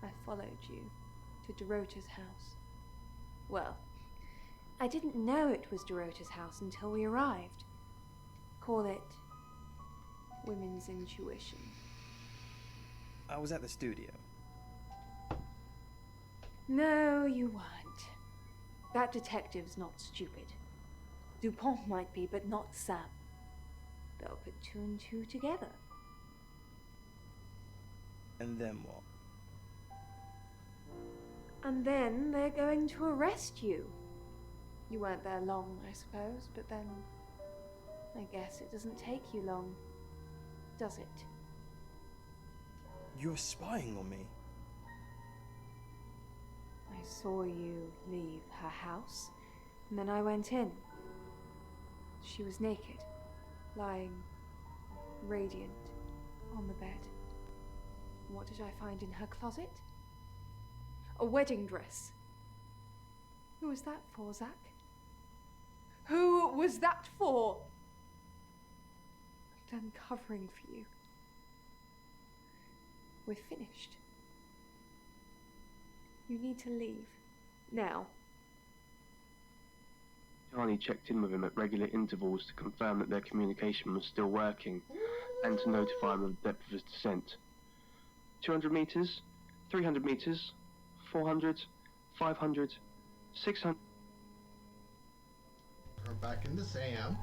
I followed you to Dorota's house. Well, I didn't know it was Dorota's house until we arrived. Call it women's intuition. I was at the studio. No, you weren't. That detective's not stupid. Dupont might be, but not Sam. They'll put 2 and 2 together. And then what? And then they're going to arrest you. You weren't there long, I suppose, but then I guess it doesn't take you long, does it? You're spying on me. I saw you leave her house, and then I went in. She was naked, lying radiant on the bed. What did I find in her closet? A wedding dress. Who was that for, Zach? Who was that for? I'm done covering for you. We're finished. You need to leave. Now. Charlie checked in with him at regular intervals to confirm that their communication was still working and to notify him of the depth of his descent. 200 meters, 300 meters, 400, 500, 600. We're back into Sam.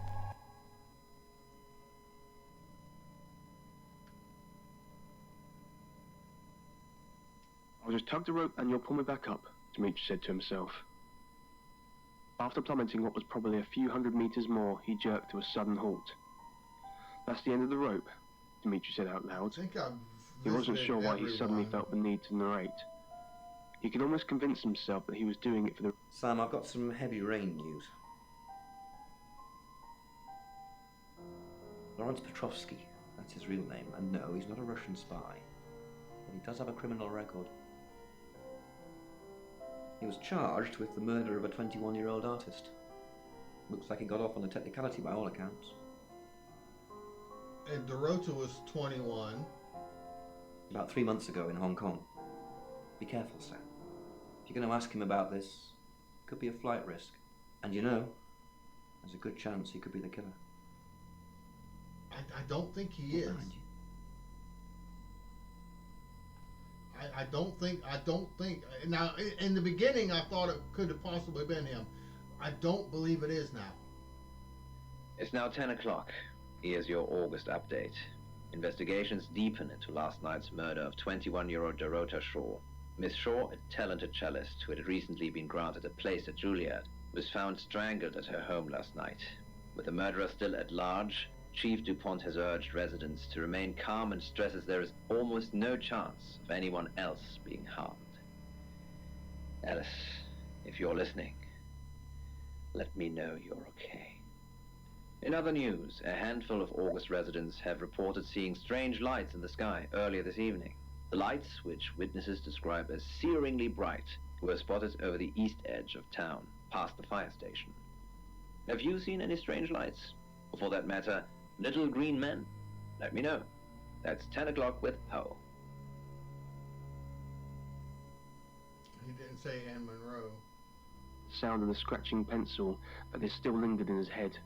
I'll just tug the rope and you'll pull me back up, Dimitri said to himself. After plummeting what was probably a few hundred meters more, he jerked to a sudden halt. That's the end of the rope, Dimitri said out loud. He wasn't sure why he suddenly felt the need to narrate. He could almost convince himself that he was doing it for the... Sam, I've got some heavy rain news. Lawrence Petrovsky, that's his real name, and no, he's not a Russian spy. But he does have a criminal record. He was charged with the murder of a 21-year-old artist. Looks like he got off on a technicality by all accounts. And Dorota was 21. About 3 months ago in Hong Kong. Be careful, Sam. If you're going to ask him about this, it could be a flight risk. And you know, there's a good chance he could be the killer. I don't think he is. I don't think, now, in the beginning I thought it could have possibly been him. I don't believe it is now. It's now 10 o'clock. Here's your August update. Investigations deepen into last night's murder of 21-year-old Dorota Shaw. Miss Shaw, a talented cellist who had recently been granted a place at Juilliard, was found strangled at her home last night. With the murderer still at large, Chief DuPont has urged residents to remain calm and stresses there is almost no chance of anyone else being harmed. Alice, if you're listening, let me know you're okay. In other news, a handful of August residents have reported seeing strange lights in the sky earlier this evening. The lights, which witnesses describe as searingly bright, were spotted over the east edge of town, past the fire station. Have you seen any strange lights? Or for that matter, little green men? Let me know. That's 10 o'clock with Poe. He didn't say Anne Monroe. The sound of the scratching pencil, but it still lingered in his head.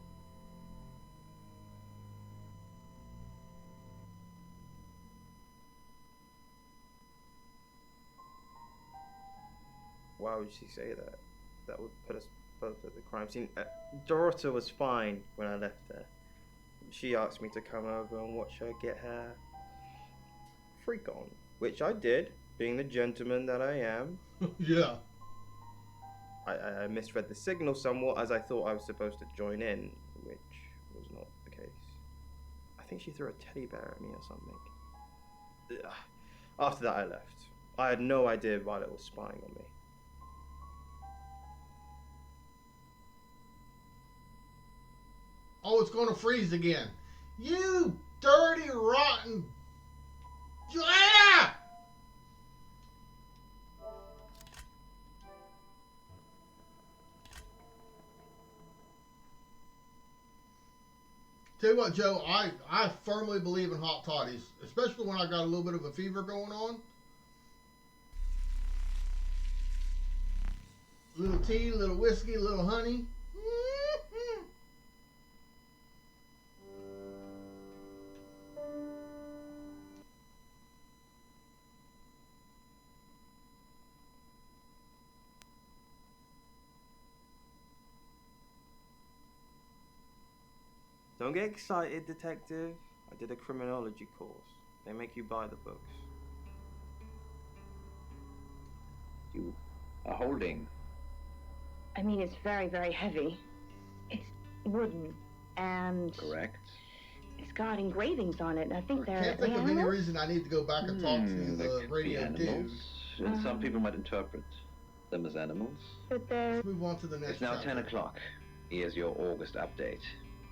Why would she say that? That would put us both at the crime scene. Dorota was fine when I left her. She asked me to come over and watch her get her freak on, which I did, being the gentleman that I am. Yeah. I misread the signal somewhat, as I thought I was supposed to join in, which was not the case. I think she threw a teddy bear at me or something. Ugh. After that, I left. I had no idea Violet was spying on me. Oh, it's going to freeze again. You dirty, rotten... Ah! Tell you what, Joe, I firmly believe in hot toddies, especially when I got a little bit of a fever going on. A little tea, a little whiskey, a little honey. Don't get excited, detective. I did a criminology course. They make you buy the books. You are holding. I mean, it's very, very heavy. It's wooden, and... Correct. It's got engravings on it, and I think they're Can't think of any animals? reason I need to go back and talk to the radio dude. And some people might interpret them as animals. But they're... Let's move on to the next It's now chapter. 10 o'clock. Here's your August update.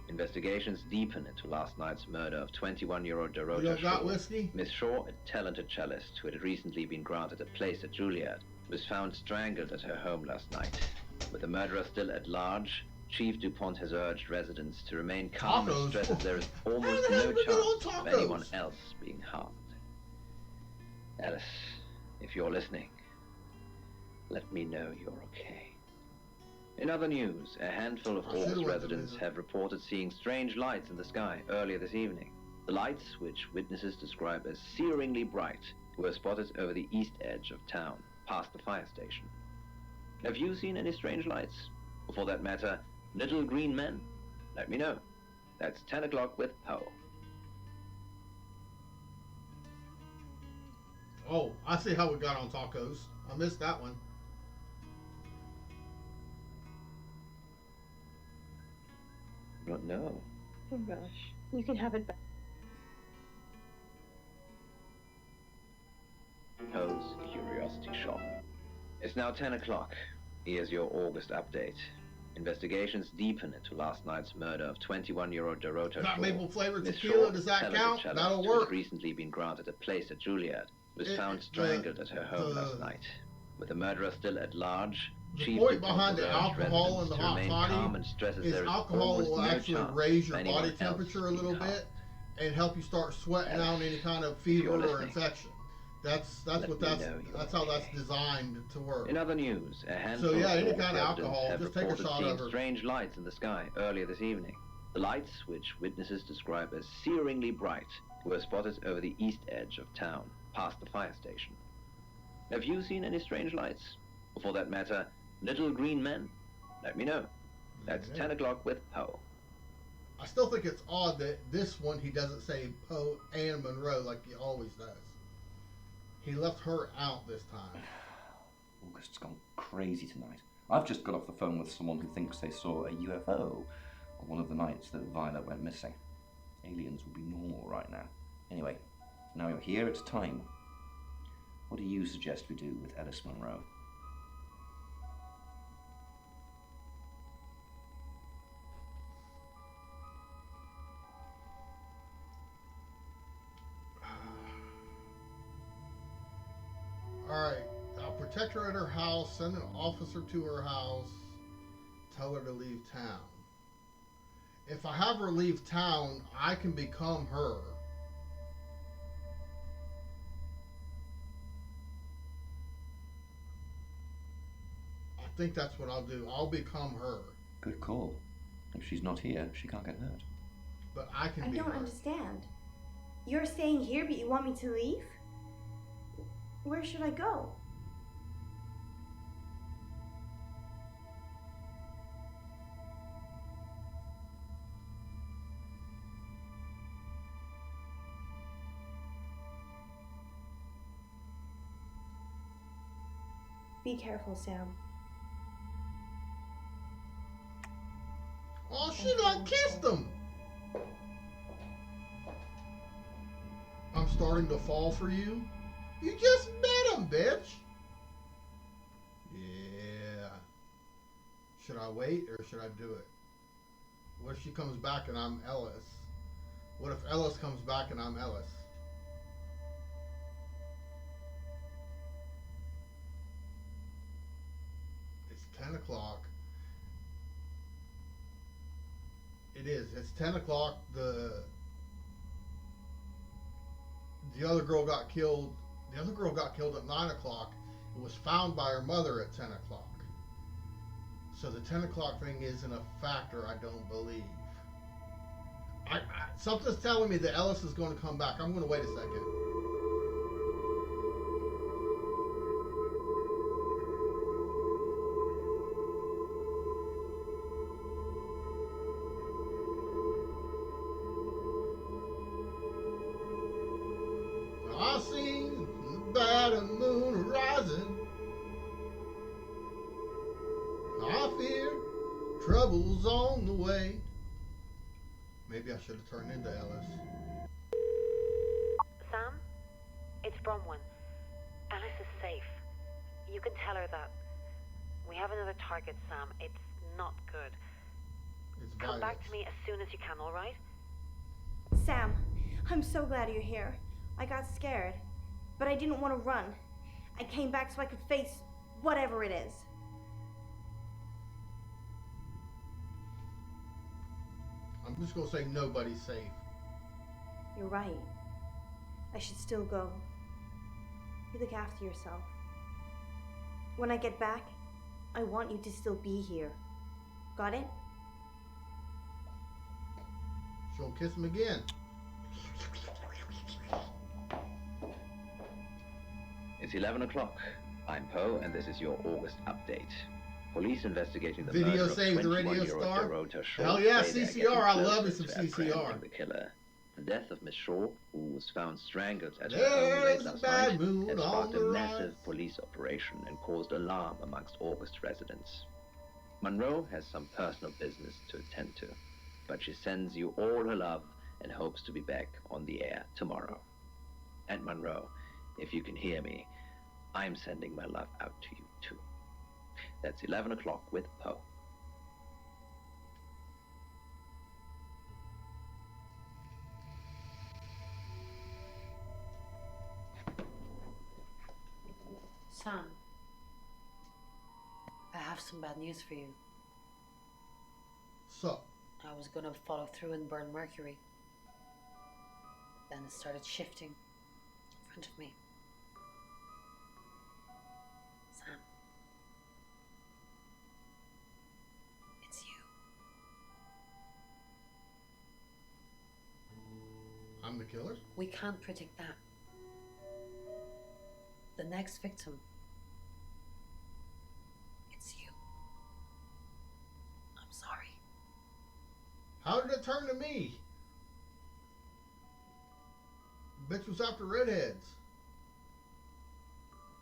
Investigations deepen into last night's murder of 21-year-old You Dorota don't got Shaw. whiskey? Miss Shaw, a talented cellist who had recently been granted a place at Juilliard, was found strangled at her home last night. With the murderer still at large, Chief DuPont has urged residents to remain calm and stress that there is almost no chance of anyone else being harmed. Alice, if you're listening, let me know you're okay. In other news, a handful of August residents have reported seeing strange lights in the sky earlier this evening. The lights, which witnesses describe as searingly bright, were spotted over the east edge of town, past the fire station. Have you seen any strange lights? Or for that matter, little green men? Let me know. That's 10 o'clock with Poe. Oh, I see how we got on tacos. I missed that one. No. Oh gosh, you can have it back. Poe's Curiosity Shop. It's now 10 o'clock. Here's your August update. Investigations deepen into last night's murder of 21-year-old Dorota Got Shaw. maple flavored Miss tequila, Shaw, does that talented count? cellist That'll who work. had recently been granted a place at Juilliard, was found strangled at her home last night. With the murderer still at large, The Chief point DuPont behind has the urged alcohol in residents the to hot remain calm and toddy stresses is there is alcohol almost will no actually chance raise of your anyone body else temperature a being little harmed. bit and help you start sweating out any kind of fever or infection. That's what that's how that's designed to work. In other news, a handful So yeah, of any August kind of residents alcohol, have just take a reported shot seeing of her. strange lights in the sky earlier this evening. The lights, which witnesses describe as searingly bright, were spotted over the east edge of town, past the fire station. Have you seen any strange lights? Or for that matter, little green men? Let me know. That's 10 o'clock with Poe. I still think it's odd that this one he doesn't say Poe and Monroe like he always does. He left her out this time. August's gone crazy tonight. I've just got off the phone with someone who thinks they saw a UFO on one of the nights that Violet went missing. Aliens would be normal right now. Anyway, now you're here, it's time. What do you suggest we do with Alice Monroe? Alright, I'll protect her at her house, send an officer to her house, tell her to leave town. If I have her leave town, I can become her. I think that's what I'll do. I'll become her. Good call. If she's not here, she can't get hurt. But I can I be don't her. understand. You're staying here, but you want me to leave? Where should I go? Be careful, Sam. Oh, she done kissed him. starting to fall for you? You just met him, bitch. Yeah. Should I wait or should I do it? What if she comes back and I'm Ellis? What if Ellis comes back and I'm Ellis? It's 10 o'clock. It is. It's 10 o'clock. The other girl got killed. The other girl got killed at 9 o'clock. It was found by her mother at 10 o'clock. So the 10 o'clock thing isn't a factor, I don't believe. Something's telling me that Ellis is going to come back. I'm going to wait a second. I seen the battle moon rising. I fear trouble's on the way. Maybe I should have turned into Ellis. Sam, it's Bronwyn. Alice is safe. You can tell her that. We have another target, Sam. It's not good. Come back to me as soon as you can, all right? Sam, I'm so glad you're here. I got scared, but I didn't want to run. I came back so I could face whatever it is. I'm just going to say nobody's safe. You're right. I should still go. You look after yourself. When I get back, I want you to still be here. Got it? She'll kiss him again. It's 11 o'clock. I'm Poe, and this is your August update. Police investigating the Video murder save of the radio 21-year-old star. Dorota Shaw. Hell yeah, say they're CCR. getting I love me closer some to CCR. apprehending the killer. The death of Miss Shaw, who was found strangled at her There's home late a last bad night, moon has on sparked a the massive rise. police operation and caused alarm amongst August residents. Monroe has some personal business to attend to, but she sends you all her love and hopes to be back on the air tomorrow. And Monroe, if you can hear me, I'm sending my love out to you too. That's 11 o'clock with Poe. Sam, I have some bad news for you. So? I was gonna follow through and burn Mercury. Then it started shifting in front of me. Sam, it's you. I'm the killer? We can't predict that. The next victim, it's you. I'm sorry. How did it turn to me? Bitch was after redheads.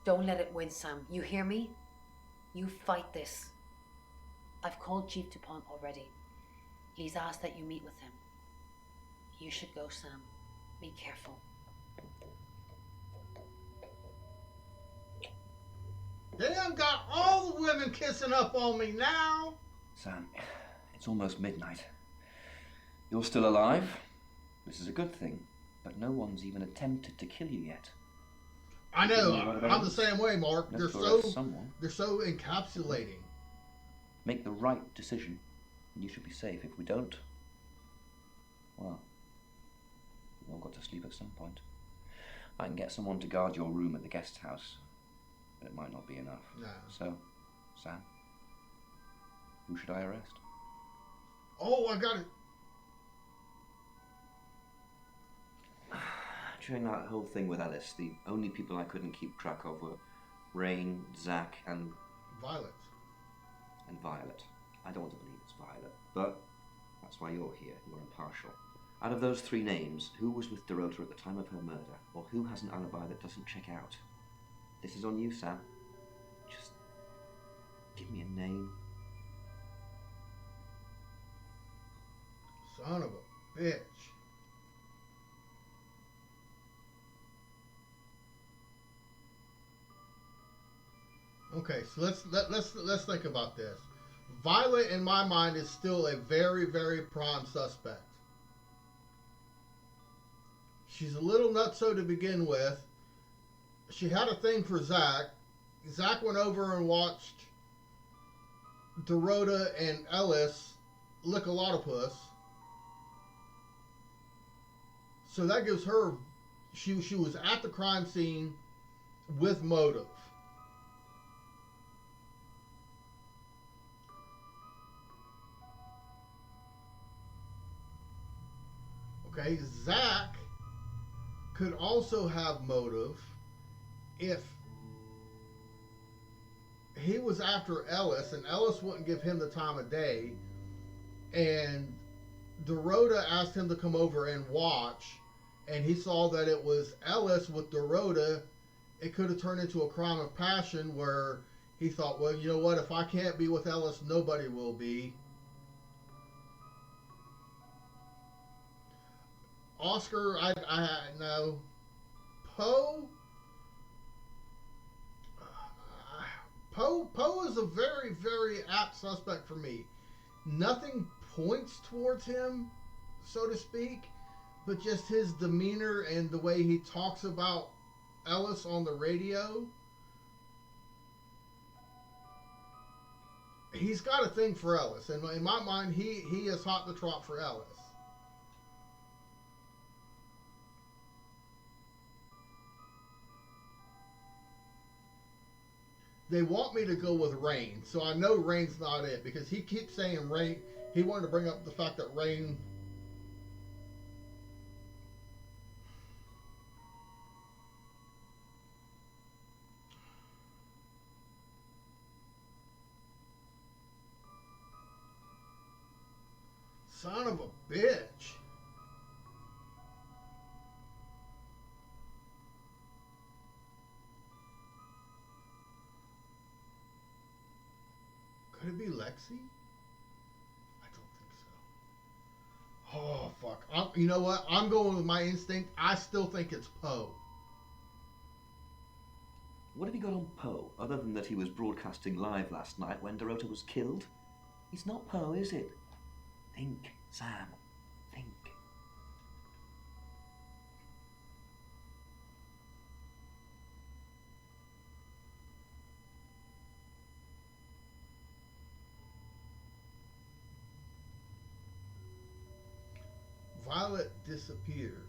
Don't let it win, Sam. You hear me? You fight this. I've called Chief DuPont already. He's asked that you meet with him. You should go, Sam. Be careful. Damn, got all the women kissing up on me now. Sam, it's almost midnight. You're still alive. This is a good thing, but no one's even attempted to kill you yet. I know. I'm the same way, Mark. Let's They're go so with someone. they're so encapsulating. Make the right decision, and you should be safe. If we don't, well, we've all got to sleep at some point. I can get someone to guard your room at the guest house, but it might not be enough. No. So, Sam, who should I arrest? Oh, I got it. During that whole thing with Alice, the only people I couldn't keep track of were Rain, Zach, and Violet. I don't want to believe it's Violet, but that's why you're here. You're impartial. Out of those three names, who was with Dorota at the time of her murder, or who has an alibi that doesn't check out? This is on you, Sam. Just give me a name. Son of a bitch. Okay, so let's think about this. Violet, in my mind, is still a very, very prime suspect. She's a little nutso to begin with. She had a thing for Zach. Zach went over and watched Dorota and Ellis lick a platypus. So that gives her, she was at the crime scene with motive. Okay, Zach could also have motive if he was after Ellis and Ellis wouldn't give him the time of day, and Dorota asked him to come over and watch, and he saw that it was Ellis with Dorota. It could have turned into a crime of passion where he thought, well, you know what, if I can't be with Ellis, nobody will be. Oscar, I know. Poe is a very, very apt suspect for me. Nothing points towards him, so to speak, but just his demeanor and the way he talks about Ellis on the radio. He's got a thing for Ellis, and in my mind, he is hot to trot for Ellis. They want me to go with Rain, so I know Rain's not it, because he keeps saying Rain. He wanted to bring up the fact that Rain... Son of a bitch. Could it be Lexi? I don't think so. Oh, fuck. You know what? I'm going with my instinct. I still think it's Poe. What have you got on Poe, other than that he was broadcasting live last night when Dorota was killed? It's not Poe, is it? Think, Sam. Think. Violet disappears.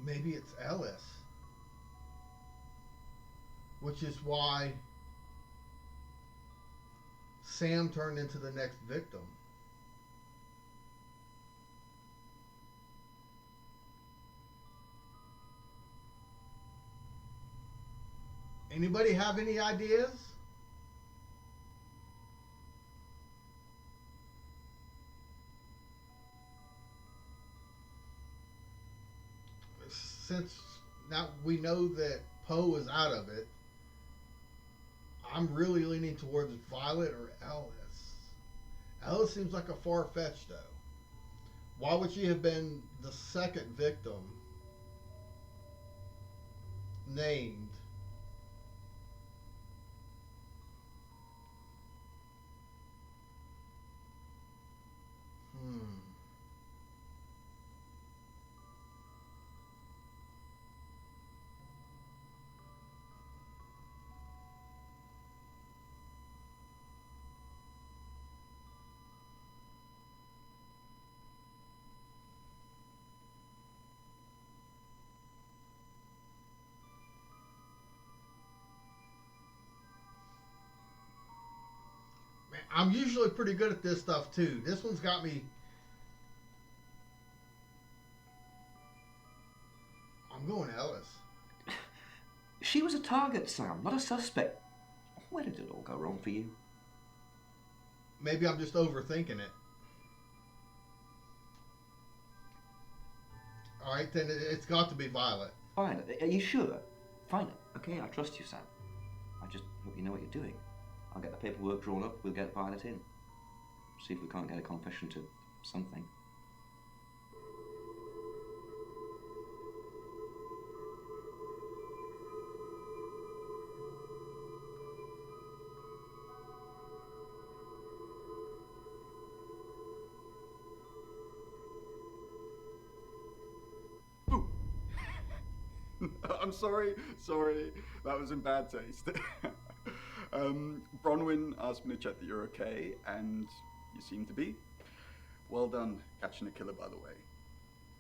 Maybe it's Ellis. Which is why Sam turned into the next victim. Anybody have any ideas? Since now we know that Poe is out of it, I'm really leaning towards Violet or Ellis. Ellis seems like a far-fetched, though. Why would she have been the second victim named? I'm usually pretty good at this stuff too. This one's got me. I'm going Ellis. She was a target, Sam, not a suspect. Where did it all go wrong for you? Maybe I'm just overthinking it. All right, then it's got to be Violet. Fine. Are you sure? Fine. Okay, I trust you, Sam. I just hope you know what you're doing. I'll get the paperwork drawn up, we'll get Violet in. See if we can't get a confession to something. I'm sorry, that was in bad taste. Bronwyn asked me to check that you're okay, and you seem to be. Well done catching a killer, by the way.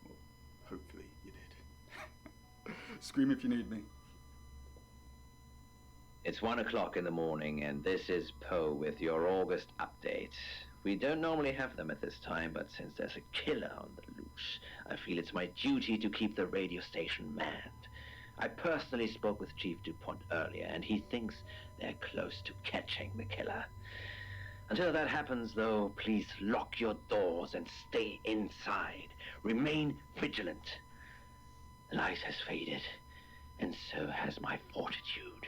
Well, hopefully you did. Scream if you need me. It's 1 o'clock in the morning, and this is Poe with your August update. We don't normally have them at this time, but since there's a killer on the loose, I feel it's my duty to keep the radio station manned. I personally spoke with Chief DuPont earlier, and he thinks they're close to catching the killer. Until that happens, though, please lock your doors and stay inside. Remain vigilant. The light has faded, and so has my fortitude.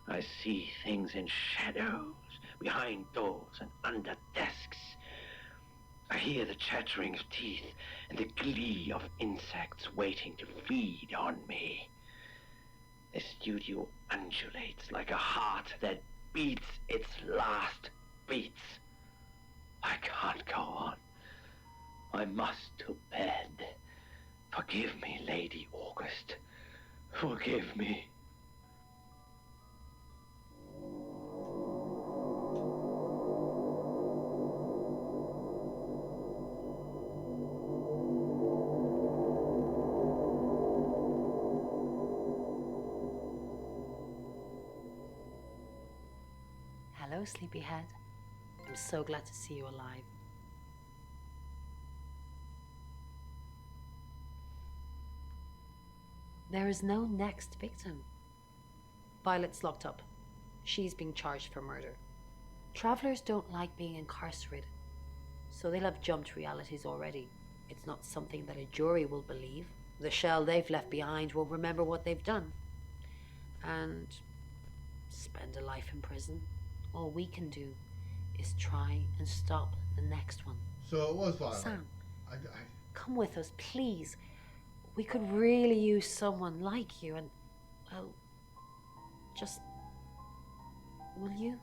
I see things in shadows, behind doors and under desks. I hear the chattering of teeth and the glee of insects waiting to feed on me. The studio undulates like a heart that beats its last beats. I can't go on. I must to bed. Forgive me, Lady August. Forgive me. Hello, sleepyhead. I'm so glad to see you alive. There is no next victim. Violet's locked up. She's being charged for murder. Travelers don't like being incarcerated, so they'll have jumped realities already. It's not something that a jury will believe. The shell they've left behind will remember what they've done and spend a life in prison. All we can do is try and stop the next one. So it was Violet. Sam, come with us, please. We could really use someone like you, and, well, just... will you?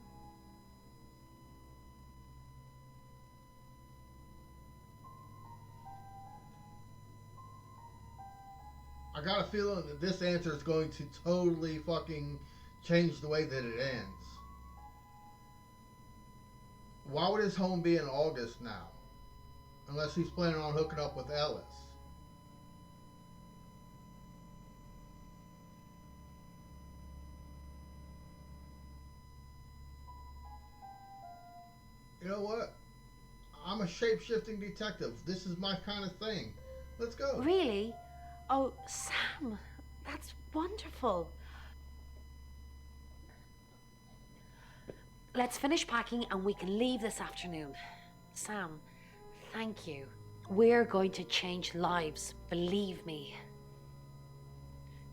I got a feeling that this answer is going to totally fucking change the way that it ends. Why would his home be in August now? Unless he's planning on hooking up with Ellis. You know what? I'm a shape-shifting detective. This is my kind of thing. Let's go. Really? Oh, Sam, that's wonderful. Let's finish packing and we can leave this afternoon. Sam, thank you. We're going to change lives, believe me.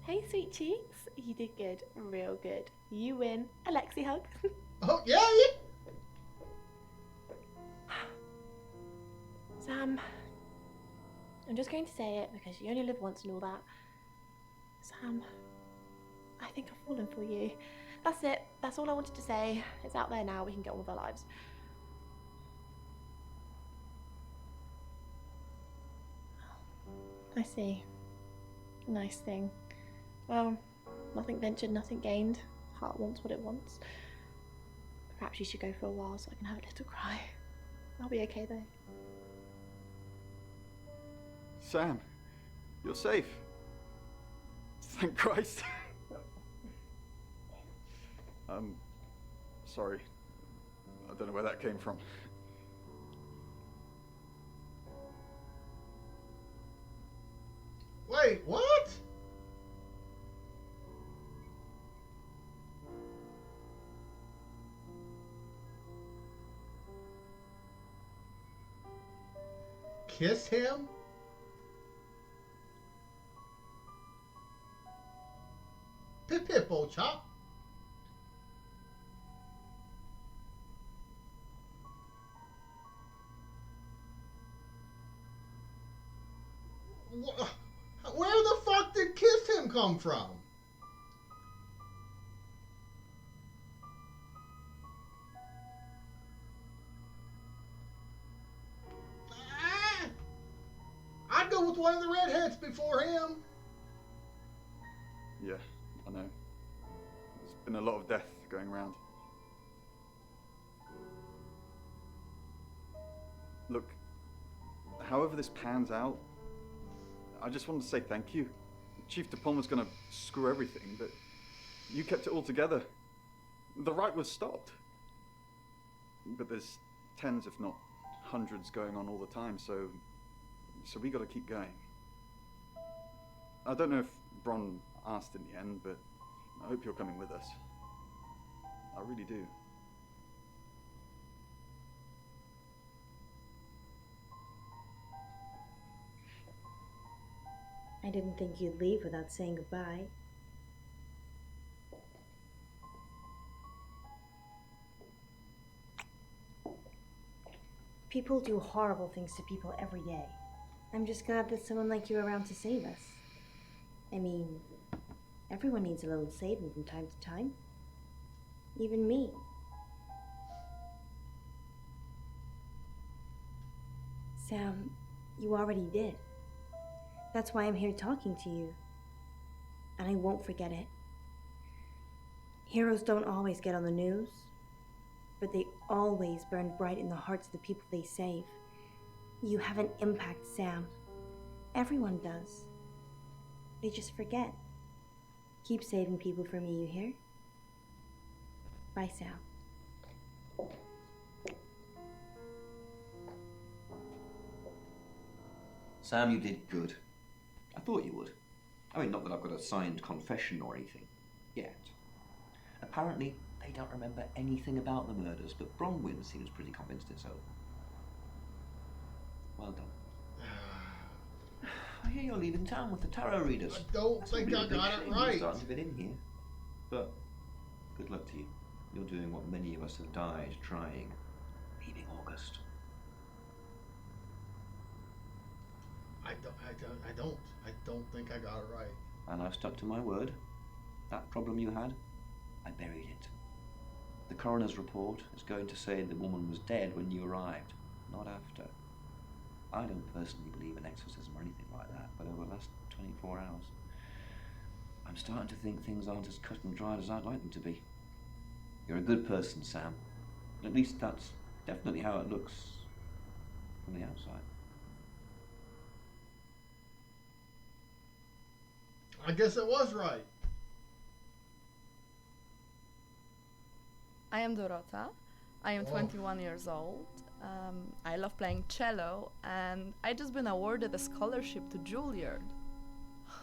Hey, sweet cheeks. You did good. Real good. You win. Alexi hug. Oh, yeah. Sam, I'm just going to say it because you only live once and all that. Sam, I think I've fallen for you. That's it. That's all I wanted to say. It's out there now. We can get on with our lives. I see. Nice thing. Well, nothing ventured, nothing gained. Heart wants what it wants. Perhaps you should go for a while so I can have a little cry. I'll be okay though. Sam, you're safe. Thank Christ. Sorry. I don't know where that came from. Wait, what? Kiss him? Pip pip, old chop. Where the fuck did Kiss Him come from? I'd go with one of the redheads before him. Yeah, I know. There's been a lot of death going around. Look, however this pans out, I just wanted to say thank you. Chief Dupont was going to screw everything, but you kept it all together. The riot was stopped. But there's tens, if not hundreds, going on all the time, so we got to keep going. I don't know if Bron asked in the end, but I hope you're coming with us. I really do. I didn't think you'd leave without saying goodbye. People do horrible things to people every day. I'm just glad there's someone like you around to save us. I mean, everyone needs a little saving from time to time. Even me. Sam, you already did. That's why I'm here talking to you. And I won't forget it. Heroes don't always get on the news, but they always burn bright in the hearts of the people they save. You have an impact, Sam. Everyone does. They just forget. Keep saving people for me, you hear? Bye, Sam. Sam, you did good. I thought you would. I mean, not that I've got a signed confession or anything. Yet. Apparently, they don't remember anything about the murders, but Bronwyn seems pretty convinced it's over. Well done. I hear you're leaving town with the tarot readers. I don't think I got it right. You're starting to fit in here. But good luck to you. You're doing what many of us have died trying. Leaving August. I don't think I got it right. And I've stuck to my word. That problem you had, I buried it. The coroner's report is going to say the woman was dead when you arrived, not after. I don't personally believe in exorcism or anything like that, but over the last 24 hours, I'm starting to think things aren't as cut and dried as I'd like them to be. You're a good person, Sam. At least that's definitely how it looks from the outside. I guess it was right. I am Dorota. I am 21 years old. I love playing cello, and I just been awarded a scholarship to Juilliard.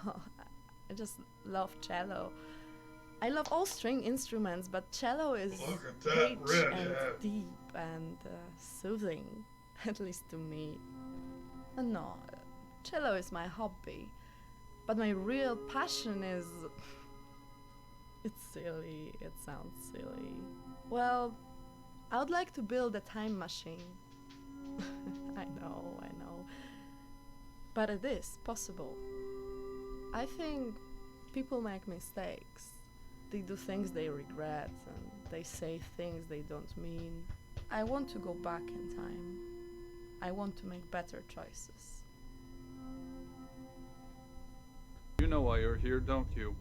I just love cello. I love all string instruments, but cello is rich and deep and soothing, at least to me. No, cello is my hobby, but my real passion is... It's silly, it sounds silly. Well, I would like to build a time machine. I know. But it is possible. I think people make mistakes. They do things they regret and they say things they don't mean. I want to go back in time. I want to make better choices. You know why you're here, don't you?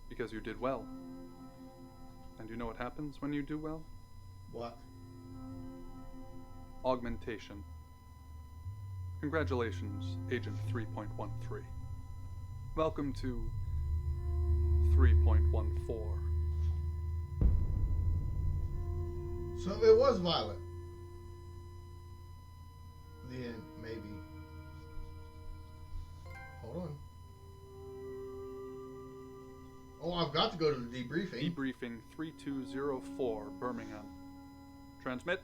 Because you did well. And you know what happens when you do well? What? Augmentation. Congratulations, Agent 3.13. Welcome to 3.14. So it was Violet. The end, maybe. Hold on. Oh, I've got to go to the debriefing. Debriefing 3204, Birmingham. Transmit.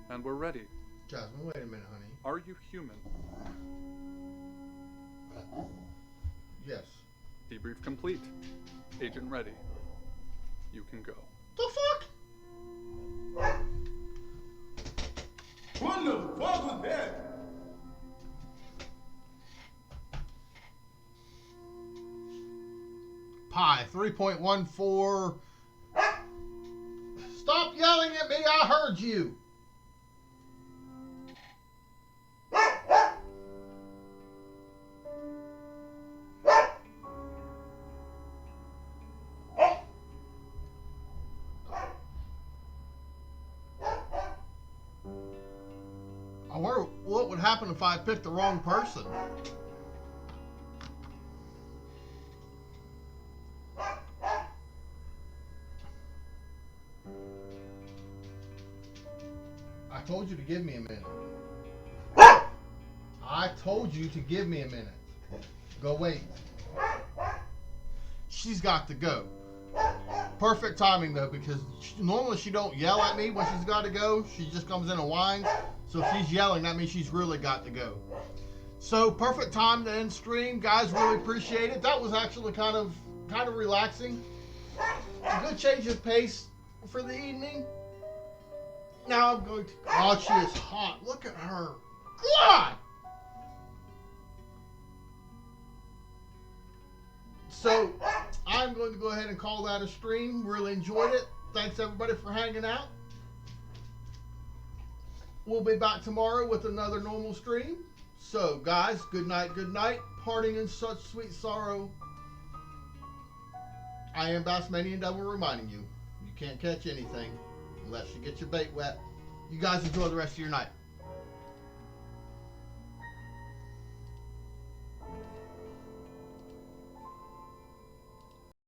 And we're ready. Jasmine, wait a minute, honey. Are you human? Yes. Debrief complete. Agent ready. You can go. The fuck? What the fuck was that? Pi 3.14. Stop yelling at me, I heard you. I wonder what would happen if I picked the wrong person. I told you to give me a minute. I told you to give me a minute. Go wait. She's got to go. Perfect timing though, because normally she don't yell at me when she's got to go. She just comes in and whines. So if she's yelling, that means she's really got to go. So perfect time to end stream, guys. Really appreciate it. That was actually kind of relaxing. A good change of pace for the evening. Now I'm going to. Oh, she is hot. Look at her. God. So I'm going to go ahead and call that a stream. Really enjoyed it. Thanks everybody for hanging out. We'll be back tomorrow with another normal stream. So guys, good night, parting in such sweet sorrow. I am Bassmanian Devil reminding you, you can't catch anything unless you get your bait wet. You guys enjoy the rest of your night.